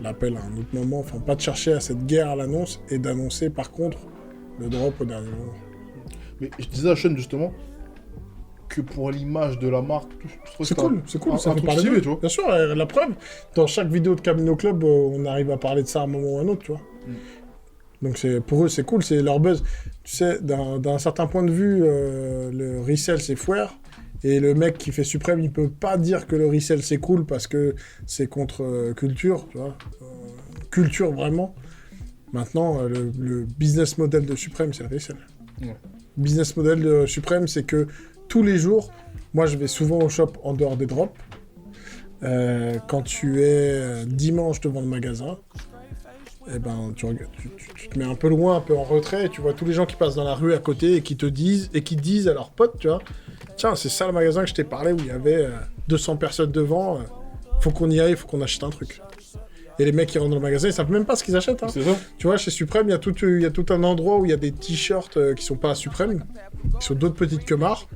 l'appel à un autre moment. Enfin, pas de chercher à cette guerre à l'annonce et d'annoncer, par contre, le drop au dernier moment. Mais je disais à Sean, justement, que pour l'image de la marque, c'est cool, ça fait parler stylé, tu vois. Bien sûr, la preuve, dans chaque vidéo de Camino Club, on arrive à parler de ça à un moment ou à un autre, tu vois. Donc pour eux, c'est cool, c'est leur buzz. Tu sais, d'un certain point de vue, le resell, c'est foire. Et le mec qui fait Suprême, il peut pas dire que le resell, c'est cool parce que c'est contre culture, tu vois. Culture, vraiment. Maintenant, le business model de Suprême, c'est le resell. Ouais. Business model de Suprême, c'est que tous les jours, moi, je vais souvent au shop en dehors des drops. Quand tu es dimanche devant le magasin, eh ben, tu te mets un peu loin, un peu en retrait, et tu vois tous les gens qui passent dans la rue à côté et qui disent à leurs potes, tu vois, tiens, c'est ça le magasin que je t'ai parlé où il y avait 200 personnes devant, faut qu'on y aille, faut qu'on achète un truc. Et les mecs qui rentrent dans le magasin, ils savent même pas ce qu'ils achètent. Hein. C'est ça. Tu vois, chez Suprême, il y a tout un endroit où il y a des t-shirts qui sont pas à Suprême, qui sont d'autres petites que marques,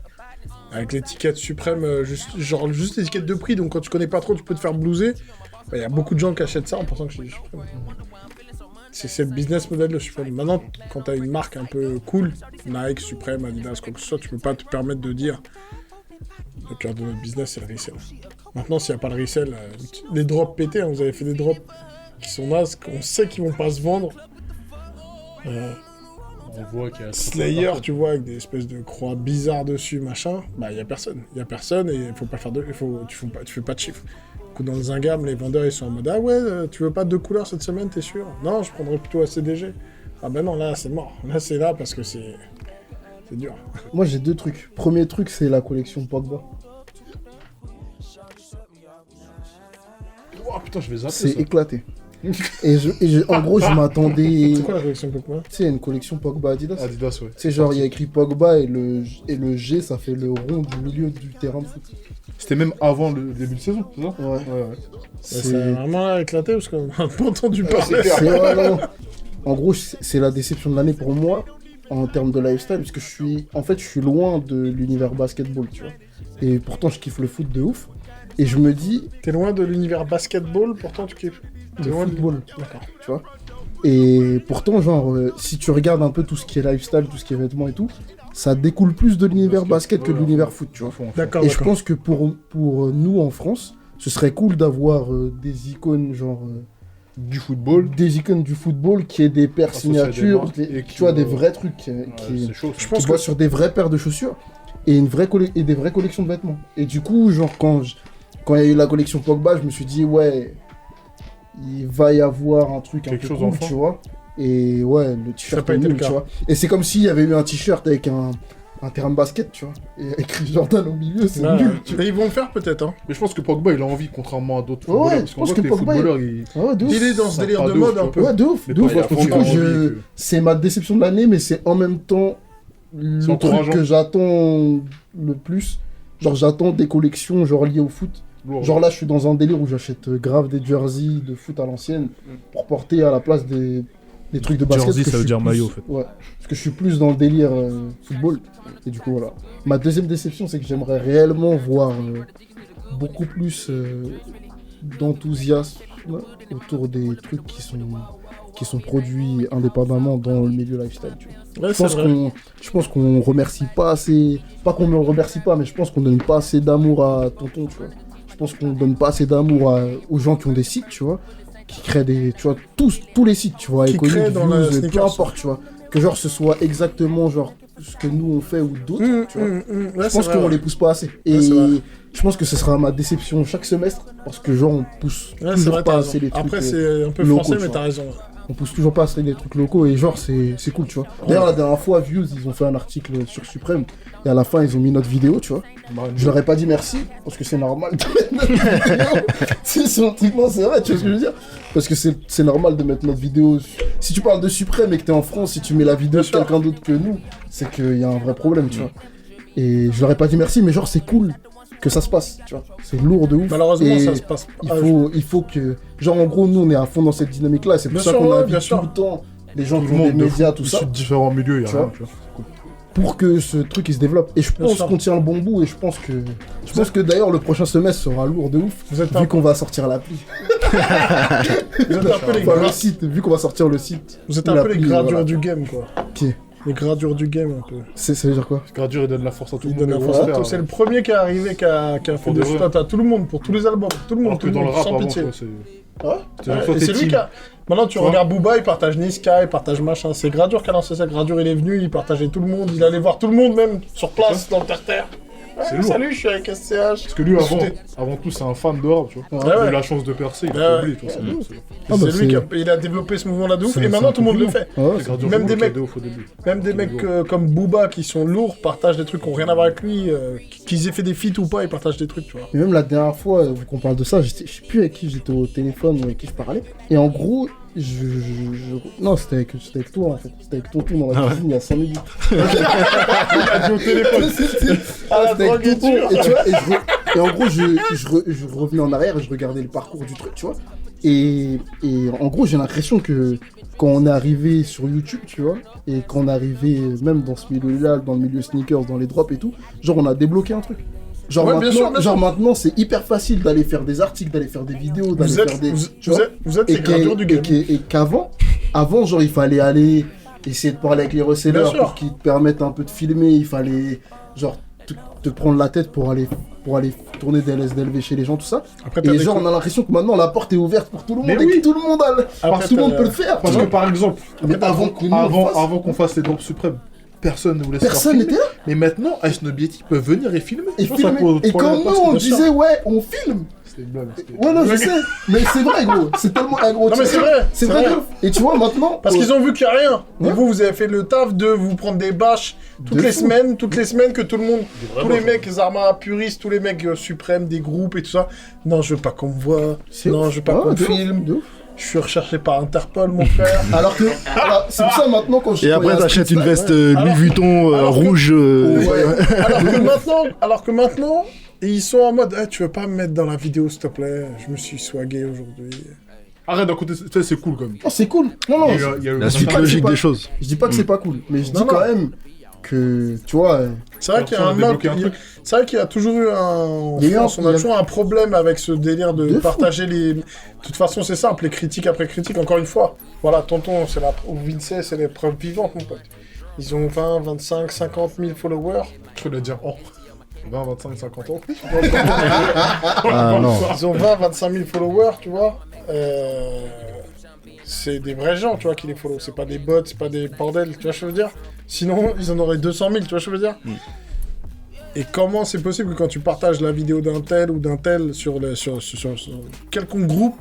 avec l'étiquette Suprême, juste l'étiquette de prix, donc quand tu connais pas trop, tu peux te faire blouser. Il y a beaucoup de gens qui achètent ça en pensant que c'est du Suprême. C'est le business model de Supreme. Maintenant, quand t'as une marque un peu cool, Nike, Supreme, Adidas, quoi que ce soit, tu peux pas te permettre de dire le cœur de notre business, c'est le resell. Maintenant, s'il n'y a pas le resell, les drops pétés, hein, vous avez fait des drops qui sont nazes, qu'on sait qu'ils vont pas se vendre. On voit qu'il y a Slayer, tu vois, avec des espèces de croix bizarres dessus, machin, bah il y a personne. Il y a personne et il faut pas faire tu fais pas de chiffres. Du coup, dans le Zingam, les vendeurs ils sont en mode ah ouais, tu veux pas de 2 couleurs cette semaine, t'es sûr? Non, je prendrais plutôt ACDG. Ah ben non, là c'est mort. Là c'est là parce que c'est dur. Moi j'ai 2 trucs. Premier truc, c'est la collection Pogba. Oh putain, je vais zapper. C'est ça. éclaté. En gros, je m'attendais. C'est quoi la collection Pogba? Tu sais, une collection Pogba Adidas. Adidas, ouais. Tu sais, genre, il y a écrit Pogba et le G, ça fait le rond du milieu du terrain de foot. C'était même avant le début de saison, c'est ça? Ouais. C'est vraiment éclaté parce qu'on n'a pas entendu parler. C'est vraiment... En gros, c'est la déception de l'année pour moi en termes de lifestyle, parce que je suis loin de l'univers basketball, tu vois. Et pourtant, je kiffe le foot de ouf. Et je me dis... T'es loin de l'univers basketball, pourtant tu kiffes. Le football, d'accord, tu vois. Et pourtant, genre, si tu regardes un peu tout ce qui est lifestyle, tout ce qui est vêtements et tout, ça découle plus de l'univers basket que de l'univers foot, tu vois. D'accord. Et je pense que pour nous en France, ce serait cool d'avoir des icônes genre du football, qui aient des paires signatures, tu vois, des vrais trucs qui bossent sur des vraies paires de chaussures et des vraies collections de vêtements. Et du coup, genre quand il y a eu la collection Pogba, je me suis dit ouais, il va y avoir un truc un peu cool, tu vois. Et ouais, le t-shirt est nul, tu vois. Et c'est comme s'il y avait eu un t-shirt avec un terrain de basket, tu vois. Et écrit Jordan au milieu, c'est nul. Mais ils vont le faire peut-être, hein. Mais je pense que Pogba, il a envie, contrairement à d'autres footballeurs. Parce qu'on voit que les footballeurs, il est dans ce délire de mode un peu. Ouais, de ouf. C'est ma déception de l'année, mais c'est en même temps le truc que j'attends le plus. Genre, j'attends des collections genre liées au foot. Genre là, je suis dans un délire où j'achète grave des jerseys de foot à l'ancienne pour porter à la place des trucs de basket. Jersey, ça veut dire maillot, en fait. Ouais, parce que je suis plus dans le délire football. Et du coup, voilà. Ma deuxième déception, c'est que j'aimerais réellement voir beaucoup plus d'enthousiasme autour des trucs qui sont produits indépendamment dans le milieu lifestyle, tu vois. Ouais, je pense qu'on remercie pas assez... Pas qu'on ne remercie pas, mais je pense qu'on donne pas assez d'amour à Tonton, tu vois. Je pense qu'on donne pas assez d'amour aux gens qui ont des sites, tu vois, qui créent des, tu vois, tous les sites, tu vois, qui créent dans la peu importe, tu vois, que genre ce soit exactement genre ce que nous on fait ou d'autres, tu vois. Ouais, je pense qu'on les pousse pas assez. Et je pense que ce sera ma déception chaque semestre parce que genre on pousse toujours pas assez les trucs. Après c'est un peu locaux, français, mais t'as raison. On pousse toujours pas assez les trucs locaux et genre c'est cool, tu vois. D'ailleurs la dernière fois Views ils ont fait un article sur Supreme et à la fin ils ont mis notre vidéo, tu vois. Je leur ai pas dit merci parce que c'est normal de mettre notre vidéo. C'est vrai, tu vois ce que je veux dire. Parce que c'est normal de mettre notre vidéo. Si tu parles de Supreme et que t'es en France, si tu mets la vidéo de quelqu'un d'autre que nous, c'est qu'il y a un vrai problème, tu vois. Et je leur ai pas dit merci, mais genre c'est cool que ça se passe, tu vois. C'est lourd de ouf. Malheureusement, ça se passe pas. Il faut que... Genre, en gros, nous, on est à fond dans cette dynamique-là. C'est pour ça qu'on invite tout le temps les gens qui ont des médias, tout ça. Sur différents milieux, il y a rien, tu vois. Pour que ce truc, il se développe. Et je pense qu'on tient le bon bout. Et je pense que d'ailleurs, le prochain semestre sera lourd de ouf. Vu qu'on va sortir l'appli. Le site, vu qu'on va sortir le site. Vous êtes un peu les gradures du game, quoi. Ok. Les gradures du game, un peu. Ça veut dire quoi? Gradure, il donne la force à tout le monde. Il donne la force à tout. C'est le premier qui est arrivé, qui a fait des stats à tout le monde, pour tous les albums. Tout le monde, sans pitié. C'est lui qui a... Maintenant, tu regardes Booba, il partage Niska, il partage machin. C'est Gradure qui a lancé ça. Gradure, il est venu, il partageait tout le monde. Il allait voir tout le monde, même sur place, dans le terre-terre. Ouais, salut, je suis avec SCH. Parce que lui, avant tout, c'est un fan de rap, tu vois. Il a eu la chance de percer, il a oublié, tu vois. C'est lui qui a développé ce mouvement-là de ouf, et maintenant tout le monde le fait. Même des mecs comme Booba qui sont lourds partagent des trucs qui n'ont rien à voir avec lui, qu'ils aient fait des feats ou pas, ils partagent des trucs, tu vois. Et même la dernière fois, vu qu'on parle de ça, je sais plus avec qui j'étais au téléphone ou avec qui je parlais, et en gros, non, c'était avec toi en fait. C'était avec Tonton dans la cuisine il y a 5 minutes. Il a dit au téléphone. C'était avec Tonton. Et tu vois, et en gros, je revenais en arrière et je regardais le parcours du truc, tu vois. Et en gros, j'ai l'impression que quand on est arrivé sur YouTube, tu vois, et quand on est arrivé même dans ce milieu-là, dans le milieu sneakers, dans les drops et tout, genre on a débloqué un truc. Genre, maintenant, c'est hyper facile d'aller faire des articles, d'aller faire des vidéos, d'aller faire des... Vous êtes les gradures du game. Et qu'avant, Avant, genre, il fallait aller essayer de parler avec les resellers Bien sûr. pour qu'ils te permettent un peu de filmer. Il fallait, genre, te prendre la tête pour aller tourner des LSDLV chez les gens, tout ça. Après, Et genre, on a l'impression que maintenant, la porte est ouverte pour tout le monde. Mais et oui. que tout le monde Après, tout le monde peut le faire. Parce tu que vois. par exemple, Mais avant que nous, on le fasse, avant qu'on fasse les Drops Suprêmes, personne ne voulait se personne faire n'était filmer. là. Mais maintenant, Ice Nobiety peut venir et filmer. Et Tu vois, ça filmer. pose Et problème comme pas, nous, c'est on bien sûr. disait, ouais, on filme. C'était une blague. Ouais, non, je sais. Mais c'est vrai, gros. C'est tellement un gros Non, mais truc. c'est vrai, C'est c'est vrai. vrai. de ouf. Et tu vois, maintenant. Parce qu'ils ont vu qu'il n'y a rien. Et Ouais. vous avez fait le taf de vous prendre des bâches toutes les semaines que tout le monde, tous les mecs Zarma puristes, tous les mecs suprêmes des groupes et tout ça. Non, je veux pas qu'on me voie. Non, je veux pas qu'on me filme. Je suis recherché par Interpol, mon frère. Alors que. C'est pour ça maintenant, quand je. Et quand il y après, a un t'achètes street une style, veste ouais. Louis Vuitton rouge. Alors que maintenant, ils sont en mode, eh, tu veux pas me mettre dans la vidéo, s'il te plaît? Je me suis swagué aujourd'hui. Arrête d'un côté, c'est cool quand même. Oh, c'est cool. Non, non. Il y a eu La suite logique des choses. Je dis pas que c'est pas cool, mais je dis Non, quand non. même que, tu vois, C'est vrai qu'il y a un manque. C'est vrai qu'il y a toujours eu en Il y a eu France, on a toujours un problème avec ce délire de De fou. partager les. De toute façon, c'est simple, les critiques après critiques, encore une fois. Voilà, tonton, c'est la. Ou Vince, c'est les preuves vivantes, mon pote. Ils ont 20, 25, 50 000 followers. Je voulais dire, oh, 20, 25, 50 ans. Ah non. Ils ont 20, 25 000 followers, tu vois. C'est des vrais gens, tu vois, qui les follow. C'est pas des bots, c'est pas des bordels, tu vois ce que je veux dire. Sinon, ils en auraient 200 000, tu vois ce que je veux dire. Et comment c'est possible que quand tu partages la vidéo d'un tel ou d'un tel sur quelconque groupe,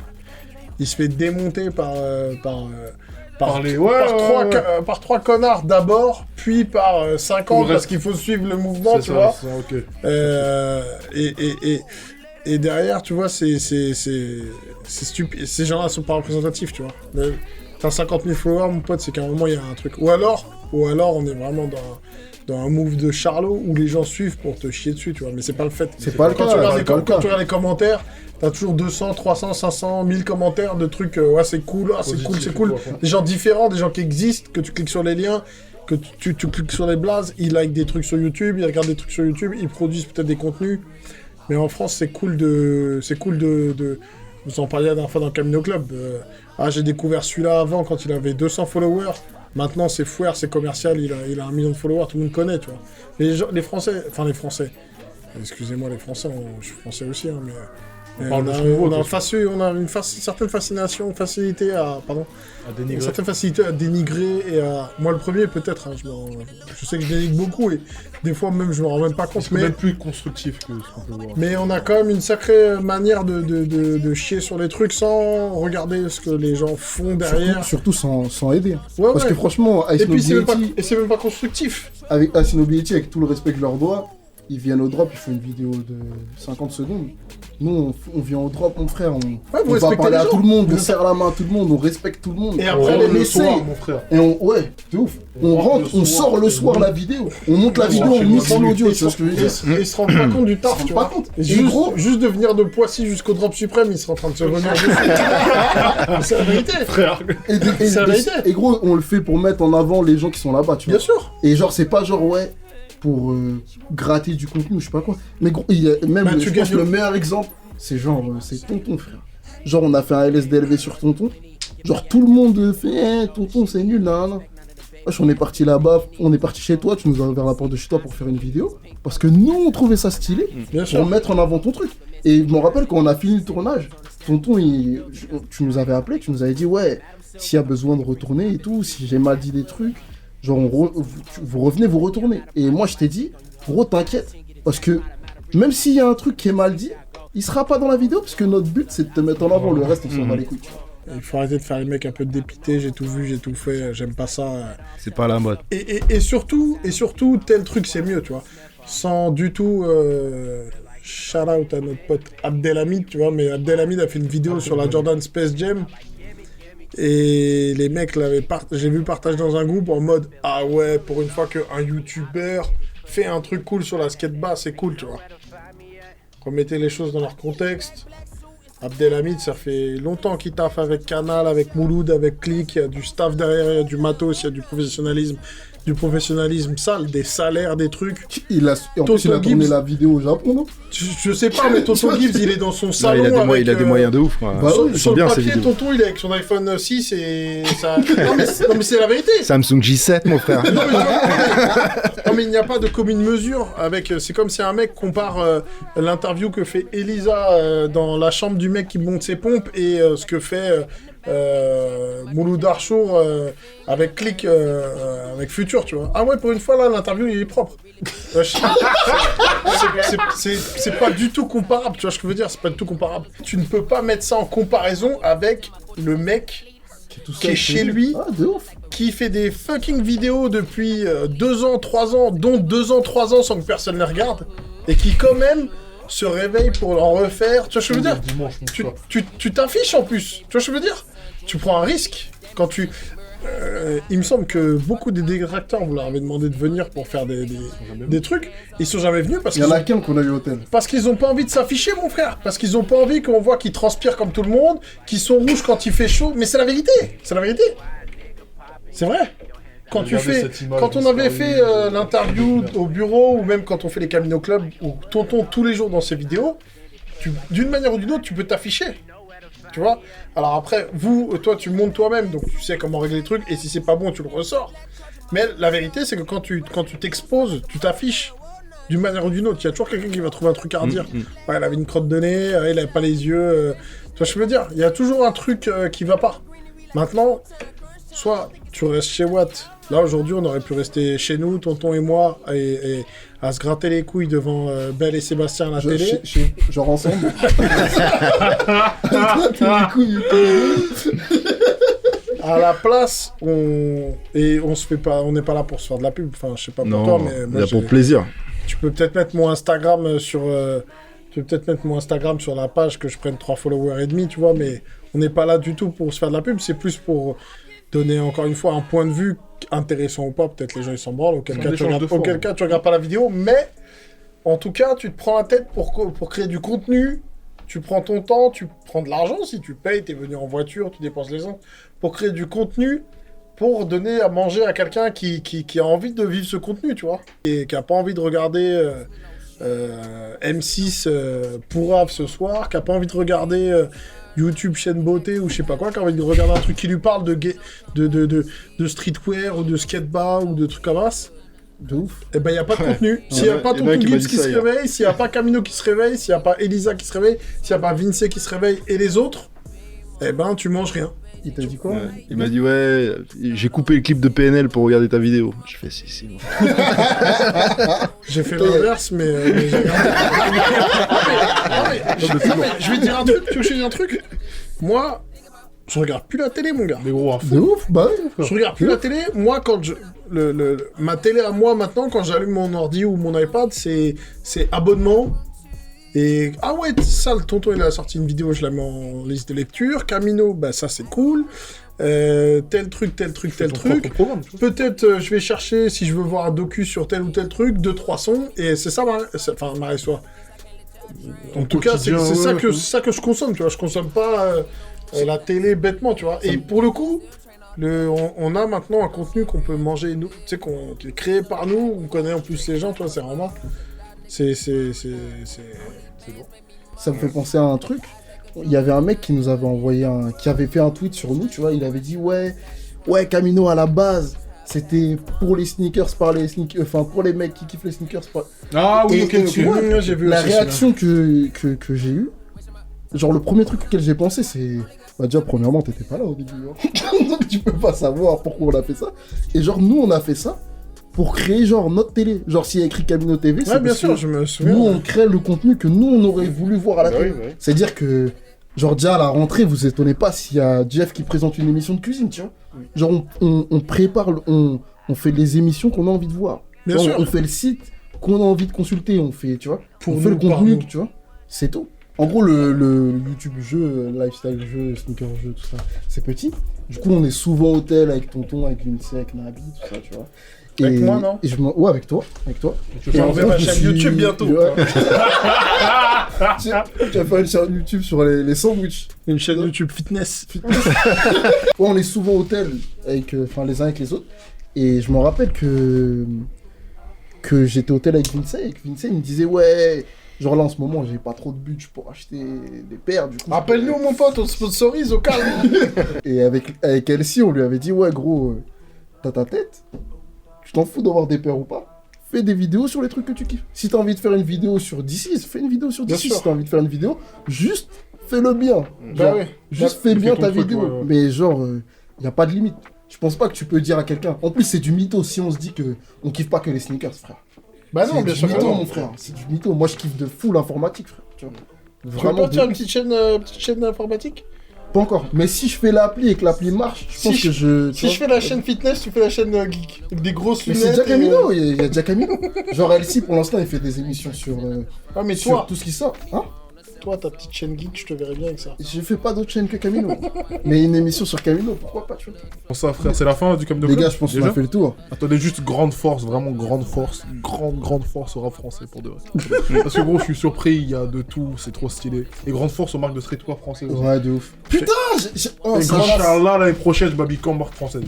il se fait démonter par trois connards d'abord, puis par 50 parce qu'il faut suivre le mouvement, tu vois. Ok. Et derrière, tu vois, c'est stupide. Ces gens-là sont pas représentatifs, tu vois. T'as 50 000 followers, mon pote, c'est qu'à un moment, il y a un truc. Ou alors on est vraiment dans un move de Charlot où les gens suivent pour te chier dessus, tu vois. Mais c'est pas le fait. C'est pas le Quand cas, tu regardes c'est pas le quand cas. tu regardes les commentaires, t'as toujours 200, 300, 500, 1000 commentaires de trucs, ouais, c'est cool, ah, c'est cool, c'est cool. Des gens différents, des gens qui existent, que tu cliques sur les liens, que tu cliques sur les blazes, ils like des trucs sur YouTube, ils regardent des trucs sur YouTube, ils produisent peut-être des contenus. Mais en France, c'est cool de... Vous en parliez la dernière fois dans le Camino Club. J'ai découvert celui-là avant quand il avait 200 followers. Maintenant, c'est fouer, c'est commercial, il a 1 million de followers, tout le monde connaît, tu vois. Les Français... Excusez-moi les Français, je suis français aussi, hein, mais... On a une certaine fascination, une facilité à dénigrer. Une certaine facilité à dénigrer et à... Moi le premier peut-être, hein, je sais que je dénigre beaucoup et des fois même je me rends même pas compte. C'est même plus constructif que ce qu'on peut voir. Mais on a quand même une sacrée manière de chier sur les trucs sans regarder ce que les gens font derrière. Surtout sans aider. Ouais, Parce ouais. que franchement, Et puis c'est même pas constructif. Avec Ice Nobiety, avec tout le respect que je leur dois, ils viennent au drop, ils font une vidéo de 50 secondes. Nous, on vient au drop, mon frère, on va parler à tout le monde, on serre la main à tout le monde, on respecte tout le monde. Et après, on le soir, mon frère. Et ouais, c'est ouf. On rentre, on sort le soir la vidéo, on monte la vidéo, on mixe l'audio, tu vois ce que je veux dire. Et ils se rendent pas compte du taf, tu Ils se rendent vois. pas compte. Et Et gros, juste de venir de Poissy jusqu'au drop suprême, ils seraient en train de se revenir dessus. C'est la vérité, frère. C'est la vérité. et gros, on le fait pour mettre en avant les gens qui sont là-bas, tu vois. Bien sûr. Et genre, c'est pas genre, ouais, pour gratter du contenu ou je sais pas quoi. Mais gros, il y a même, Bah, je pense que le meilleur exemple, c'est genre, c'est Tonton, frère. Genre, on a fait un LSDLV sur Tonton. Genre, tout le monde fait, Tonton, c'est nul, nan. Wesh, on est parti là-bas, on est parti chez toi, tu nous as ouvert la porte de chez toi pour faire une vidéo. Parce que nous, on trouvait ça stylé, Bien pour sûr. mettre en avant ton truc. Et je me rappelle quand on a fini le tournage, Tonton, tu nous avais appelé, tu nous avais dit, ouais, s'il y a besoin de retourner et tout, si j'ai mal dit des trucs, genre, vous revenez, vous retournez. Et moi, je t'ai dit, gros, t'inquiète, parce que même s'il y a un truc qui est mal dit, il sera pas dans la vidéo, parce que notre but, c'est de te mettre en avant, le reste, on s'en bat les couilles, tu vois. Il faut arrêter de faire les mecs un peu dépités, j'ai tout vu, j'ai tout fait, j'aime pas ça. C'est pas la mode. Et surtout, tel truc c'est mieux, tu vois. Sans du tout shout out à notre pote Abdelhamid, tu vois, mais Abdelhamid a fait une vidéo sur la Jordan Space Jam. Et les mecs j'ai vu partager dans un groupe en mode ah ouais, pour une fois qu'un YouTuber fait un truc cool sur la skate-bas, c'est cool, tu vois. Remettez les choses dans leur contexte. Abdelhamid, ça fait longtemps qu'il taffe avec Canal, avec Mouloud, avec Click, il y a du staff derrière, il y a du matos, il y a du professionnalisme. du professionnalisme sale, des salaires, des trucs. En plus, il a tourné la vidéo au Japon, non? Je sais pas, mais Tonton Gibbs, il est dans son salon. Il a des moyens de ouf. Sur le papier, Tonton, il est avec son iPhone 6 et ça... non, mais c'est la vérité. Samsung J7, mon frère. Non, mais il n'y a pas de commune mesure avec... C'est comme si un mec compare l'interview que fait Elisa dans la chambre du mec qui monte ses pompes et ce que fait... Mouloud Archour avec Click avec Futur, tu vois. Ah ouais, pour une fois là l'interview il est propre. C'est pas du tout comparable, tu vois ce que je veux dire, c'est pas du tout comparable. Tu ne peux pas mettre ça en comparaison avec le mec qui est chez lui, qui fait des fucking vidéos depuis 2 ans, 3 ans, dont 2 ans, 3 ans sans que personne les regarde, et qui quand même se réveille pour en refaire, tu vois ce que je veux dire. Tu t'affiches en plus, tu vois ce que je veux dire. Tu prends un risque quand tu... il me semble que beaucoup des détracteurs, vous leur avez demandé de venir pour faire des trucs, ils sont jamais venus parce qu'il y en a qu'un qu'on a eu au hôtel. Parce qu'ils ont pas envie de s'afficher, mon frère. Parce qu'ils ont pas envie qu'on voit qu'ils transpirent comme tout le monde, qu'ils sont rouges quand il fait chaud. Mais c'est la vérité, c'est la vérité. C'est vrai. Quand on avait fait l'interview au bureau, ou même quand on fait les Camino Club, où Tonton tous les jours dans ses vidéos, d'une manière ou d'une autre, tu peux t'afficher. Tu vois. Alors après, toi, tu montes toi-même, donc tu sais comment régler les trucs, et si c'est pas bon, tu le ressors. Mais la vérité, c'est que quand tu t'exposes, tu t'affiches d'une manière ou d'une autre. Il y a toujours quelqu'un qui va trouver un truc à redire. Ouais, elle avait une crotte de nez, il avait pas les yeux. Tu vois ce que je veux dire. Il y a toujours un truc qui va pas. Maintenant, soit tu restes chez Watt. Là, aujourd'hui, on aurait pu rester chez nous, Tonton et moi, et à se gratter les couilles devant Belle et Sébastien à la télé. Genre ensemble. À la place, on n'est pas là pour se faire de la pub. Enfin, je sais pas pour toi, mais moi, pour plaisir. Tu peux peut-être mettre mon Instagram sur la page, que je prenne 3 followers et demi, tu vois, mais on n'est pas là du tout pour se faire de la pub, c'est plus pour donner encore une fois un point de vue intéressant ou pas, peut-être les gens ils s'en branlent, auquel cas tu regardes pas la vidéo, mais en tout cas tu te prends la tête pour créer du contenu, tu prends ton temps, tu prends de l'argent, si tu payes, t'es venu en voiture, tu dépenses les gens, pour créer du contenu, pour donner à manger à quelqu'un qui a envie de vivre ce contenu, tu vois, et qui a pas envie de regarder M6 Pourrave ce soir, qui a pas envie de regarder YouTube chaîne beauté ou je sais pas quoi, qui a envie de regarder un truc qui lui parle de streetwear ou de skatebar ou de trucs comme ça. De ouf. Et ben y a pas de contenu. S'il y a pas Tonton Gibbs qui se réveille, s'il y a pas Camino qui se réveille, s'il y a pas Elisa qui se réveille, s'il y a pas Vince qui se réveille et les autres, eh ben tu manges rien. Il t'a dit quoi? Il m'a dit ouais, j'ai coupé le clip de PNL pour regarder ta vidéo. J'ai fait si. J'ai fait l'inverse, mais j'ai je vais te dire un truc, tu veux que je te dise un truc? Moi, je regarde plus la télé, mon gars. Mais gros, de ouf, bah ouais. Je regarde plus la télé. Moi, quand ma télé à moi maintenant, quand j'allume mon ordi ou mon iPad, c'est abonnement. Et ah ouais, ça, le Tonton il a sorti une vidéo, je la mets en liste de lecture. Camino, bah ça c'est cool. Tel truc. Peut-être je vais chercher si je veux voir un docu sur tel ou tel truc, 2-3 sons, et c'est ça, Marie-Soie. En tout cas, c'est ça que je consomme, tu vois. Je consomme pas la télé bêtement, tu vois. Et pour le coup, on a maintenant un contenu qu'on peut manger, nous, tu sais, qui est créé par nous, on connaît en plus les gens, tu vois, c'est vraiment... C'est bon. Ça me fait penser à un truc. Il y avait un mec qui nous avait envoyé qui avait fait un tweet sur nous, tu vois. Il avait dit ouais, Camino à la base, c'était pour les sneakers, pour les mecs qui kiffent les sneakers. Ah oui, ok. Tu vois, j'ai vu la réaction que j'ai eue. Genre le premier truc auquel j'ai pensé, c'est déjà premièrement t'étais pas là au début, hein. Donc tu peux pas savoir pourquoi on a fait ça. Et genre nous on a fait ça pour créer genre notre télé. Genre s'il y a écrit Camino TV, c'est bien sûr, je me souviens. Nous on crée le contenu que nous on aurait voulu voir à la télé. Oui. C'est-à-dire que genre déjà à la rentrée, vous étonnez pas s'il y a Jeff qui présente une émission de cuisine, tu vois. Oui. Genre on prépare, on fait les émissions qu'on a envie de voir. Bien sûr. On fait le site qu'on a envie de consulter, on fait, tu vois. On fait le contenu, tu vois. C'est tout. En gros, le YouTube jeu, lifestyle jeu, sneaker jeu, tout ça, c'est petit. Du coup, on est souvent au hôtel avec Tonton, avec Vinci, avec Nabi, tout ça, tu vois. Avec moi, non? Ouais, avec toi. Tu vas ouvrir ma chaîne YouTube bientôt. Ouais. Tu vas faire une chaîne YouTube sur les sandwichs. Une chaîne YouTube fitness. Ouais, on est souvent au hôtel avec, les uns avec les autres. Et je me rappelle que j'étais au hôtel avec Vince, et que Vince il me disait ouais, genre là en ce moment j'ai pas trop de budget pour acheter des paires, du coup. Appelle-nous mon pote, on te sponsorise au calme. Et avec Elsie on lui avait dit ouais gros, t'as ta tête, tu t'en fous d'avoir des paires ou pas, fais des vidéos sur les trucs que tu kiffes. Si t'as envie de faire une vidéo sur DC, fais une vidéo sur DC. Si t'as envie de faire une vidéo, juste fais-le bien. Genre, juste fais bien ta vidéo. Mais genre, y a pas de limite. Je pense pas que tu peux dire à quelqu'un. En plus, c'est du mytho si on se dit que on kiffe pas que les sneakers, frère. Bah non, bien sûr. C'est du mytho, mon frère. C'est du mytho. Moi, je kiffe de fou l'informatique, frère. Tu vois. Vraiment. Tu veux pas faire une petite chaîne informatique? Pas encore. Mais si je fais l'appli et que l'appli marche, je pense que je. Si je fais la chaîne fitness, tu fais la chaîne geek. Avec des grosses lunettes. Mais c'est déjà Camino. Il y a déjà Camino. Genre, Elsie, pour l'instant, il fait des émissions sur. Ah, mais sur toi, tout ce qui sort. Hein? Toi, ta petite chaîne geek, je te verrais bien avec ça. Je fais pas d'autre chaîne que Camino. Mais une émission sur Camino, pourquoi pas, tu vois. Pour ça, frère, c'est la fin du Camino Les Club. gars, je pense qu'on a fait le tour. Attendez, juste grande force, vraiment grande force. Grande force au rap français pour de vrai. Parce que gros, je suis surpris, il y a de tout, c'est trop stylé. Et grande force aux marques de streetwear français aussi. Ouais, de ouf. Putain, oh, et Inch'Allah, l'année prochaine, je m'habille comme marque française,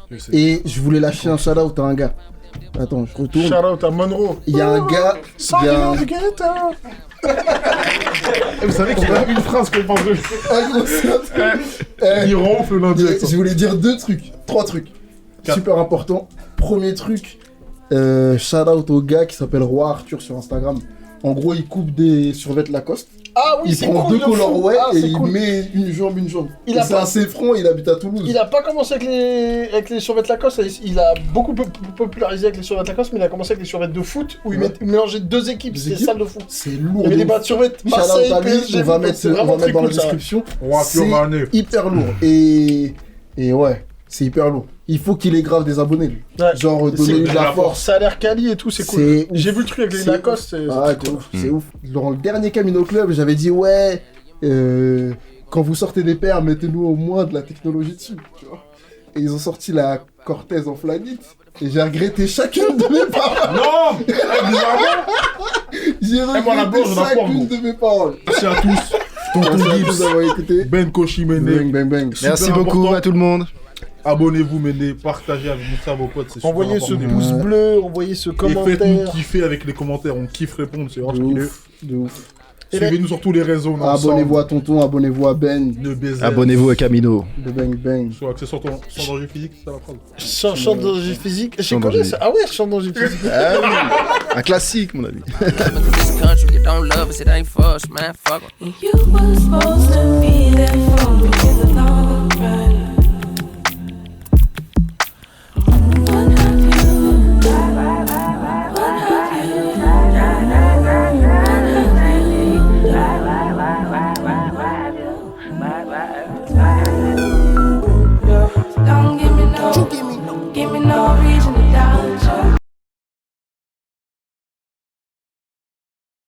je sais. Et je voulais lâcher un shout-out à un gars. Attends, je retourne. Shout-out à Monroe. Il y a un gars. Vous savez qu'il y a une phrase qu'on parle de. Il ronfle l'indirect. Je voulais dire trois trucs. Super important. Premier truc, shout out au gars qui s'appelle Roi Arthur sur Instagram. En gros, il coupe des survêtements Lacoste. Ah oui, il prend deux colorways et il met une jambe. C'est assez franc, il habite à Toulouse. Il a pas commencé avec les survêtements Lacoste, il a beaucoup popularisé avec les survêtements Lacoste, mais il a commencé avec les survêtements de foot où il mélangeait deux équipes, c'était salle de foot. C'est lourd. Il y avait des bas de survêtements Marseille, PSG, on va mettre dans la description. C'est hyper lourd. Et ouais, c'est hyper lourd. Il faut qu'il ait grave des abonnés, lui. Ouais. Genre, donner de la force. Ça a l'air quali et tout, c'est cool. J'ai vu le truc avec les Lacoste, c'est cool. C'est ouf. Dans le dernier Camino Club, j'avais dit, ouais, quand vous sortez des paires, mettez-nous au moins de la technologie dessus, tu vois. Et ils ont sorti la Cortez en flanite. Et j'ai regretté chacune de mes paroles. Non, bizarrement. J'ai regretté chacune de mes paroles. Merci à tous. Tonton Gibbs d'avoir écouté. Ben Koshimene. Bang, bang, bang. Merci beaucoup à tout le monde. Abonnez-vous, Méné, partagez avec ça vos potes, c'est super envoyez important. ce pouce bleu, envoyez ce commentaire. Et faites-nous kiffer avec les commentaires, on kiffe répondre, c'est grave ce qu'il est. De ouf. Suivez-nous sur tous les réseaux. Abonnez-vous à Tonton, abonnez-vous à Ben. Abonnez-vous à Camino. De Bang Bang. Soit accès sur ton danger physique, c'est ça la phrase. Chant danger physique. J'ai connu ça. Ah ouais, chant danger physique. Ah oui, un classique, mon ami. You were supposed to be there for me.